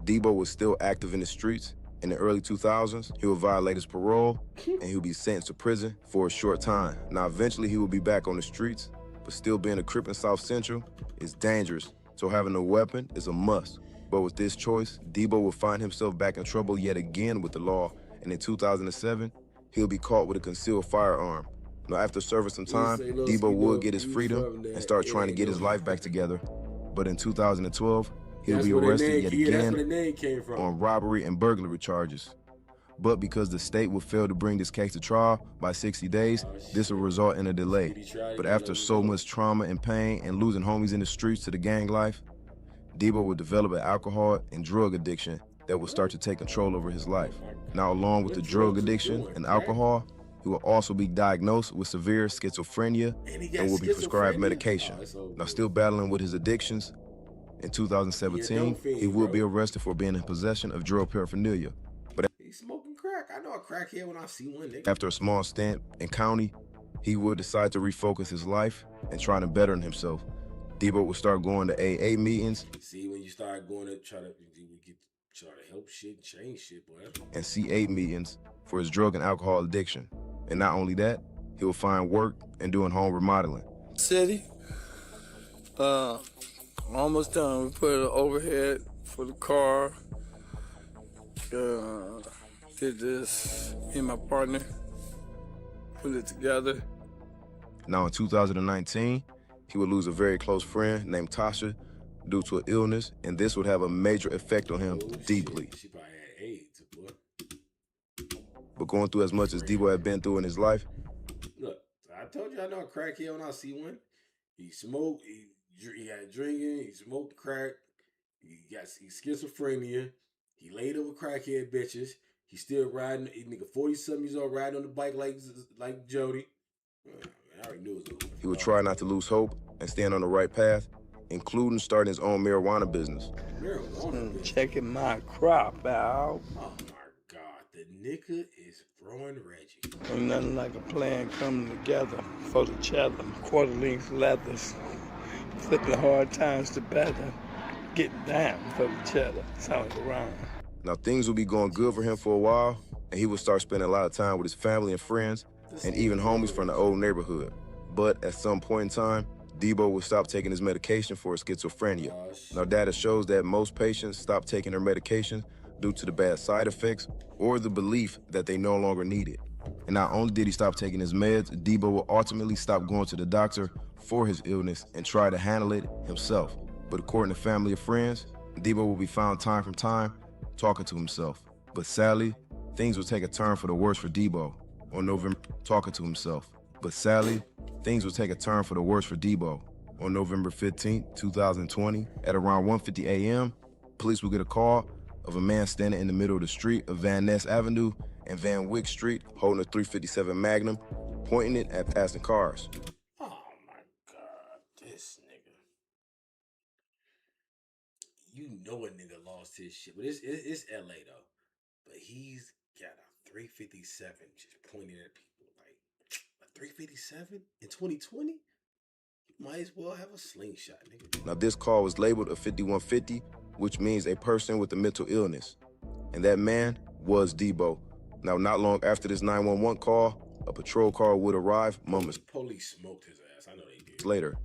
Debo was still active in the streets. In the early 2000s, he would violate his parole and he would be sentenced to prison for a short time. Now eventually he would be back on the streets, but still being a Crip in South Central is dangerous, so having a weapon is a must. But with this choice, Debo will find himself back in trouble yet again with the law, and in 2007, he'll be caught with a concealed firearm. Now, after serving some time, Debo would get his freedom and start trying to get his life back together. But in 2012, he'll be arrested yet again on robbery and burglary charges. But because the state will fail to bring this case to trial by 60 days, this will result in a delay. But after so much trauma and pain and losing homies in the streets to the gang life, Debo will develop an alcohol and drug addiction that will start to take control over his life. Now, along with the drug addiction and alcohol, he will also be diagnosed with severe schizophrenia and will be prescribed medication. Now, still battling with his addictions, in 2017, he will be arrested for being in possession of drug paraphernalia. But he's smoking crack. I know a crackhead when I see one, nigga. After a small stint in county, he will decide to refocus his life and try to better himself. Debo will start going to AA meetings. See, when you start going to try to help shit, change shit, boy. And C8 meetings for his drug and alcohol addiction. And not only that, he will find work and doing home remodeling. City, almost done. We put an overhead for the car. Did this, me and my partner, put it together. Now in 2019, he would lose a very close friend named Tasha due to an illness, and this would have a major effect on him deeply. She probably had AIDS, boy. But going through as much as Debo had been through in his life. Look, I told you I know a crackhead when I see one. He smoked, he had drinking, he smoked crack, he's schizophrenia, he laid over crackhead bitches, he still riding, nigga 40-something years old riding on the bike like Jody. I already knew it was over. He would try not to lose hope and stand on the right path, including starting his own marijuana business. Checking my crop out. Oh my God, the nigga is growing Reggie. Ain't nothing like a plan coming together for the cheddar. Quarter-length leathers, flipping hard times to better. Getting down for the cheddar. Sounds around. Now things will be going good for him for a while, and he will start spending a lot of time with his family and friends, and even homies from the old neighborhood. But at some point in time, Debo will stop taking his medication for his schizophrenia. Now data shows that most patients stop taking their medication due to the bad side effects or the belief that they no longer need it. And not only did he stop taking his meds, Debo will ultimately stop going to the doctor for his illness and try to handle it himself. But according to family and friends, Debo will be found time from time talking to himself. But sadly, things will take a turn for the worse for Debo on November 15, 2020, at around 1:50 a.m., police will get a call of a man standing in the middle of the street of Van Ness Avenue and Van Wyck Street holding a .357 Magnum, pointing it at passing cars. Oh my God, this nigga. You know a nigga lost his shit, but it's LA though. But he's got a .357 just pointing at people. Like, a .357 in 2020? You might as well have a slingshot, nigga. Now this call was labeled a 5150, which means a person with a mental illness. And that man was Debo. Now, not long after this 911 call, a patrol car would arrive moments Police smoked his ass. I know they did. later.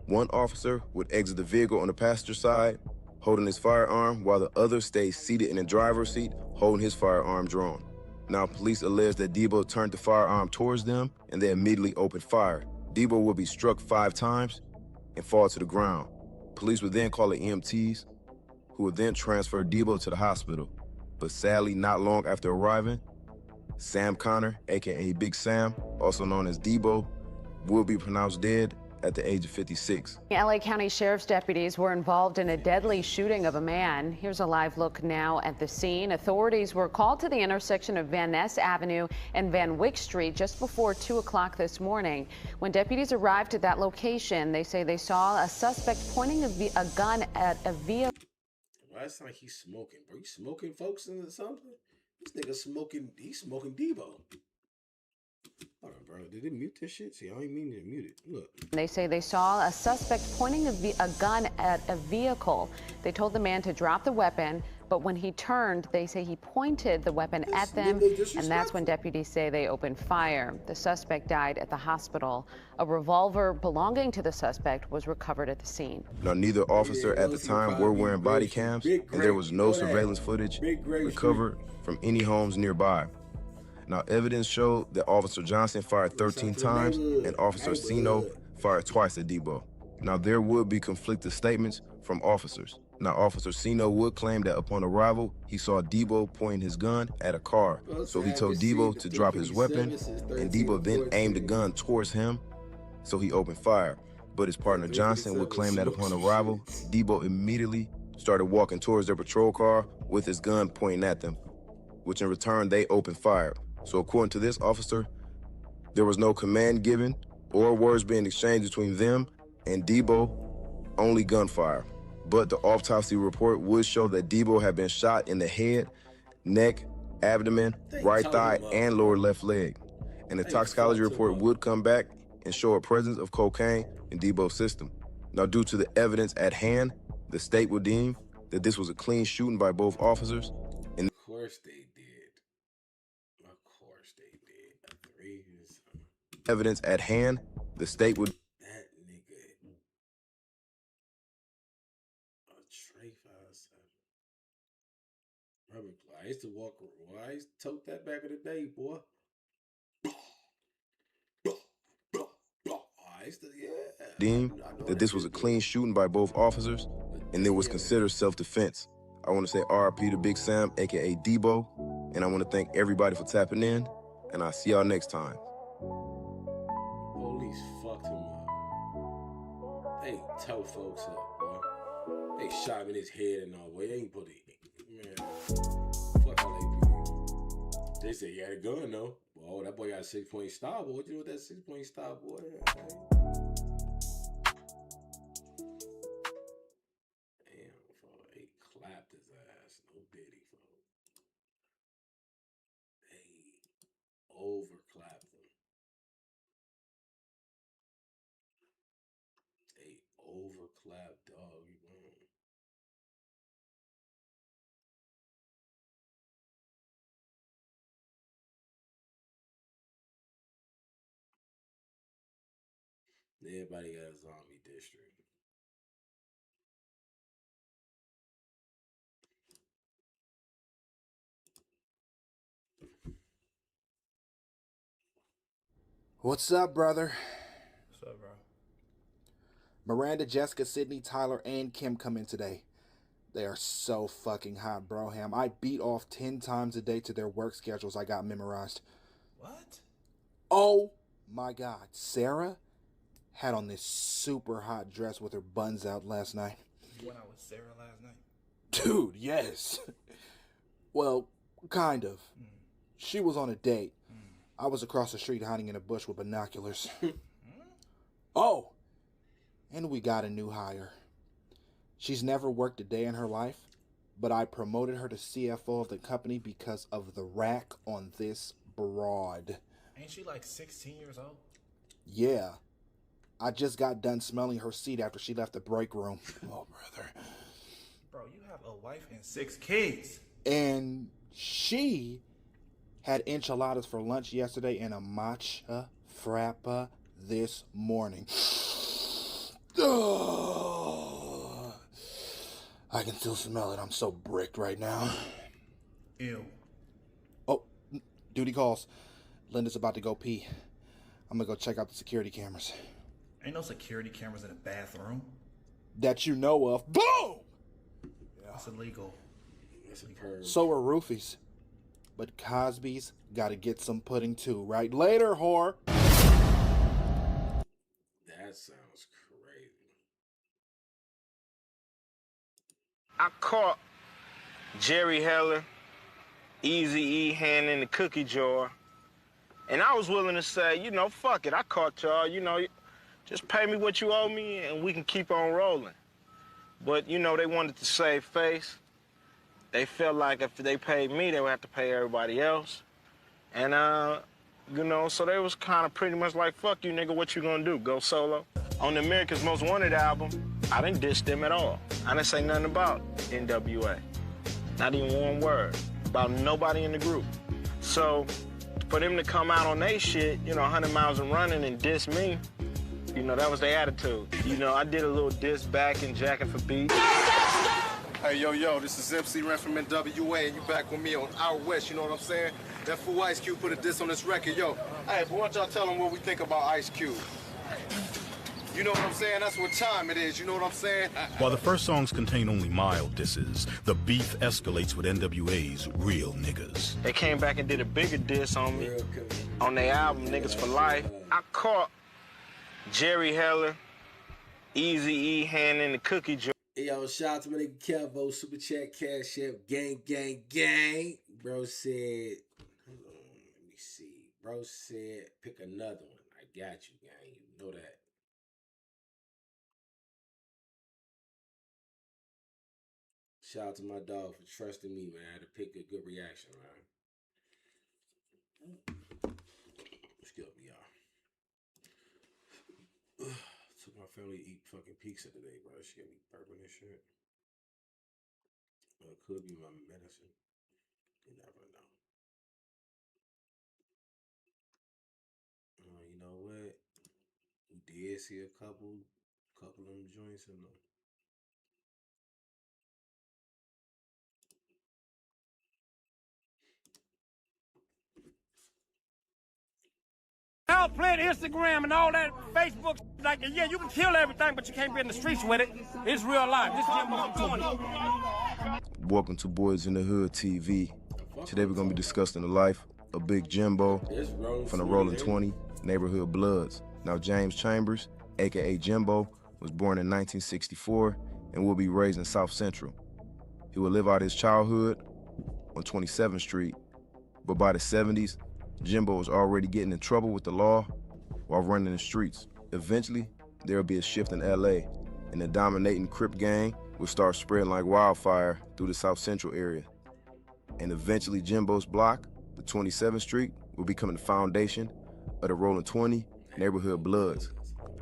One officer would exit the vehicle on the passenger side, holding his firearm, while the other stayed seated in the driver's seat, holding his firearm drawn. Now, police allege that Debo turned the firearm towards them, and they immediately opened fire. Debo would be struck 5 times and fall to the ground. Police would then call the EMTs, who would then transfer Debo to the hospital. But sadly, not long after arriving, Sam Connor, aka Big Sam, also known as Debo, will be pronounced dead at the age of 56. LA County Sheriff's deputies were involved in a deadly shooting of a man. Here's a live look now at the scene. Authorities were called to the intersection of Van Ness Avenue and Van Wyck Street just before 2 o'clock this morning. When deputies arrived at that location, they say they saw a suspect pointing a gun at a vehicle. Why it's like he's smoking, bro? You smoking folks or something? This nigga smoking, he's smoking Debo. Hold on, bro. Did they mute this shit? See, I don't even mean to mute it. Look. They say they saw a suspect pointing a gun at a vehicle. They told the man to drop the weapon, but when he turned, they say he pointed the weapon at them, and that's when deputies say they opened fire. The suspect died at the hospital. A revolver belonging to the suspect was recovered at the scene. Now, neither officer at the time were wearing body cams, and there was no surveillance footage recovered from any homes nearby. Now, evidence showed that Officer Johnson fired 13 times and Officer Sino fired twice at Debo. Now, there would be conflicting statements from officers. Now, Officer Sino would claim that upon arrival, he saw Debo pointing his gun at a car. So he told Debo to drop his weapon, and Debo then aimed the gun towards him, so he opened fire. But his partner Johnson would claim that upon arrival, Debo immediately started walking towards their patrol car with his gun pointing at them, which in return they opened fire. So according to this officer, there was no command given or words being exchanged between them and Debo, only gunfire. But the autopsy report would show that Debo had been shot in the head, neck, abdomen, right thigh, and lower left leg. And the toxicology report would come back and show a presence of cocaine in Debo's system. Now, due to the evidence at hand, the state would deem that this was a clean shooting by both officers. And of course they did. Of course they did. Evidence at hand, the state would. That nigga. A Trey 57. I used to walk around. I used to tote that back in the day, boy. Deem that this was a clean shooting by both officers, and it was considered self-defense. I want to say RIP to Big Sam, aka Debo, and I want to thank everybody for tapping in, and I'll see y'all next time. Police fucked him up. They tell folks up, boy. They shot him in his head and all. Boy, they ain't put it. Man, fuck how they do. They say he had a gun though. Oh, that boy got a 6-point stop. Boy, what you do with that 6-point stop, boy? Damn, folks. They clapped his ass. No diddy, folks. They overclapped him. They overclapped dog. You know. Everybody got a zombie district. What's up, brother? What's up, bro? Miranda, Jessica, Sydney, Tyler, and Kim come in today. They are so fucking hot, broham. I beat off 10 times a day to their work schedules I got memorized. What? Oh my God. Sarah had on this super hot dress with her buns out last night. You went out with Sarah last night? Dude, yes. Well, kind of. She was on a date. I was across the street hiding in a bush with binoculars. Oh, and we got a new hire. She's never worked a day in her life, but I promoted her to CFO of the company because of the rack on this broad. Ain't she like 16 years old? Yeah. I just got done smelling her seat after she left the break room. Oh, brother. Bro, you have a wife and 6 kids. And she had enchiladas for lunch yesterday and a matcha frappa this morning. Oh, I can still smell it. I'm so bricked right now. Ew. Oh, duty calls. Linda's about to go pee. I'm gonna go check out the security cameras. Ain't no security cameras in a bathroom. That you know of. Boom! That's illegal. That's a purge. So are roofies. But Cosby's gotta get some pudding too, right? Later, whore! That sounds crazy. I caught Jerry Heller, Eazy-E hand in the cookie jar, and I was willing to say, you know, fuck it, I caught y'all, you know, just pay me what you owe me and we can keep on rolling. But, you know, they wanted to save face. They felt like if they paid me, they would have to pay everybody else. And, you know, so they was kind of pretty much like, fuck you, nigga, what you gonna do, go solo? On the America's Most Wanted album, I didn't diss them at all. I didn't say nothing about NWA. Not even one word about nobody in the group. So for them to come out on they shit, you know, 100 miles and running and diss me, you know, that was their attitude. You know, I did a little diss back in Jacking for Beats. Hey, yo, this is MC Ren from NWA, and you back with me on Out West, you know what I'm saying? That fool Ice Cube put a diss on this record. Yo, hey, why don't y'all tell him what we think about Ice Cube? You know what I'm saying? That's what time it is. You know what I'm saying? While the first songs contain only mild disses, the beef escalates with NWA's Real Niggas. They came back and did a bigger diss on me on their album, Niggas for Life. I caught Jerry Heller, Eazy-E handing the cookie jar. Hey, yo, shout out to my nigga Kevo, Super Chat, Cash App, gang, gang, gang. Bro said, hold on, let me see. Bro said, pick another one. I got you, gang. You know that. Shout out to my dog for trusting me, man. I had to pick a good reaction, man. Excuse me, y'all. Took my family to eat fucking pizza today, bro. She got me burping and shit. It could be my medicine. You never know. You know what? We did see a couple of them joints in them. Out playing Instagram and all that Facebook, like, yeah, you can kill everything, but you can't be in the streets with it. It's real life. This is Jimbo 20. Welcome to Boys in the Hood TV. Today we're gonna be discussing the life of Big Jimbo from the Rolling 20 Neighborhood Bloods. Now, James Chambers, aka Jimbo, was born in 1964 and will be raised in South Central. He would live out his childhood on 27th Street, but by the 70s, Jimbo was already getting in trouble with the law while running the streets. Eventually, there would be a shift in LA, and the dominating Crip gang would start spreading like wildfire through the South Central area. And eventually, Jimbo's block, the 27th Street, will become the foundation of the Rolling 20 Neighborhood Bloods.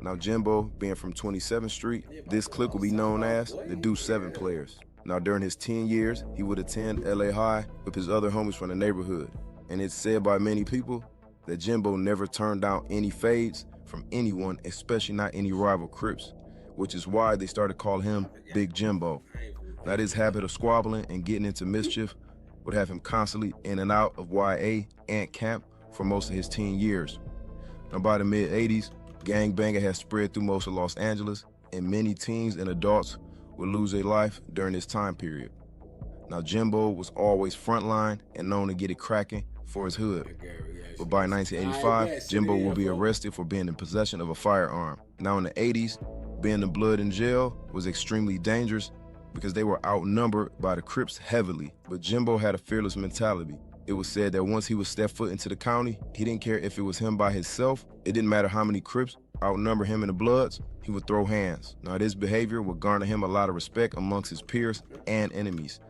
Now, Jimbo, being from 27th Street, this clique will be known as the Deuce 7 Players. Now, during his 10 years, he would attend LA High with his other homies from the neighborhood. And it's said by many people that Jimbo never turned down any fades from anyone, especially not any rival Crips, which is why they started calling him Big Jimbo. Now, this habit of squabbling and getting into mischief would have him constantly in and out of YA and camp for most of his teen years. Now, by the mid-'80s, gangbanging had spread through most of Los Angeles, and many teens and adults would lose their life during this time period. Now, Jimbo was always frontline and known to get it cracking for his hood. But by 1985, Jimbo will be arrested for being in possession of a firearm. Now, in the 80s, being the Blood in jail was extremely dangerous because they were outnumbered by the Crips heavily. But Jimbo had a fearless mentality. It was said that once he would step foot into the county, he didn't care if it was him by himself. It didn't matter how many Crips outnumber him in the Bloods, he would throw hands. Now, this behavior would garner him a lot of respect amongst his peers and enemies.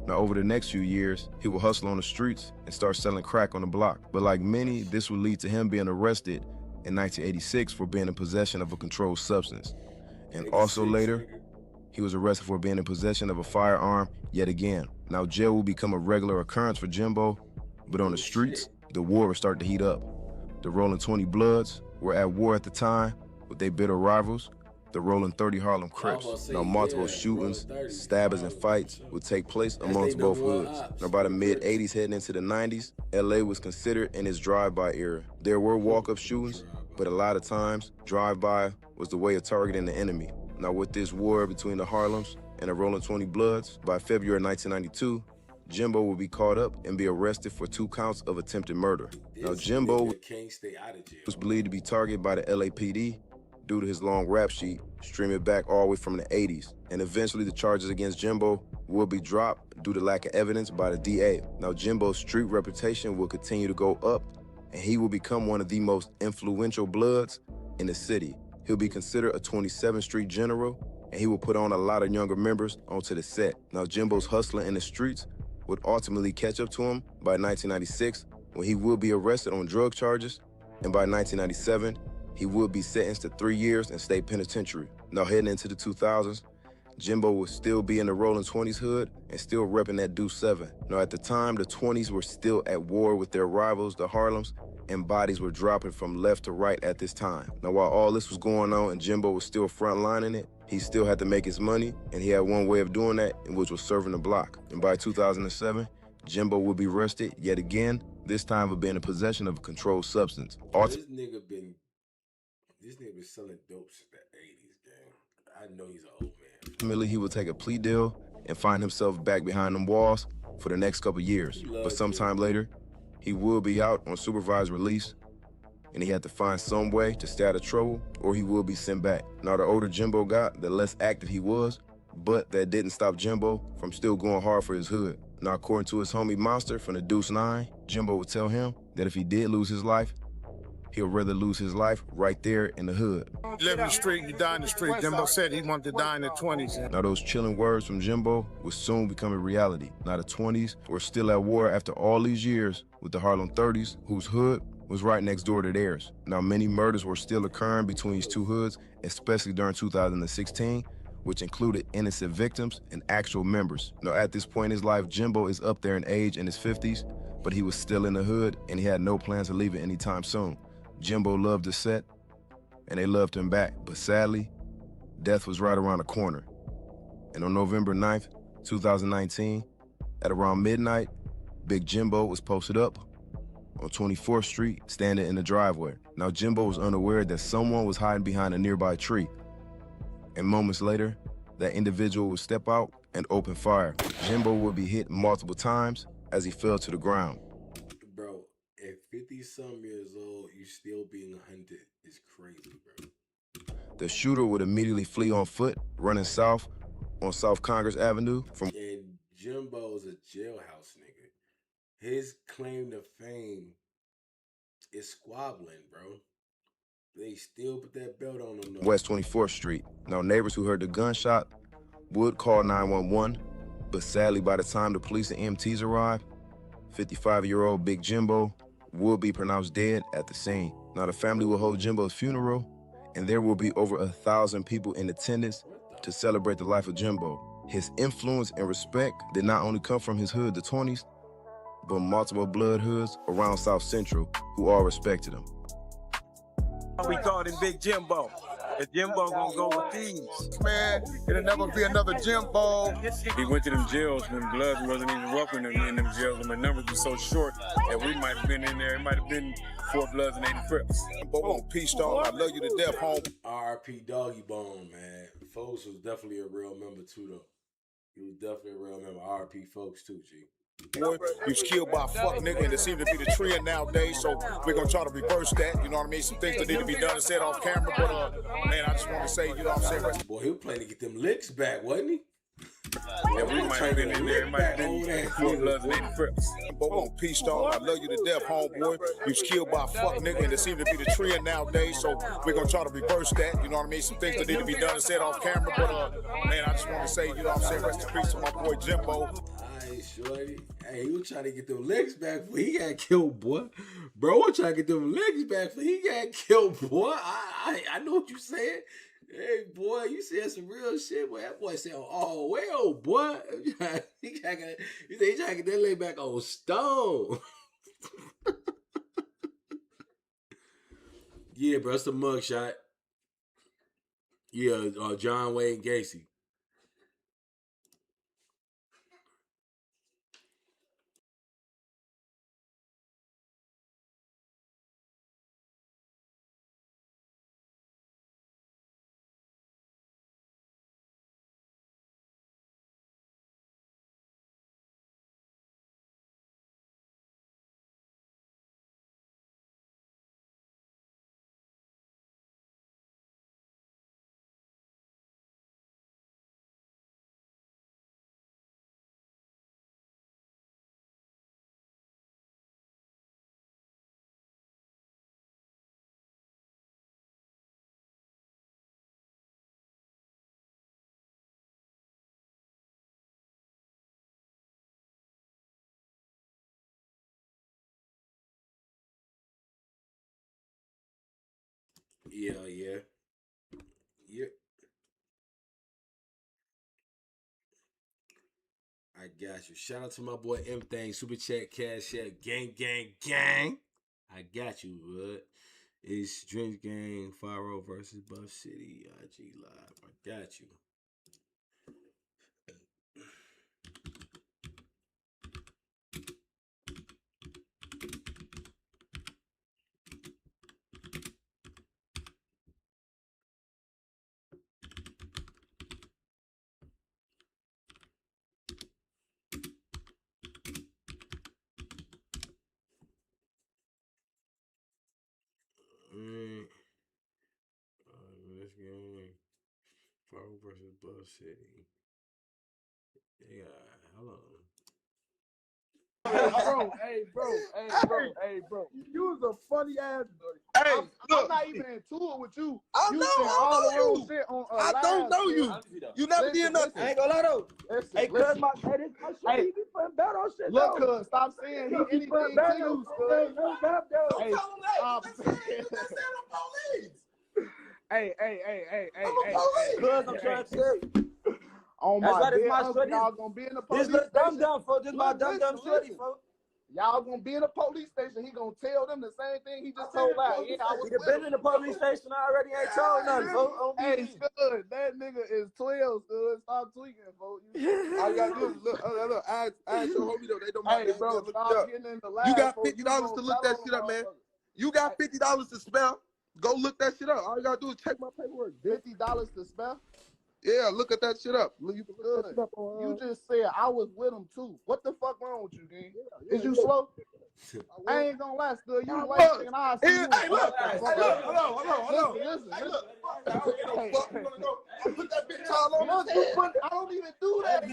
Now, over the next few years, he would hustle on the streets and start selling crack on the block. But like many, this would lead to him being arrested in 1986 for being in possession of a controlled substance. And also later, he was arrested for being in possession of a firearm yet again. Now, jail will become a regular occurrence for Jimbo, but on the streets, the war would start to heat up. The Rolling 20 Bloods were at war at the time with their bitter rivals, the Rolling 30 Harlem Crips. Now, multiple shootings, stabbings, and fights would take place amongst both hoods. Now, by the mid-'80s heading into the '90s, LA was considered in its drive-by era. There were walk-up shootings, but a lot of times, drive-by was the way of targeting the enemy. Now, with this war between the Harlems and the Rolling 20 Bloods, by February 1992, Jimbo will be caught up and be arrested for 2 counts of attempted murder. Now, Jimbo was believed to be targeted by the LAPD due to his long rap sheet, streaming back all the way from the 80s. And eventually the charges against Jimbo will be dropped due to lack of evidence by the DA. Now, Jimbo's street reputation will continue to go up, and he will become one of the most influential Bloods in the city. He'll be considered a 27th Street general, and he will put on a lot of younger members onto the set. Now, Jimbo's hustling in the streets would ultimately catch up to him by 1996, when he will be arrested on drug charges, and by 1997, he would be sentenced to 3 years in state penitentiary. Now, heading into the 2000s, Jimbo would still be in the Rolling 20s hood and still repping that Deuce 7. Now, at the time, the 20s were still at war with their rivals, the Harlems, and bodies were dropping from left to right at this time. Now, while all this was going on and Jimbo was still frontlining it, he still had to make his money, and he had one way of doing that, which was serving the block. And by 2007, Jimbo would be arrested yet again this time of being in possession of a controlled substance. This nigga been selling dope since the 80s, gang. I know he's an old man. Ultimately, he would take a plea deal and find himself back behind them walls for the next couple years. But sometime later, he will be out on supervised release, and he had to find some way to stay out of trouble, or he will be sent back. Now, the older Jimbo got, the less active he was, but that didn't stop Jimbo from still going hard for his hood. Now, according to his homie Monster from the Deuce 9, Jimbo would tell him that if he did lose his life, he'll rather lose his life right there in the hood. You live in the street, you die in the street. Jimbo said he wanted to die in the 20s. Now, those chilling words from Jimbo would soon become a reality. Now, the 20s were still at war after all these years with the Harlem 30s, whose hood was right next door to theirs. Now, many murders were still occurring between these two hoods, especially during 2016, which included innocent victims and actual members. Now, at this point in his life, Jimbo is up there in age in his 50s, but he was still in the hood, and he had no plans to leave it anytime soon. Jimbo loved the set, and they loved him back, but sadly, death was right around the corner. And on November 9th, 2019, at around midnight, Big Jimbo was posted up on 24th Street, standing in the driveway. Now, Jimbo was unaware that someone was hiding behind a nearby tree. And moments later, that individual would step out and open fire. Jimbo would be hit multiple times as he fell to the ground. Bro, at 50-some years old, you still being hunted is crazy, bro. The shooter would immediately flee on foot, running south on South Congress Avenue from... And Jimbo's a jailhouse nigga. His claim to fame is squabbling, bro. They still put that belt on him, though. West 24th Street. Now, neighbors who heard the gunshot would call 911, but sadly, by the time the police and EMTs arrived, 55-year-old Big Jimbo would be pronounced dead at the scene. Now, the family will hold Jimbo's funeral, and there will be over 1,000 people in attendance to celebrate the life of Jimbo. His influence and respect did not only come from his hood, the 20s, but multiple blood hoods around South Central who all respected him. We called him Big Jimbo. And Jimbo gonna go with these. Man, it'll never be another Jimbo. He went to them jails when Bloods wasn't even welcome in them jails, and the numbers were so short that we might have been in there. It might have been 4 Bloods and 80 Crips. Jimbo on peace, dog. I love you to death, home. R.I.P. Doggy Bone, man. Folks was definitely a real member, too, though. He was definitely a real member. R.I.P. folks, too, G. Boy, you was killed by a fuck nigga, and it seems to be the trend nowadays, so we're gonna try to reverse that, you know what I mean? Some things that need to be done and said off camera, but man, I just want to say, you know what I'm saying? Boy, he was playing to get them licks back, wasn't he? Yeah, we might have been in there. It might have been 4 Bloods and 80 Crips. Jimbo on peace, dog. I love you to death, homeboy. You was killed by a fuck nigga, and it seems to be the trend nowadays, so we're gonna try to reverse that, you know what I mean? Some things that need to be done and said off camera, but man, I just want to say, you know what I'm saying? Rest in peace to my boy Jimbo. Shorty. Hey, he was trying to get them legs back before he got killed, boy. Bro was trying to get them legs back before he got killed, boy. I know what you said. Hey, boy, you said some real shit, boy. That boy said, oh, well, boy. He said he trying to get that leg back on stone. Yeah, bro, it's a mugshot. Yeah, John Wayne Gacy. Yeah. I got you. Shout out to my boy M Thing, Super Chat, Cash App, gang. I got you, bud. It's Drench Gang, Faro versus Buff City, IG Live. I got you. Fargo versus Buzz City. Yeah, hold on. Hey, bro. You was a funny ass. Hey, I'm not even into it with you. I You know, saying I all know the wrong you. shit on I don't know you. You never did nothing. Listen, I ain't gonna lie though. Hey, cuz listen. my this my shit. Hey, He be putting bad on shit look, though. cuz, stop saying he He put anything bad to on you, hey, cuz. no bad though. Hey, stop saying. Hey. Cuz I'm trying to tell you. On That's my why this dead my uncle, shorty. y'all gonna be in the This police little station. dumb for this my dumb shorty, Listen. folks. Y'all gonna be in the police station. He gonna tell them the same thing he just told out. Yeah, I was He been in the police station already. Ain't told nothing, folks. Hey, Scud, that nigga is 12, Scud. Stop tweaking, folks. All you gotta do is look, ask your homie though. They don't Hey, mind. bro, Look stop it up. getting in the You lab, got folks. $50 to look that shit up, man. You got $50 to spell. Go look that shit up. All you gotta do is check my paperwork. $50 to spell? Yeah, look at that shit up. You can look that shit up on. You just said I was with him too. What the fuck wrong with you, gang? Is you slow? I ain't gonna lie, Scud. You late and I see you. Hey, look. Hold on. Listen. Hey, look. I don't get no fuck. You wanna go? Put that bitch all on Look, you put, I don't even do that.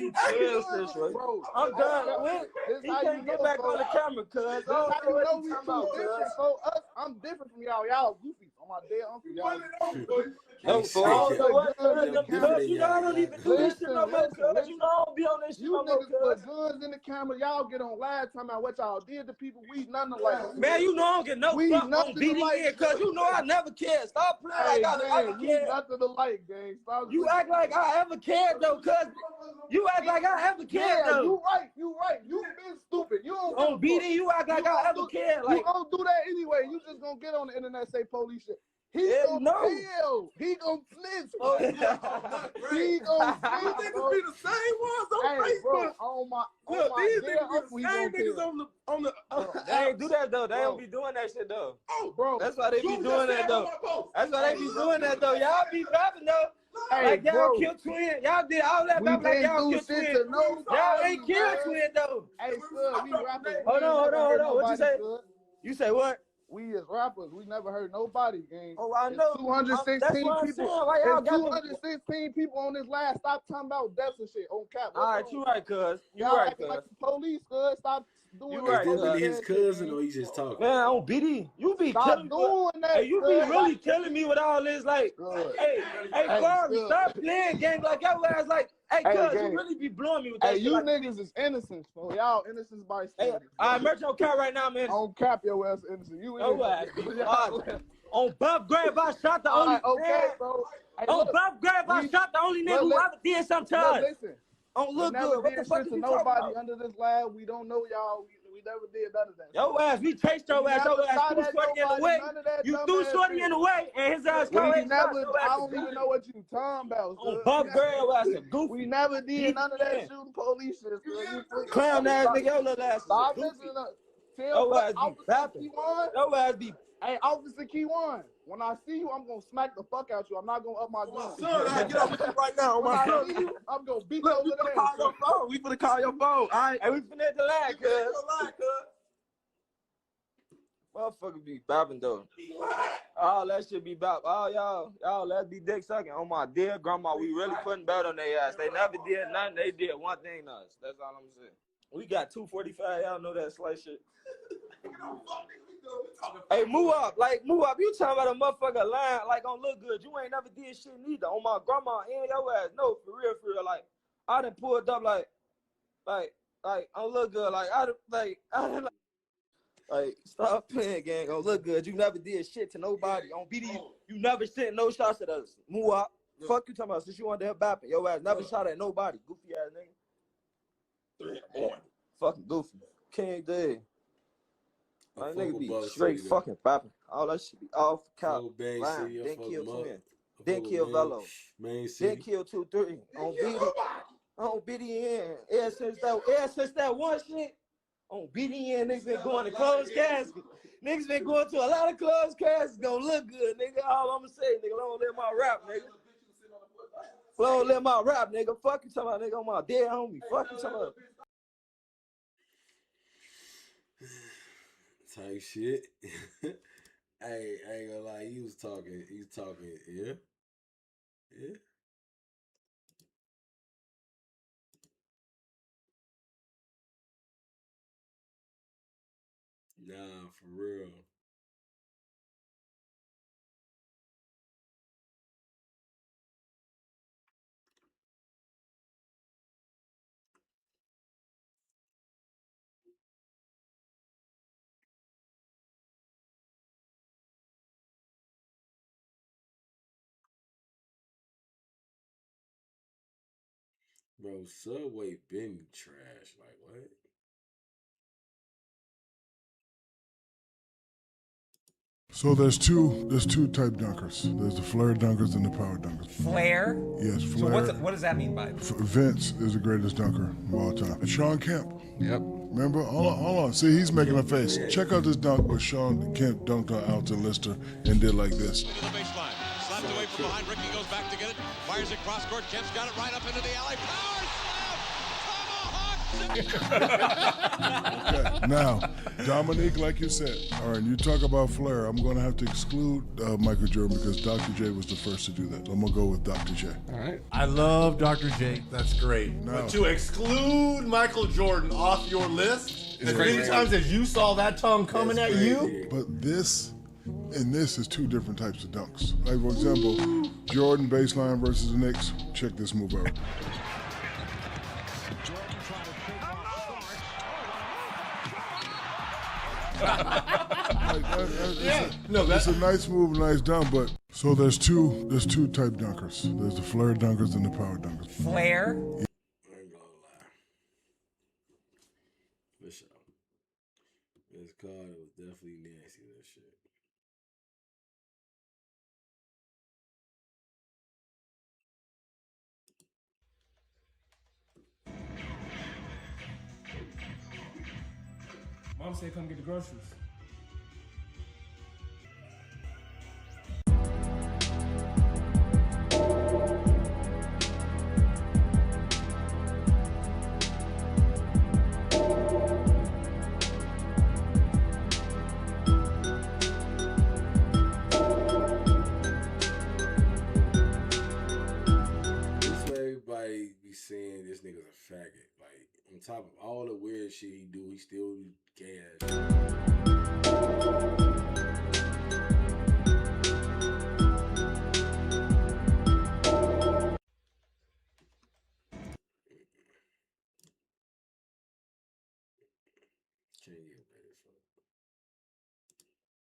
Bro, I'm done. He can't get back on the camera, cuz. That's how you know we too different, folks. I'm different from y'all. Y'all goofy. On my dead uncle, y'all. No, for all the what? Cuz, you know I don't even do this shit no more, cuz. You know I don't be on this shit no more, You niggas put guns in the camera. Y'all get on live talking about what y'all did to people. We none alike. Man, you know I don't get no fuck on BDN, cuz you know I never cared. Stop playing like I ever cared. Nothing alike, gang. Stop. You act like I ever cared though, cuz. You act like I ever cared though. You right. You been stupid. You don't on BD, you act like I ever cared. Like you gonna do that anyway. You just gonna get on the internet and say police shit. He gonna tell. He gonna snitch. He gonna snitch. You niggas be the same ones on Facebook. Bro, look, these niggas be the same niggas on the. They ain't do that though. They don't be doing that shit though. Oh, bro. That's why they be doing that though. That's why they be doing that though. Y'all be rapping though. Hey, like y'all bro. killed Twin. Y'all did all that rap like y'all killed Twin. Y'all ain't killed Twin though. Hey, Scud, we rappers. Hold on. What you say? You say what? We as rappers, we never heard nobody, gang. Oh, I know. 216 people. Why y'all got 216 people on this live. Stop talking about deaths and shit on cap. All right, you right, cuz. You y'all right, acting cuz. like the police, cuz. Stop doing Is that. this really his cousin or he just talking? Man, on BD, you be killing doing that. Hey, you be really killing me with all this, like, hey, Farley, stop playing gang like your ass, like, hey, cuz, you really be blowing me with that shit. You like, niggas is innocent, bro. Y'all innocent bystanders. Hey, all right, merch on cap right now, man. On cap your ass innocent. You innocent. On Buff Grave, I shot the only okay, bro. Hey, on Buff Grave, I shot the only nigga who ever did something to us. Listen. On Look Good, what the fuck is you talking about? Under this lab, we don't know y'all. We never did none of that. Yo ass, we chased your ass. Your ass threw Shorty in the way. You threw Shorty in the way, and his ass caught his ass. I don't even know what you talking about. On Buff Grave, ass a goofy. We never did none of that shooting police shit. Clown ass nigga, your little ass. Stop listening to. Your ass be fapping. Your ass be. Hey, Officer Keywan, when I see you, I'm gonna smack the fuck out you. I'm not gonna up my gun. Son, I get up with you right now. When I see you, I'm gonna beat you over the head. Call your phone. We finna call your phone. All right. Hey, we finna hit the line, cuz. Motherfucker be bopping though. All that shit be bop. All y'all let's be dick sucking. On my dear grandma, we really putting belt on their ass. They never did nothing. They did one thing to us. That's all I'm saying. We got 245. Y'all know that slice shit. Hey, move up. You talking about a motherfucker line like on Look Good. You ain't never did shit neither. On my grandma and your ass. No, for real. Like, I done pulled up like on Look Good. Like, stop playing, gang. On Look Good. You never did shit to nobody. On BD, you never sent no shots at us. Move up. Fuck you talking about since you wanted to help bapping. Your ass never shot at nobody. Goofy ass nigga. Fucking goofy. King Day. My nigga be straight fucking bopping. All that shit be off couch. Line. Then kill Twin. Then kill Velo. Then kill 2-3. On BDN. Ever since that one shit. On BDN, niggas been going to closed caskets. Niggas been going to a lot of closed caskets. Gonna look good, nigga. All I'ma say, nigga, don't let my rap, nigga. Don't let my rap, nigga. Fuck you talking about, nigga, on my dead homie. Fuck you talking about. Type shit. Hey, I ain't gonna lie, he was talking, yeah. Nah, for real. Bro, Subway been trash. Like, what? So there's two type dunkers. There's the flare dunkers and the power dunkers. Flare? Yes, So flare. what does that mean by Vince is the greatest dunker of all time. And Sean Kemp. Yep. Remember? Hold on. See, he's making a face. Check out this dunk where Sean Kemp dunked on Alton Lister and did like this. To the baseline. Slapped away from behind. Ricky goes back to get it. Fires it cross court. Kemp's got it right up into the alley. Power slam! Tomahawk! Okay. Now, Dominique, like you said, all right, you talk about flair. I'm going to have to exclude Michael Jordan because Dr. J was the first to do that. So I'm going to go with Dr. J. All right. I love Dr. J. That's great. No. But to exclude Michael Jordan off your list, as many times as you saw that tongue coming at you. But this and this is two different types of dunks. Like, for example, Jordan baseline versus the Knicks. Check this move out. It's a nice move, nice dunk, but so there's two type dunkers. There's the flare dunkers and the power dunkers. Flare? I ain't gonna lie. For sure. This card was definitely nasty, that shit. Mom said come get the groceries. This way everybody be saying this nigga's a faggot. Like, on top of all the weird shit he do, he still gay ass.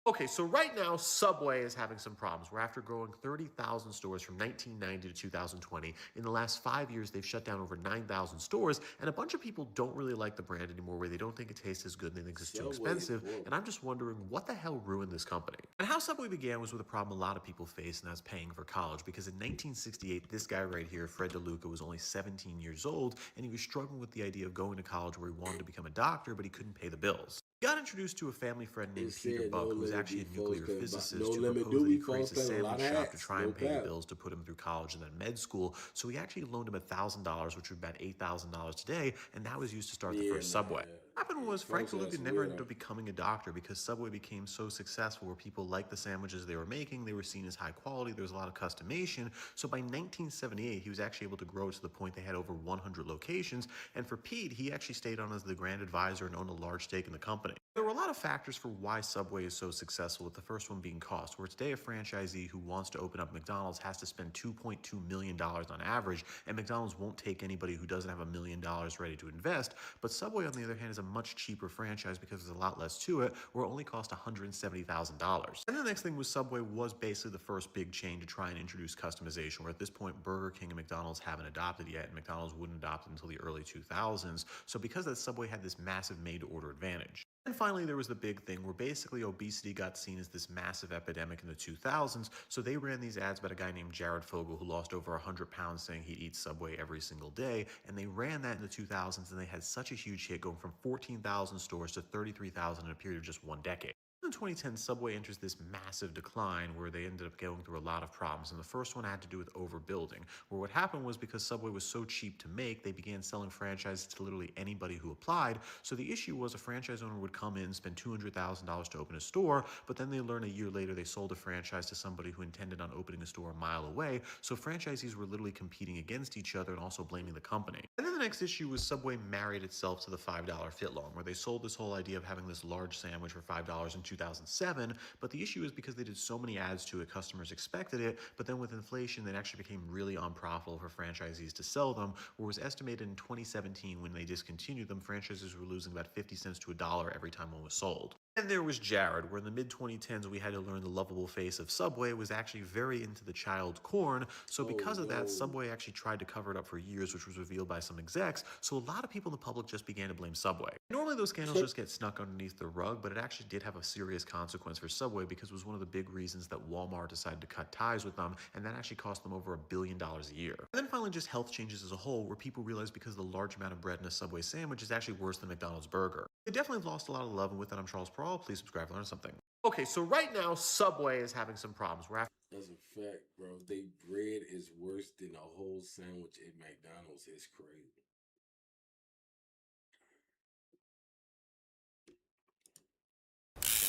Okay, so right now, Subway is having some problems. Where after growing 30,000 stores from 1990 to 2020, in the last 5 years, they've shut down over 9,000 stores, and a bunch of people don't really like the brand anymore, where they don't think it tastes as good and they think it's too expensive, and I'm just wondering what the hell ruined this company. And how Subway began was with a problem a lot of people face, and that's paying for college, because in 1968, this guy right here, Fred DeLuca, was only 17 years old, and he was struggling with the idea of going to college where he wanted to become a doctor, but he couldn't pay the bills. He got introduced to a family friend named Peter Buck, who was actually a nuclear physicist, who proposed that he creates a sandwich shop to try and pay the bills to put him through college and then med school. So he actually loaned him $1,000, which would be about $8,000 today, and that was used to start the first Subway. What happened was Frank DeLuca never ended up becoming a doctor because Subway became so successful where people liked the sandwiches they were making, they were seen as high quality, there was a lot of customization. So by 1978, he was actually able to grow to the point they had over 100 locations, and for Pete, he actually stayed on as the grand advisor and owned a large stake in the company. There were a lot of factors for why Subway is so successful, with the first one being cost, where today a franchisee who wants to open up McDonald's has to spend $2.2 million on average, and McDonald's won't take anybody who doesn't have $1 million ready to invest. But Subway, on the other hand, is a much cheaper franchise because there's a lot less to it, where it only cost $170,000. And the next thing was Subway was basically the first big chain to try and introduce customization, where at this point Burger King and McDonald's haven't adopted yet, and McDonald's wouldn't adopt it until the early 2000s. So because of that, Subway had this massive made-to-order advantage. And finally, there was the big thing where basically obesity got seen as this massive epidemic in the 2000s, so they ran these ads about a guy named Jared Fogle who lost over 100 pounds saying he'd eat Subway every single day, and they ran that in the 2000s, and they had such a huge hit, going from 14,000 stores to 33,000 in a period of just one decade. In the 2010s, Subway enters this massive decline where they ended up going through a lot of problems. And the first one had to do with overbuilding, where what happened was because Subway was so cheap to make, they began selling franchises to literally anybody who applied. So the issue was a franchise owner would come in, spend $200,000 to open a store, but then they learn a year later they sold a franchise to somebody who intended on opening a store a mile away. So franchisees were literally competing against each other and also blaming the company. And then the next issue was Subway married itself to the $5 footlong, where they sold this whole idea of having this large sandwich for $5 in 2007. But the issue is because they did so many ads to it, customers expected it, but then with inflation, it actually became really unprofitable for franchisees to sell them, where it was estimated in 2017 when they discontinued them, franchises were losing about 50 cents to $1 every time one was sold. And there was Jared, where in the mid-2010s we had to learn the lovable face of Subway was actually very into the child corn, so because of that, Subway actually tried to cover it up for years, which was revealed by some execs, so a lot of people in the public just began to blame Subway. Normally those scandals just get snuck underneath the rug, but it actually did have a serious consequence for Subway because it was one of the big reasons that Walmart decided to cut ties with them, and that actually cost them over $1 billion a year. And then finally just health changes as a whole, where people realized because the large amount of bread in a Subway sandwich is actually worse than McDonald's burger. They definitely lost a lot of love, and with that I'm Charles Pearl. Please subscribe to learn something. Okay, so right now Subway is having some problems. That's a fact, bro. They bread is worse than a whole sandwich at McDonald's. It's crazy.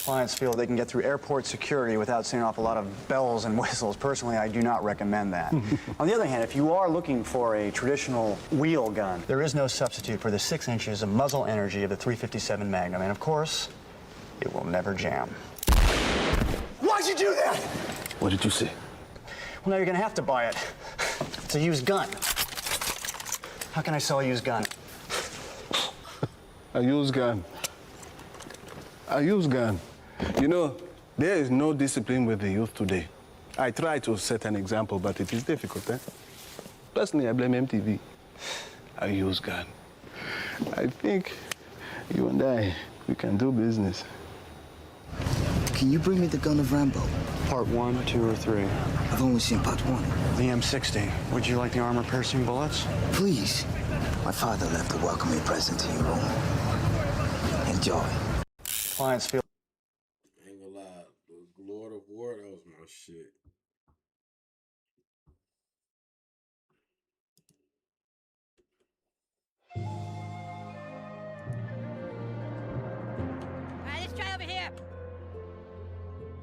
Clients feel they can get through airport security without setting off a lot of bells and whistles. Personally, I do not recommend that. On the other hand, if you are looking for a traditional wheel gun, there is no substitute for the 6 inches of muzzle energy of the .357 Magnum. And of course, it will never jam. Why'd you do that? What did you say? Well, now you're gonna have to buy it. It's a used gun. How can I sell a used gun? A used gun. A used gun. You know, there is no discipline with the youth today. I try to set an example, but it is difficult, eh? Personally, I blame MTV. A used gun. I think you and I, we can do business. Can you bring me the gun of Rambo? Part 1, 2, or 3? I've only seen part 1. The M60. Would you like the armor-piercing bullets? Please. My father left a welcoming present to your room. Enjoy. Clients feel... Ain't gonna lie, the Lord of War, that was my shit. Alright, let's try over here.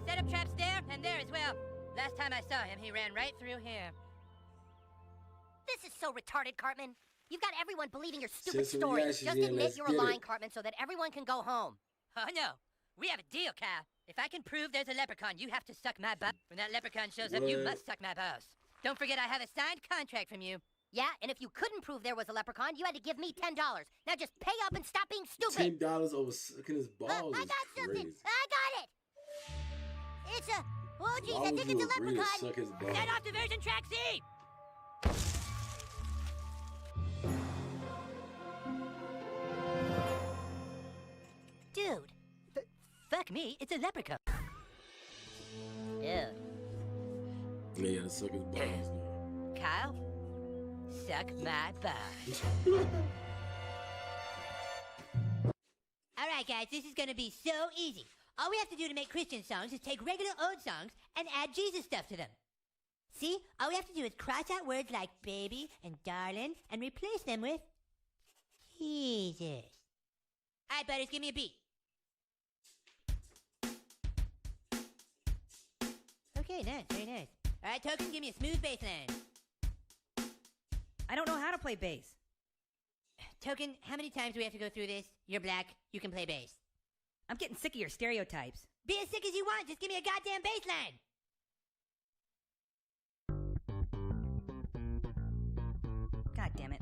Set up traps there and there as well. Last time I saw him, he ran right through here. This is so retarded, Cartman. You've got everyone believing your stupid Since story. reactions Just in, admit let's you're get lying, it. Cartman, so that everyone can go home. Oh no, we have a deal, Kyle. If I can prove there's a leprechaun, you have to suck my butt. When that leprechaun shows up, you What? must suck my balls. Don't forget I have a signed contract from you. Yeah, and if you couldn't prove there was a leprechaun, you had to give me $10. Now just pay up and stop being stupid. $10 over sucking his balls I is got something. crazy. I got it. It's a... Oh, geez, Why I would think you it's a agree to leprechaun. suck his balls? Set off diversion track C! Dude, fuck me, it's a leprechaun. Ew. Yeah, you gotta suck his balls. Kyle, suck my balls. Alright guys, this is gonna be so easy. All we have to do to make Christian songs is take regular old songs and add Jesus stuff to them. See? All we have to do is cross out words like baby and darling and replace them with Jesus. Alright, buddies, give me a beat. Okay, nice, very nice. Alright, Token, give me a smooth bass line. I don't know how to play bass. Token, how many times do we have to go through this? You're black, you can play bass. I'm getting sick of your stereotypes. Be as sick as you want, just give me a goddamn bass line. God damn it.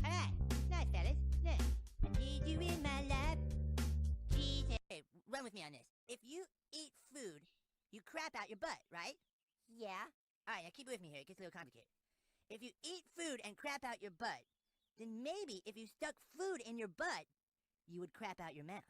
Alright, nice, fellas. Nice. I need you in my life. Jesus. Hey, run with me on this. If you eat food, you crap out your butt, right? Yeah. Alright, now keep with me here. It gets a little complicated. If you eat food and crap out your butt, then maybe if you stuck food in your butt, you would crap out your mouth.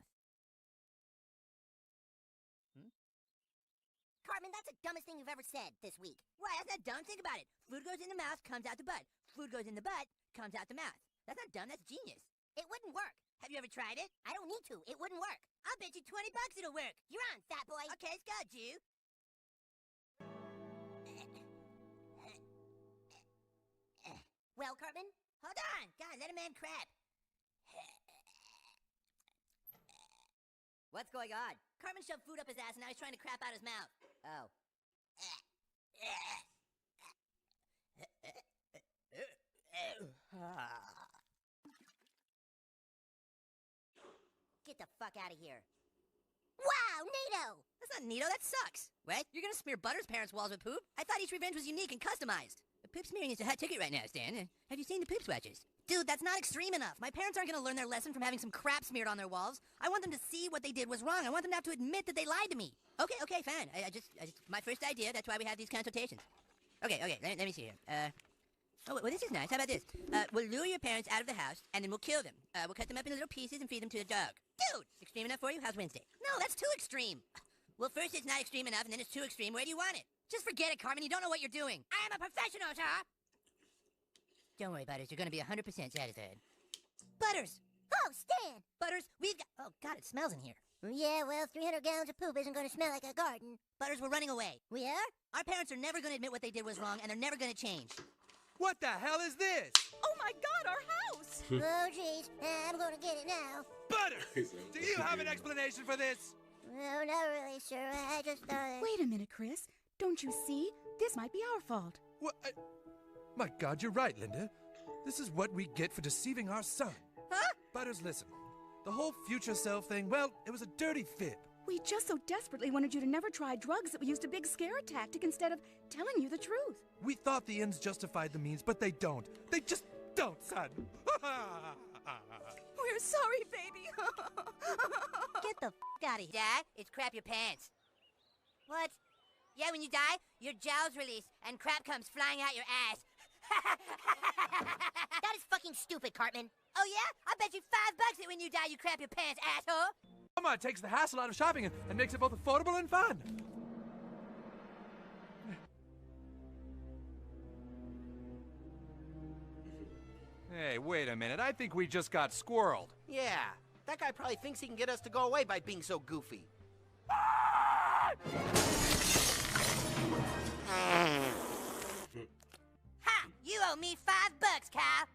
Cartman, that's the dumbest thing you've ever said this week. Why? That's not dumb. Think about it. Food goes in the mouth, comes out the butt. Food goes in the butt, comes out the mouth. That's not dumb. That's genius. It wouldn't work. Have you ever tried it? I don't need to. It wouldn't work. I'll bet you $20 it'll work. You're on, fat boy. Okay, it's got you. Well, Cartman? Hold on. God, let a man crap. What's going on? Cartman shoved food up his ass and now he's trying to crap out his mouth. Oh. Get the fuck out of here. Wow, Nito! That's not Nito, that sucks. What? You're gonna smear Butter's parents' walls with poop? I thought each revenge was unique and customized. The poop smearing is a hot ticket right now, Stan. Have you seen the poop swatches? Dude, that's not extreme enough. My parents aren't gonna learn their lesson from having some crap smeared on their walls. I want them to see what they did was wrong. I want them to have to admit that they lied to me. Okay, fine. I just my first idea, that's why we have these consultations. Okay, let me see here. Oh, well, this is nice. How about this? We'll lure your parents out of the house, and then we'll kill them. We'll cut them up into little pieces and feed them to the dog. Dude! Extreme enough for you? How's Wednesday? No, that's too extreme. Well, first it's not extreme enough, and then it's too extreme. Where do you want it? Just forget it, Cartman. You don't know what you're doing. I am a professional, sir! Don't worry, Butters. You're gonna be 100% satisfied. Butters! Oh, Stan! Butters, we've got... Oh, God, it smells in here. Yeah, well, 300 gallons of poop isn't gonna smell like a garden. Butters, we're running away. We are? Our parents are never gonna admit what they did was wrong, and they're never gonna change. What the hell is this? Oh my God, our house! Oh jeez, I'm gonna get it now. Butters! Do you have an explanation for this? No, not really, sir. I just thought... Wait a minute, Chris. Don't you see? This might be our fault. What? My God, you're right, Linda. This is what we get for deceiving our son. Huh? Butters, listen. The whole future self thing, well, it was a dirty fib. We just so desperately wanted you to never try drugs that we used a big scare tactic instead of telling you the truth. We thought the ends justified the means, but they don't. They just don't, son. We're sorry, baby. Get the f*** out of here. Dad, it's crap your pants. What? Yeah, when you die, your jowls release and crap comes flying out your ass. That is fucking stupid, Cartman. Oh yeah? I bet you $5 that when you die you crap your pants, asshole. Mama takes the hassle out of shopping and makes it both affordable and fun. Hey, wait a minute. I think we just got squirreled. Yeah, that guy probably thinks he can get us to go away by being so goofy. Ha! You owe me $5, Kyle.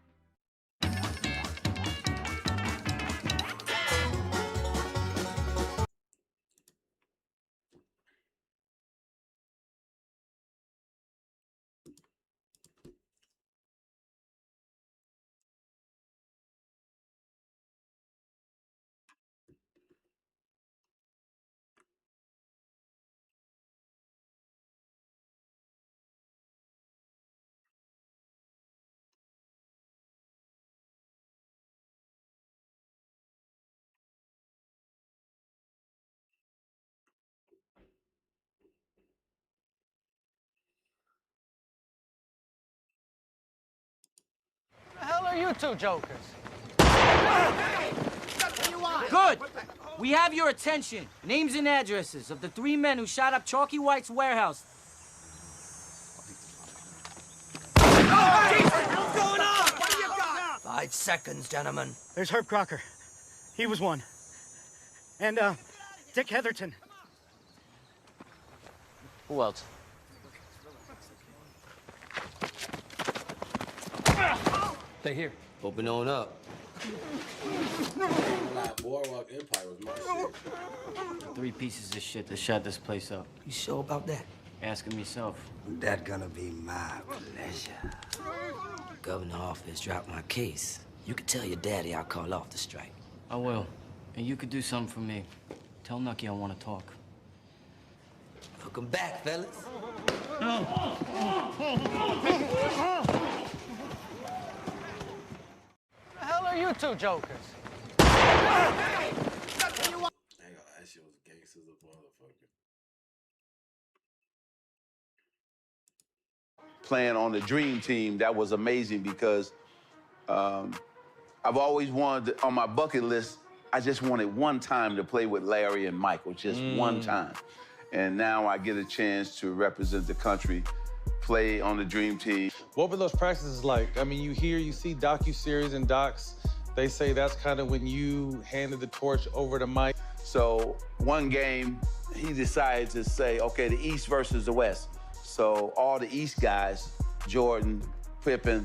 The hell are you two jokers? Good! We have your attention. Names and addresses of the 3 men who shot up Chalky White's warehouse. What's going on? What do you got? 5 seconds, gentlemen. There's Herb Crocker. He was one. And, Dick Heatherton. Who else? Stay here. Open on up. Boardwalk Empire was my shit. 3 pieces of shit that shot this place up. You sure about that? Ask him yourself. That gonna be my pleasure. Governor office dropped my case. You could tell your daddy I'll call off the strike. I will. And you could do something for me. Tell Nucky I want to talk. Welcome back, fellas. The hell are you two jokers? That shit was gangsters of motherfucker. Playing on the Dream Team, that was amazing because I've always wanted, on my bucket list, I just wanted one time to play with Larry and Michael, just one time. And now I get a chance to represent the country, play on the Dream Team. What were those practices like? I mean, you see docu-series and docs They say that's kind of when you handed the torch over to Mike. So one game, he decided to say, okay, the East versus the West. So all the East guys, Jordan, Pippen,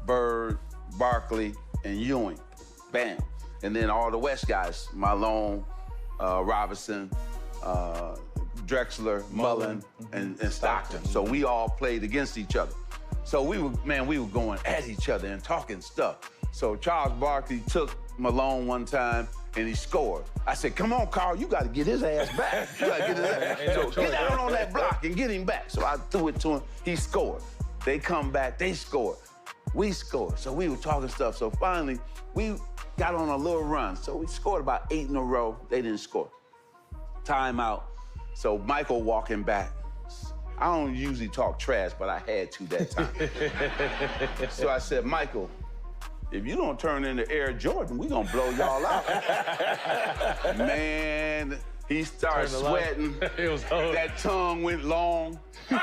Bird, Barkley, and Ewing, bam. And then all the West guys, Malone, Robinson, Drexler, Mullen, and Stockton. So we all played against each other. So we were going at each other and talking stuff. So Charles Barkley took Malone one time and he scored. I said, come on, Carl, you got to get his ass back. You got to get his ass. So get down on that block and get him back. So I threw it to him. He scored. They come back. They scored. We scored. So we were talking stuff. So finally, we got on a little run. So we scored about 8 in a row. They didn't score. Timeout. So Michael walking back. I don't usually talk trash, but I had to that time. So I said, Michael, if you don't turn into Air Jordan, we gonna blow y'all out. Man, he started sweating. It was hard. That tongue went long. You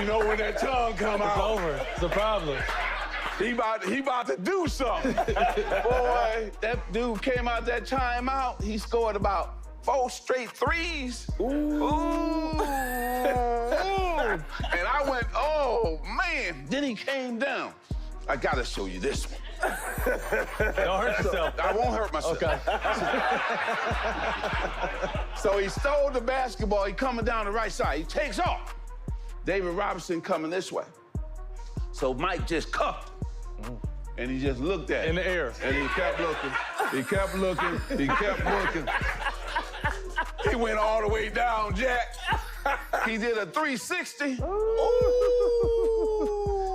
know when that tongue come out. It's over. It's a problem. He about to do something. Boy, that dude came out that timeout. He scored about 4 straight threes. Ooh. And I went, oh, man. Then he came down. I got to show you this one. Don't hurt yourself. I won't hurt myself. Okay. So he stole the basketball. He coming down the right side. He takes off. David Robinson coming this way. So Mike just cuffed. And he just looked at him. In the air. And he kept looking. He kept looking. He kept looking. He went all the way down, Jack. He did a 360. Ooh.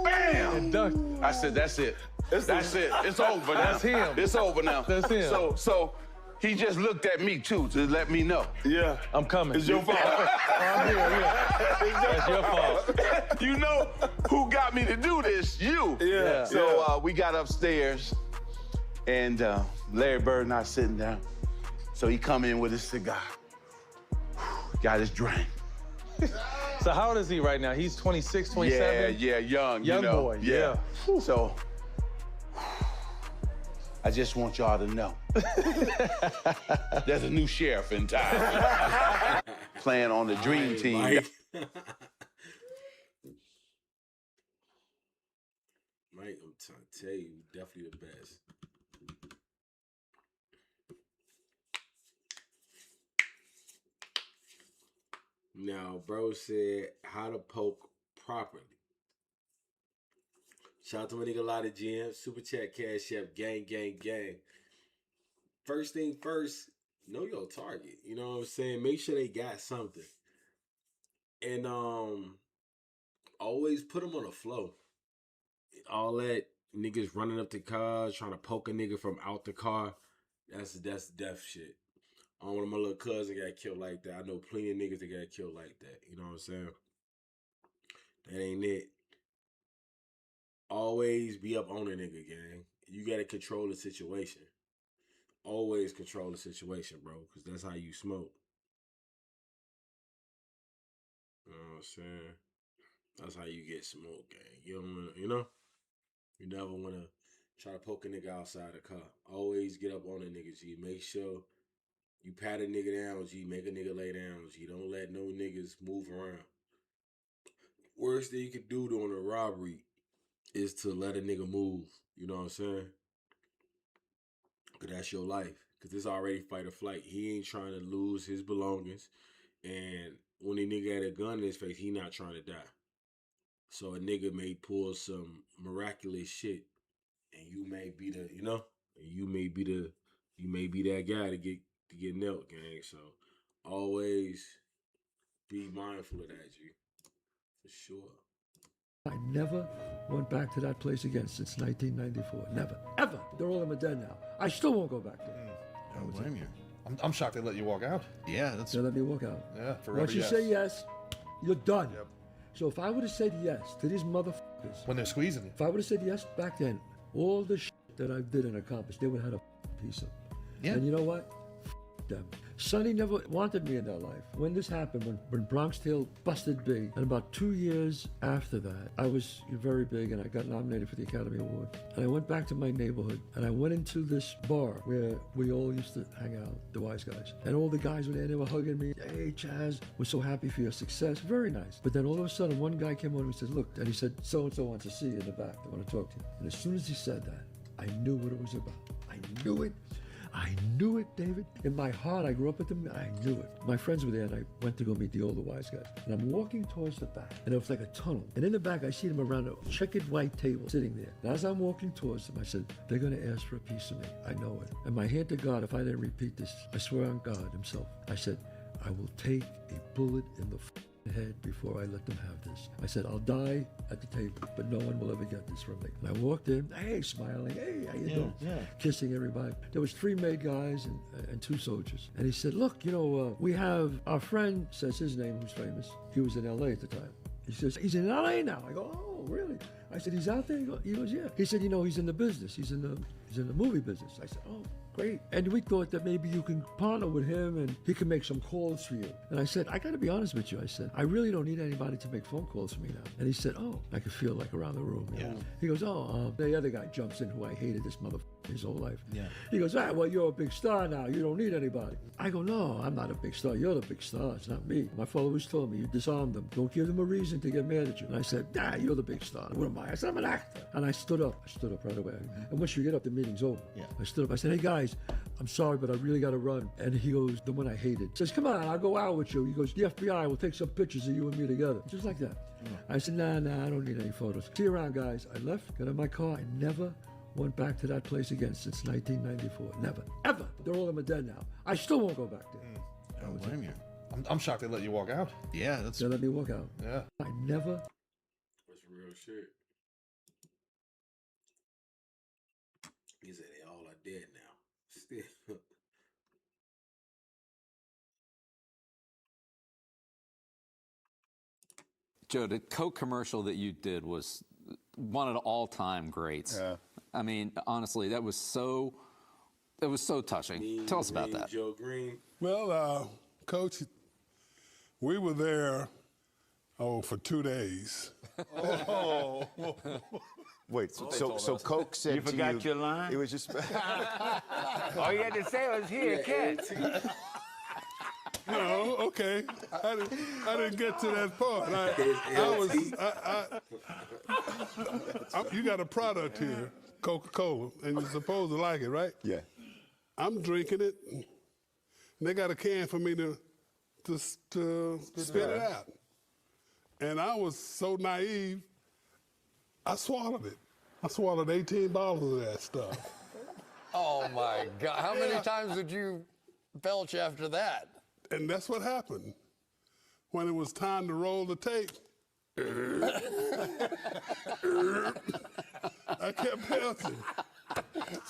Bam! And ducked. I said, that's it. That's it. It's over now. That's him. It's over now. That's him. So he just looked at me, too, to let me know. Yeah. I'm coming. It's your fault. I'm here, yeah. That's your fault. You know who got me to do this? You. Yeah. So we got upstairs, and Larry Bird and I sitting down. So he come in with his cigar. Got his drink. So how old is he right now? He's 26, 27? Yeah, young. Young boy, yeah. So I just want y'all to know. There's a new sheriff in town. Playing on the dream team. Mike, I'm trying to tell you, definitely the best. Now, bro said how to poke properly. Shout out to my nigga Lotta GM, Super Chat, Cash App, gang. First thing first, know your target. You know what I'm saying? Make sure they got something. And always put them on a flow. All that niggas running up to cars, trying to poke a nigga from out the car, that's death shit. I don't want my little cousin got killed like that. I know plenty of niggas that got killed like that. You know what I'm saying? That ain't it. Always be up on a nigga, gang. You gotta control the situation. Always control the situation, bro, because that's how you smoke. You know what I'm saying? That's how you get smoked, gang. You don't wanna, you never wanna try to poke a nigga outside the car. Always get up on a nigga, G. Make sure you pat a nigga down, G. Make a nigga lay down, G. Don't let no niggas move around. Worst thing you could do during a robbery is to let a nigga move. You know what I'm saying? Because that's your life. Because it's already fight or flight. He ain't trying to lose his belongings. And when a nigga had a gun in his face, he not trying to die. So a nigga may pull some miraculous shit. And you may be the, you may be that guy to get nailed, gang. So always be mindful of that, G. For sure. I never went back to that place again since 1994. Never, ever. They're all of them are dead now. I still won't go back there. I don't blame you. I'm shocked they let you walk out. Yeah, that's. They let me walk out. Yeah, forever. Once you say yes, you're done. Yep. So if I would have said yes to these motherfuckers, when they're squeezing you, if I would have said yes back then, all the shit that I did and accomplished, they would have had a piece of. Yeah. And you know what? Them. Sonny never wanted me in that life. When this happened, when Bronx Tale busted big, and about 2 years after that, I was very big and I got nominated for the Academy Award. And I went back to my neighborhood and I went into this bar where we all used to hang out, the Wise Guys. And all the guys were there, they were hugging me. Hey, Chaz, we're so happy for your success. Very nice. But then all of a sudden, one guy came on and said, look, and he said, so-and-so wants to see you in the back. They want to talk to you. And as soon as he said that, I knew what it was about. I knew it. I knew it, David. In my heart, I grew up with them. I knew it. My friends were there, and I went to go meet the older Wise Guys. And I'm walking towards the back, and it was like a tunnel. And in the back, I see them around a checkered white table sitting there. And as I'm walking towards them, I said, they're going to ask for a piece of me. I know it. And my hand to God, if I didn't repeat this, I swear on God himself, I said, I will take a bullet in the head before I let them have this. I said, I'll die at the table, but no one will ever get this from me. And I walked in, hey, smiling, hey, how you doing? Yeah. Kissing everybody. There was 3 made guys and 2 soldiers. And he said, look, you know, we have our friend, says his name, who's famous. He was in LA at the time. He says, he's in LA now. I go, oh, really? I said, he's out there? He goes, yeah. He said, you know, he's in the business. He's in the movie business. I said, oh, great. And we thought that maybe you can partner with him and he can make some calls for you. And I said, I got to be honest with you. I said, I really don't need anybody to make phone calls for me now. And he said, oh, I could feel like around the room. You know? He goes, the other guy jumps in who I hated this motherfucker his whole life. Yeah. He goes, well, you're a big star now. You don't need anybody. I go, no, I'm not a big star. You're the big star. It's not me. My followers told me, you disarmed them. Don't give them a reason to get mad at you. And I said, you're the big star. What am I? I said, I'm an actor. And I stood up. I stood up right away. And once you get up, the meeting's over. Yeah. I stood up. I said, hey, guys, I'm sorry, but I really got to run. And he goes, the one I hated, says, come on, I'll go out with you. He goes, the FBI will take some pictures of you and me together. Just like that. I said, nah, I don't need any photos. See you around, guys. I left, got in my car. I never went back to that place again since 1994. Never, ever. They're all of them dead now. I still won't go back there. I don't blame you. I'm shocked they let you walk out. Yeah, that's... They let me walk out. Yeah. I never... That's real shit. He said they all are dead now. Still. Joe, the Coke commercial that you did was one of the all-time greats. Yeah. I mean, honestly, that was so touching. Tell us about that. Joe Green. Well, Coach, we were there, for 2 days. Wait, so Coke said you forgot your line? It was just... All you had to say was, here, catch. No, okay. I didn't get to that part. You got a product here, Coca-Cola, and you're supposed to like it, right? Yeah. I'm drinking it, and they got a can for me to spit it out. And I was so naive, I swallowed it. I swallowed 18 bottles of that stuff. Oh, my God. How many times did you belch after that? And that's what happened. When it was time to roll the tape, I kept belching.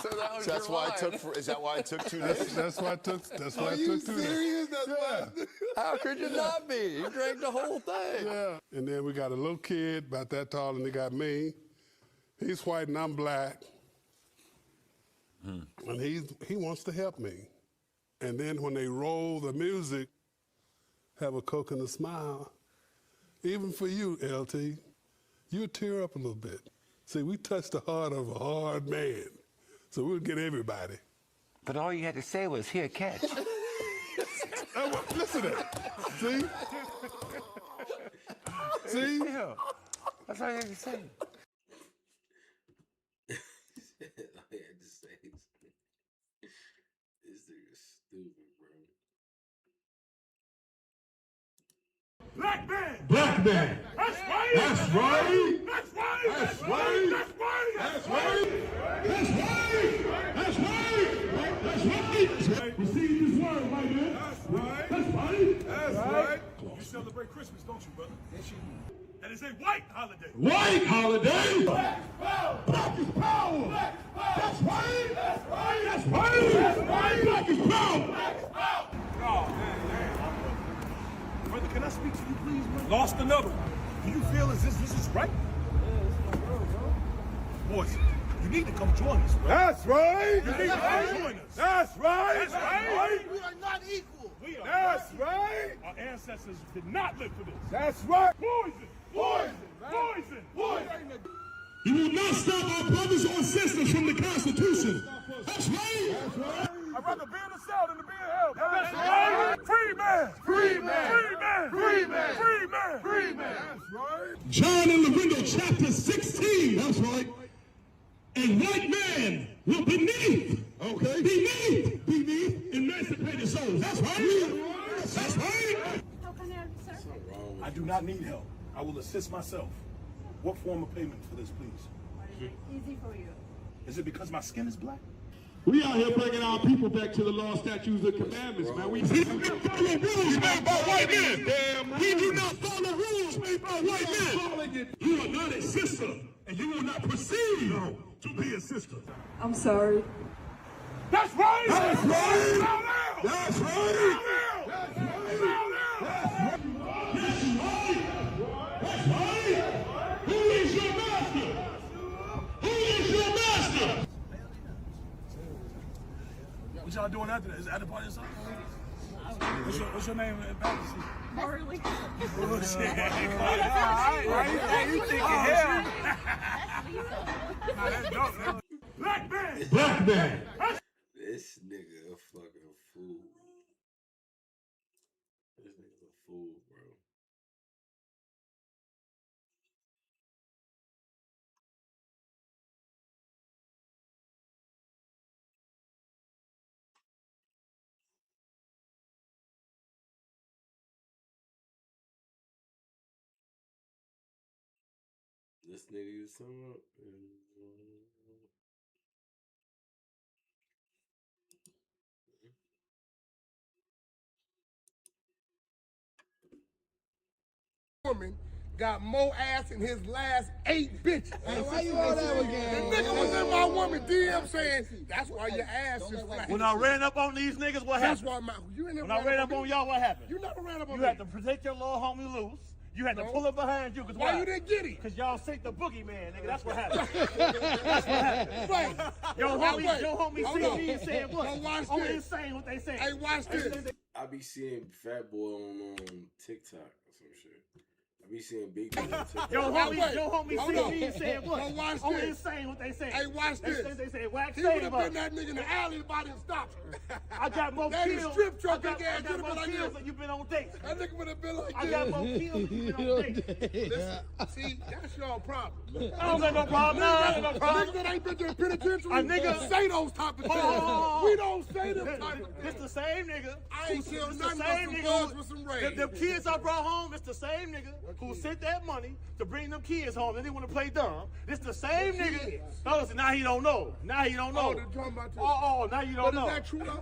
So that was that's why line. Is that why it took 2 days? That's why it took 2 days. Are you serious? That's why. How could you not be? You drank the whole thing. Yeah. And then we got a little kid about that tall, and they got me. He's white and I'm black. And he wants to help me. And then when they roll the music, have a Coke and a smile. Even for you, LT, you tear up a little bit. See, we touched the heart of a hard man, so we'll get everybody. But all you had to say was, here, catch. Listen to that. See? See? Yeah. That's all you had to say. Black man! Black man! That's right! That's right! That's right! That's right! That's right! That's right! That's right! That's right! That's right! Receive this word, white man. That's right! That's right! That's right! You celebrate Christmas, don't you, brother? Yes, you do. And it's a white holiday. White holiday? Black power! Black is power! Black power! That's right! That's right! That's right! That's right! Black is power! Black is power! Oh, man. Brother, can I speak to you, please, man? Lost another. Do you feel as this is right? Yeah, it's my world, bro. Boys, you need to come join us, bro. That's right. You need to come join us. That's right. That's right. We are not equal. ancestors did not live for this. That's right. Poison, poison, poison, poison. You will not stop our brothers or sisters from the Constitution. That's right. That's right. I'd rather be in the cell than to be in hell. That's right. Free man. Free man. Free man. Free man. Free man. Free man. That's right. John and Lorinda, chapter 16. That's right. A white man will beneath emancipated souls. That's right. That's right. How can I help, sir? I do not need help. I will assist myself. What form of payment for this, please? Easy for you. Is it because my skin is black? We out here bringing our people back to the law, statutes, and commandments, man. We do not follow rules made by white men. We do not follow rules made by white men. You are not a sister, and you will not proceed to be a sister. I'm sorry. That's right! That's right! That's right! That's right! That's right! Who is your master? Who is your master? What y'all doing after that? Is it after party or something? What's your name in Baptist? Marley. Oh, shit. Why you thinking hell? Nah, that's dope, man. Black man! Black man! This nigga a fucking fool. This nigga's a fool, bro. This nigga you talking about? Woman got more ass in his last 8 bitches. Hey, why you all that again? The nigga was in my woman DM saying, that's why your ass is flat. When I ran up on these niggas, what happened? That's why when I ran up on y'all, what happened? You never ran up on You me. had to protect your little homie loose. You had to pull it behind you. Why you didn't get him? Because y'all sent the boogeyman, nigga. That's what happened. That's what happened. Right. Your homie see me saying what? Now watch Only this. saying what they say. Hey, watch this. I be seeing Fat Boy on TikTok or some shit. I be seeing Big Boy on TikTok. Your homie see me saying what? Now watch Only this. saying what they say. Hey, watch this. They say wax He would save have us. been that nigga in the alley if I didn't stop him. I got more That kills. strip truck I got big ass more would have been like kills this. than you've been on dates. That nigga would have been like I this. got more kills than you've been on dates. Listen, see, that's your problem. I don't got no problem. No, I ain't no problem. Niggas that ain't been to the penitentiary, A nigga say those type of things. We don't say them type of things. It's the same nigga. I ain't killed It's nothing the but same some nigga. bugs with some rays. The kids I brought home, it's the same nigga who sent that money to bring them kids home. They didn't want to play dumb. It's the same nigga. No, listen, now he don't know. Now he don't know. Oh, they're talking about you. Oh, now you don't know. But is that true though?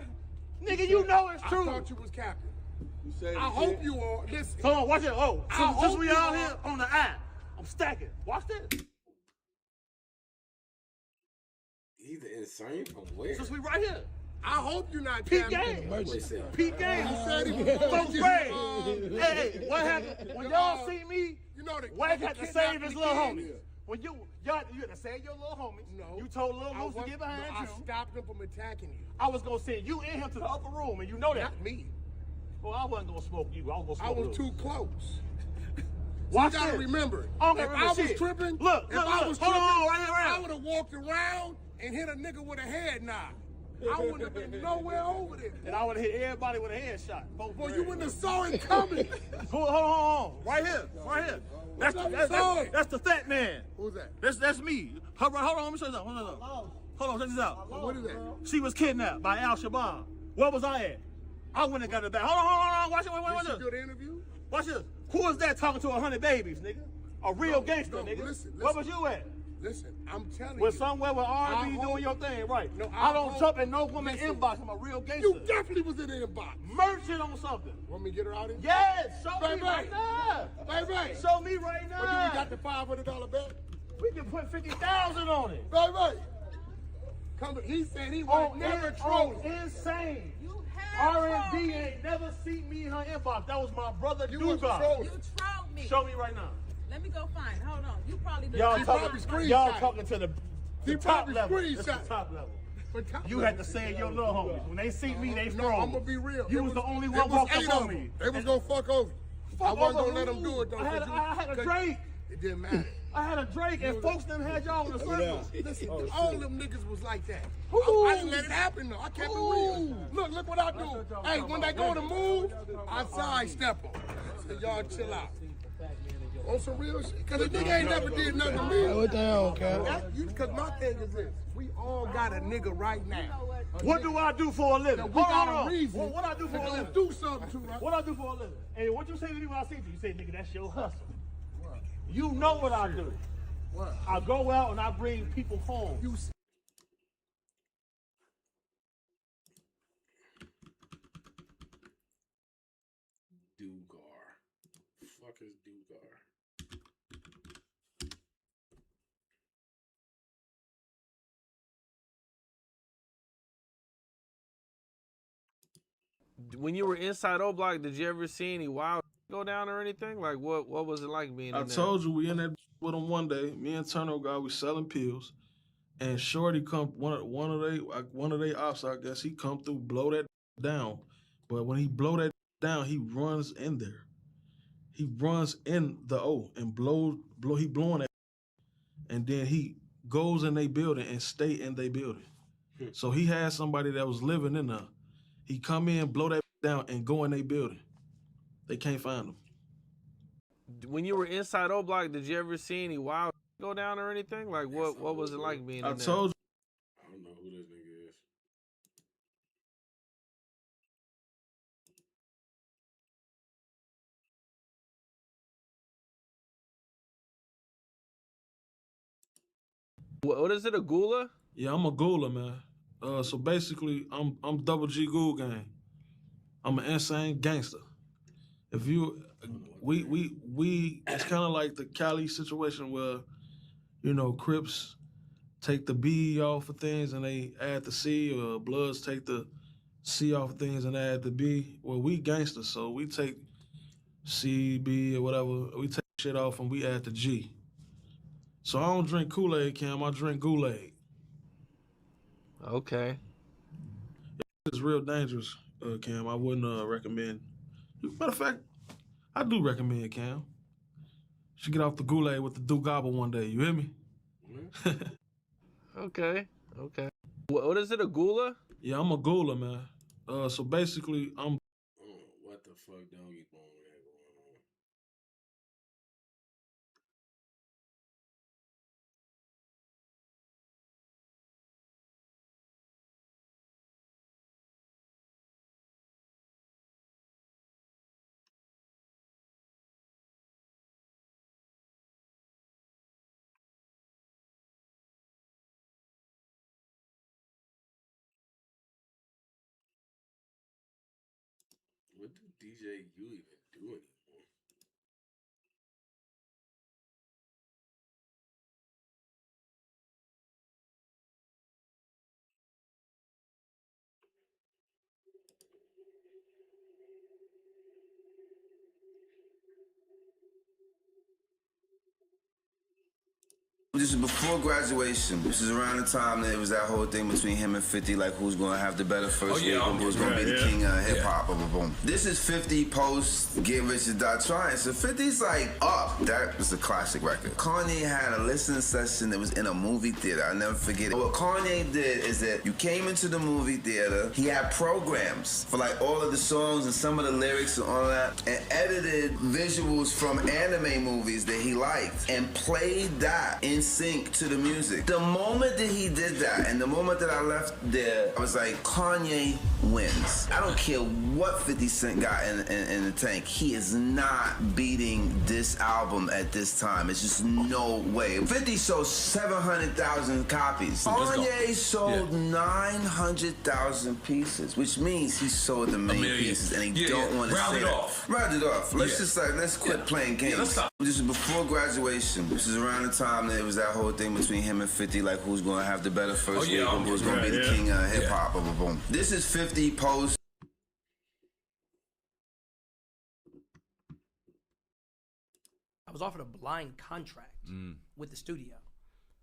Nigga, you know it's true. I thought you was capping. I hope you are. Listen. Come on, watch it. Oh, since we out you here on the app, I'm stacking. Watch this. He's insane from where? Since we right here. I hope you're not Pete capping. Gaines. Pete Gaines. You said he was Folks, hey, what happened? When y'all see me, you know the Wack had to save his little homie. homie. When you had to save your little homie. No. You told Lil Moose to get behind I you. stopped him from attacking you. I was gonna send you and him to the upper room, and you know that. Not me. Well, I wasn't gonna smoke you. I was gonna I smoke was Lil. too close. Watch you gotta this. remember. I don't If remember I was shit. tripping, Look, if I was hold tripping, on, right here. I would have walked around and hit a nigga with a head nod. I wouldn't have been nowhere over there. And I would have hit everybody with a headshot. Boy, you wouldn't have saw it coming. Hold on. Right here. That's the fat man. Who's that? That's me. Hold on, let me show you something. Hold on, check this out. What is that? She was kidnapped by Al-Shabaab. Where was I at? I went and got her back. Hold on. Watch it. Watch Did this. she do the interview? Watch this. Who is that talking to 100 babies, nigga? A real gangster, no, nigga. listen. Where was you at? Listen, I'm telling you. With somewhere with R&B doing your thing, right? No, I don't jump in no woman inbox. I'm a real gangster. You definitely was in the inbox. Merchant on something. Want me to get her out of here? Yes, show me Baby. right now. Baby. Show me right now. But we got the $500 bet. We can put 50,000 on it. Baby. He said he was never trolling. Insane. R&B ain't never seen me in her inbox. That was my brother You was Duga. trolling. You trolled me. Show me right now. Let me go find. Hold on. You probably Y'all He talking, probably y'all screenshot. talking to the He top probably level. This is the screenshot. top level. You had to save your little homies. When they see me, they No, froze. I'm gonna be real. You was the only one walking up on me. They was gonna fuck over you. I wasn't gonna let them do it though. I had a Drake. It didn't matter. I had a Drake, and folks them had y'all in the circle. Listen, all them niggas was like that. I didn't let it happen though. I kept it real. Look what I do. Hey, when they go to move, I sidestep them. So y'all chill out. On some real shit. Cause the nigga ain't never did nothing to me. What the hell, Cal? Cause my thing is this. We all got a nigga right now. What do I do for a living? We got a reason. What I do for a living? Do something to right? What I do for a living? Hey, what you say to me when I see you? You say, nigga, that's your hustle. You know what I do. What? I go out and I bring people home. Dugar. Fuck is Dugar? When you were inside O Block, did you ever see any wild go down or anything? Like what was it like being in there? I told you we in that with him one day. Me and Turner guy, we selling pills, and Shorty come one of they ops, I guess he come through, blow that down. But when he blow that down, he runs in there. He runs in the O and he blowing that, and then he goes in they building and stay in they building. So he had somebody that was living in there. He come in, blow that down, and go in they building. They can't find him. When you were inside O Block, did you ever see any wild go down or anything? Like what was it like being in there? I told you. I don't know who this nigga is. What is it, a gula? Yeah, I'm a gula, man. So basically, I'm double G Ghoul gang. I'm an insane gangster. If you, we, it's kind of like the Cali situation where, you know, Crips take the B off of things and they add the C, or Bloods take the C off of things and add the B. Well, we gangsters, so we take C, B, or whatever. We take shit off and we add the G. So I don't drink Kool-Aid, Cam. I drink Kool-Aid. Okay. It's real dangerous, Cam. I wouldn't recommend. Matter of fact, I do recommend, Cam. You should get off the Kool-Aid with the Dugaba one day. You hear me? Okay. What is it, a gula? Yeah, I'm a gula, man. So basically, I'm. What the fuck, Doggy Bone had going on? What do DJ U even do anymore? This is before graduation. This is around the time that it was that whole thing between him and 50, like who's gonna have the better first week, who's gonna be the king of hip hop, boom, boom, boom. This is 50 post Get Rich or Die Trying. So 50's like up. That was a classic record. Kanye had a listening session that was in a movie theater. I'll never forget it. What Kanye did is that you came into the movie theater, he had programs for like all of the songs and some of the lyrics and all that, and edited visuals from anime movies that he liked and played that in sync to the music. The moment that he did that and the moment that I left there, I was like, Kanye wins. I don't care what 50 Cent got in the tank. He is not beating this album at this time. It's just no way. 50 sold 700,000 copies. Kanye sold 900,000 pieces, which means he sold the main pieces and he don't want to say that. Round it off. Let's quit playing games. This is before graduation. This is around the time that it was that whole thing between him and 50, like who's gonna have the better first week, who's gonna be the king of hip hop, boom, boom, boom. This is 50 post. I was offered a blind contract with the studio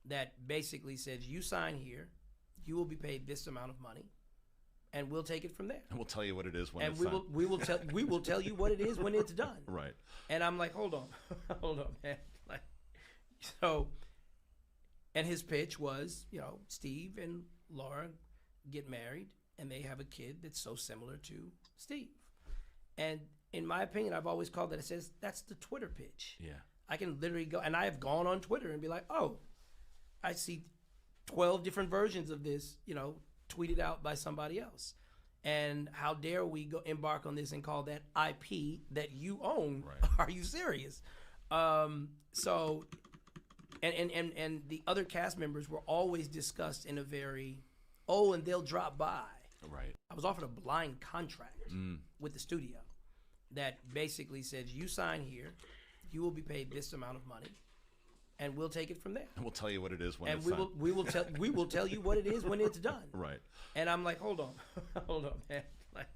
that basically says, you sign here, you will be paid this amount of money, and we'll take it from there. And we'll tell you what it is when And it's we done. we will tell you what it is when it's done. Right. And I'm like, hold on, hold on, man. Like, so, and his pitch was, you know, Steve and Laura get married, and they have a kid that's so similar to Steve. And in my opinion, I've always called it, it says, that's the Twitter pitch. Yeah. I can literally go, and I have gone on Twitter and be like, oh, I see 12 different versions of this, you know, tweeted out by somebody else. And how dare we go embark on this and call that IP that you own? Right. Are you serious? So, and the other cast members were always discussed in a very, oh, and they'll drop by. Right. I was offered a blind contract with the studio that basically says, you sign here, you will be paid this amount of money, and we'll take it from there. And we'll tell you what it is when And it's we done. will tell you what it is when it's done. Right. And I'm like, hold on, hold on, man. Like,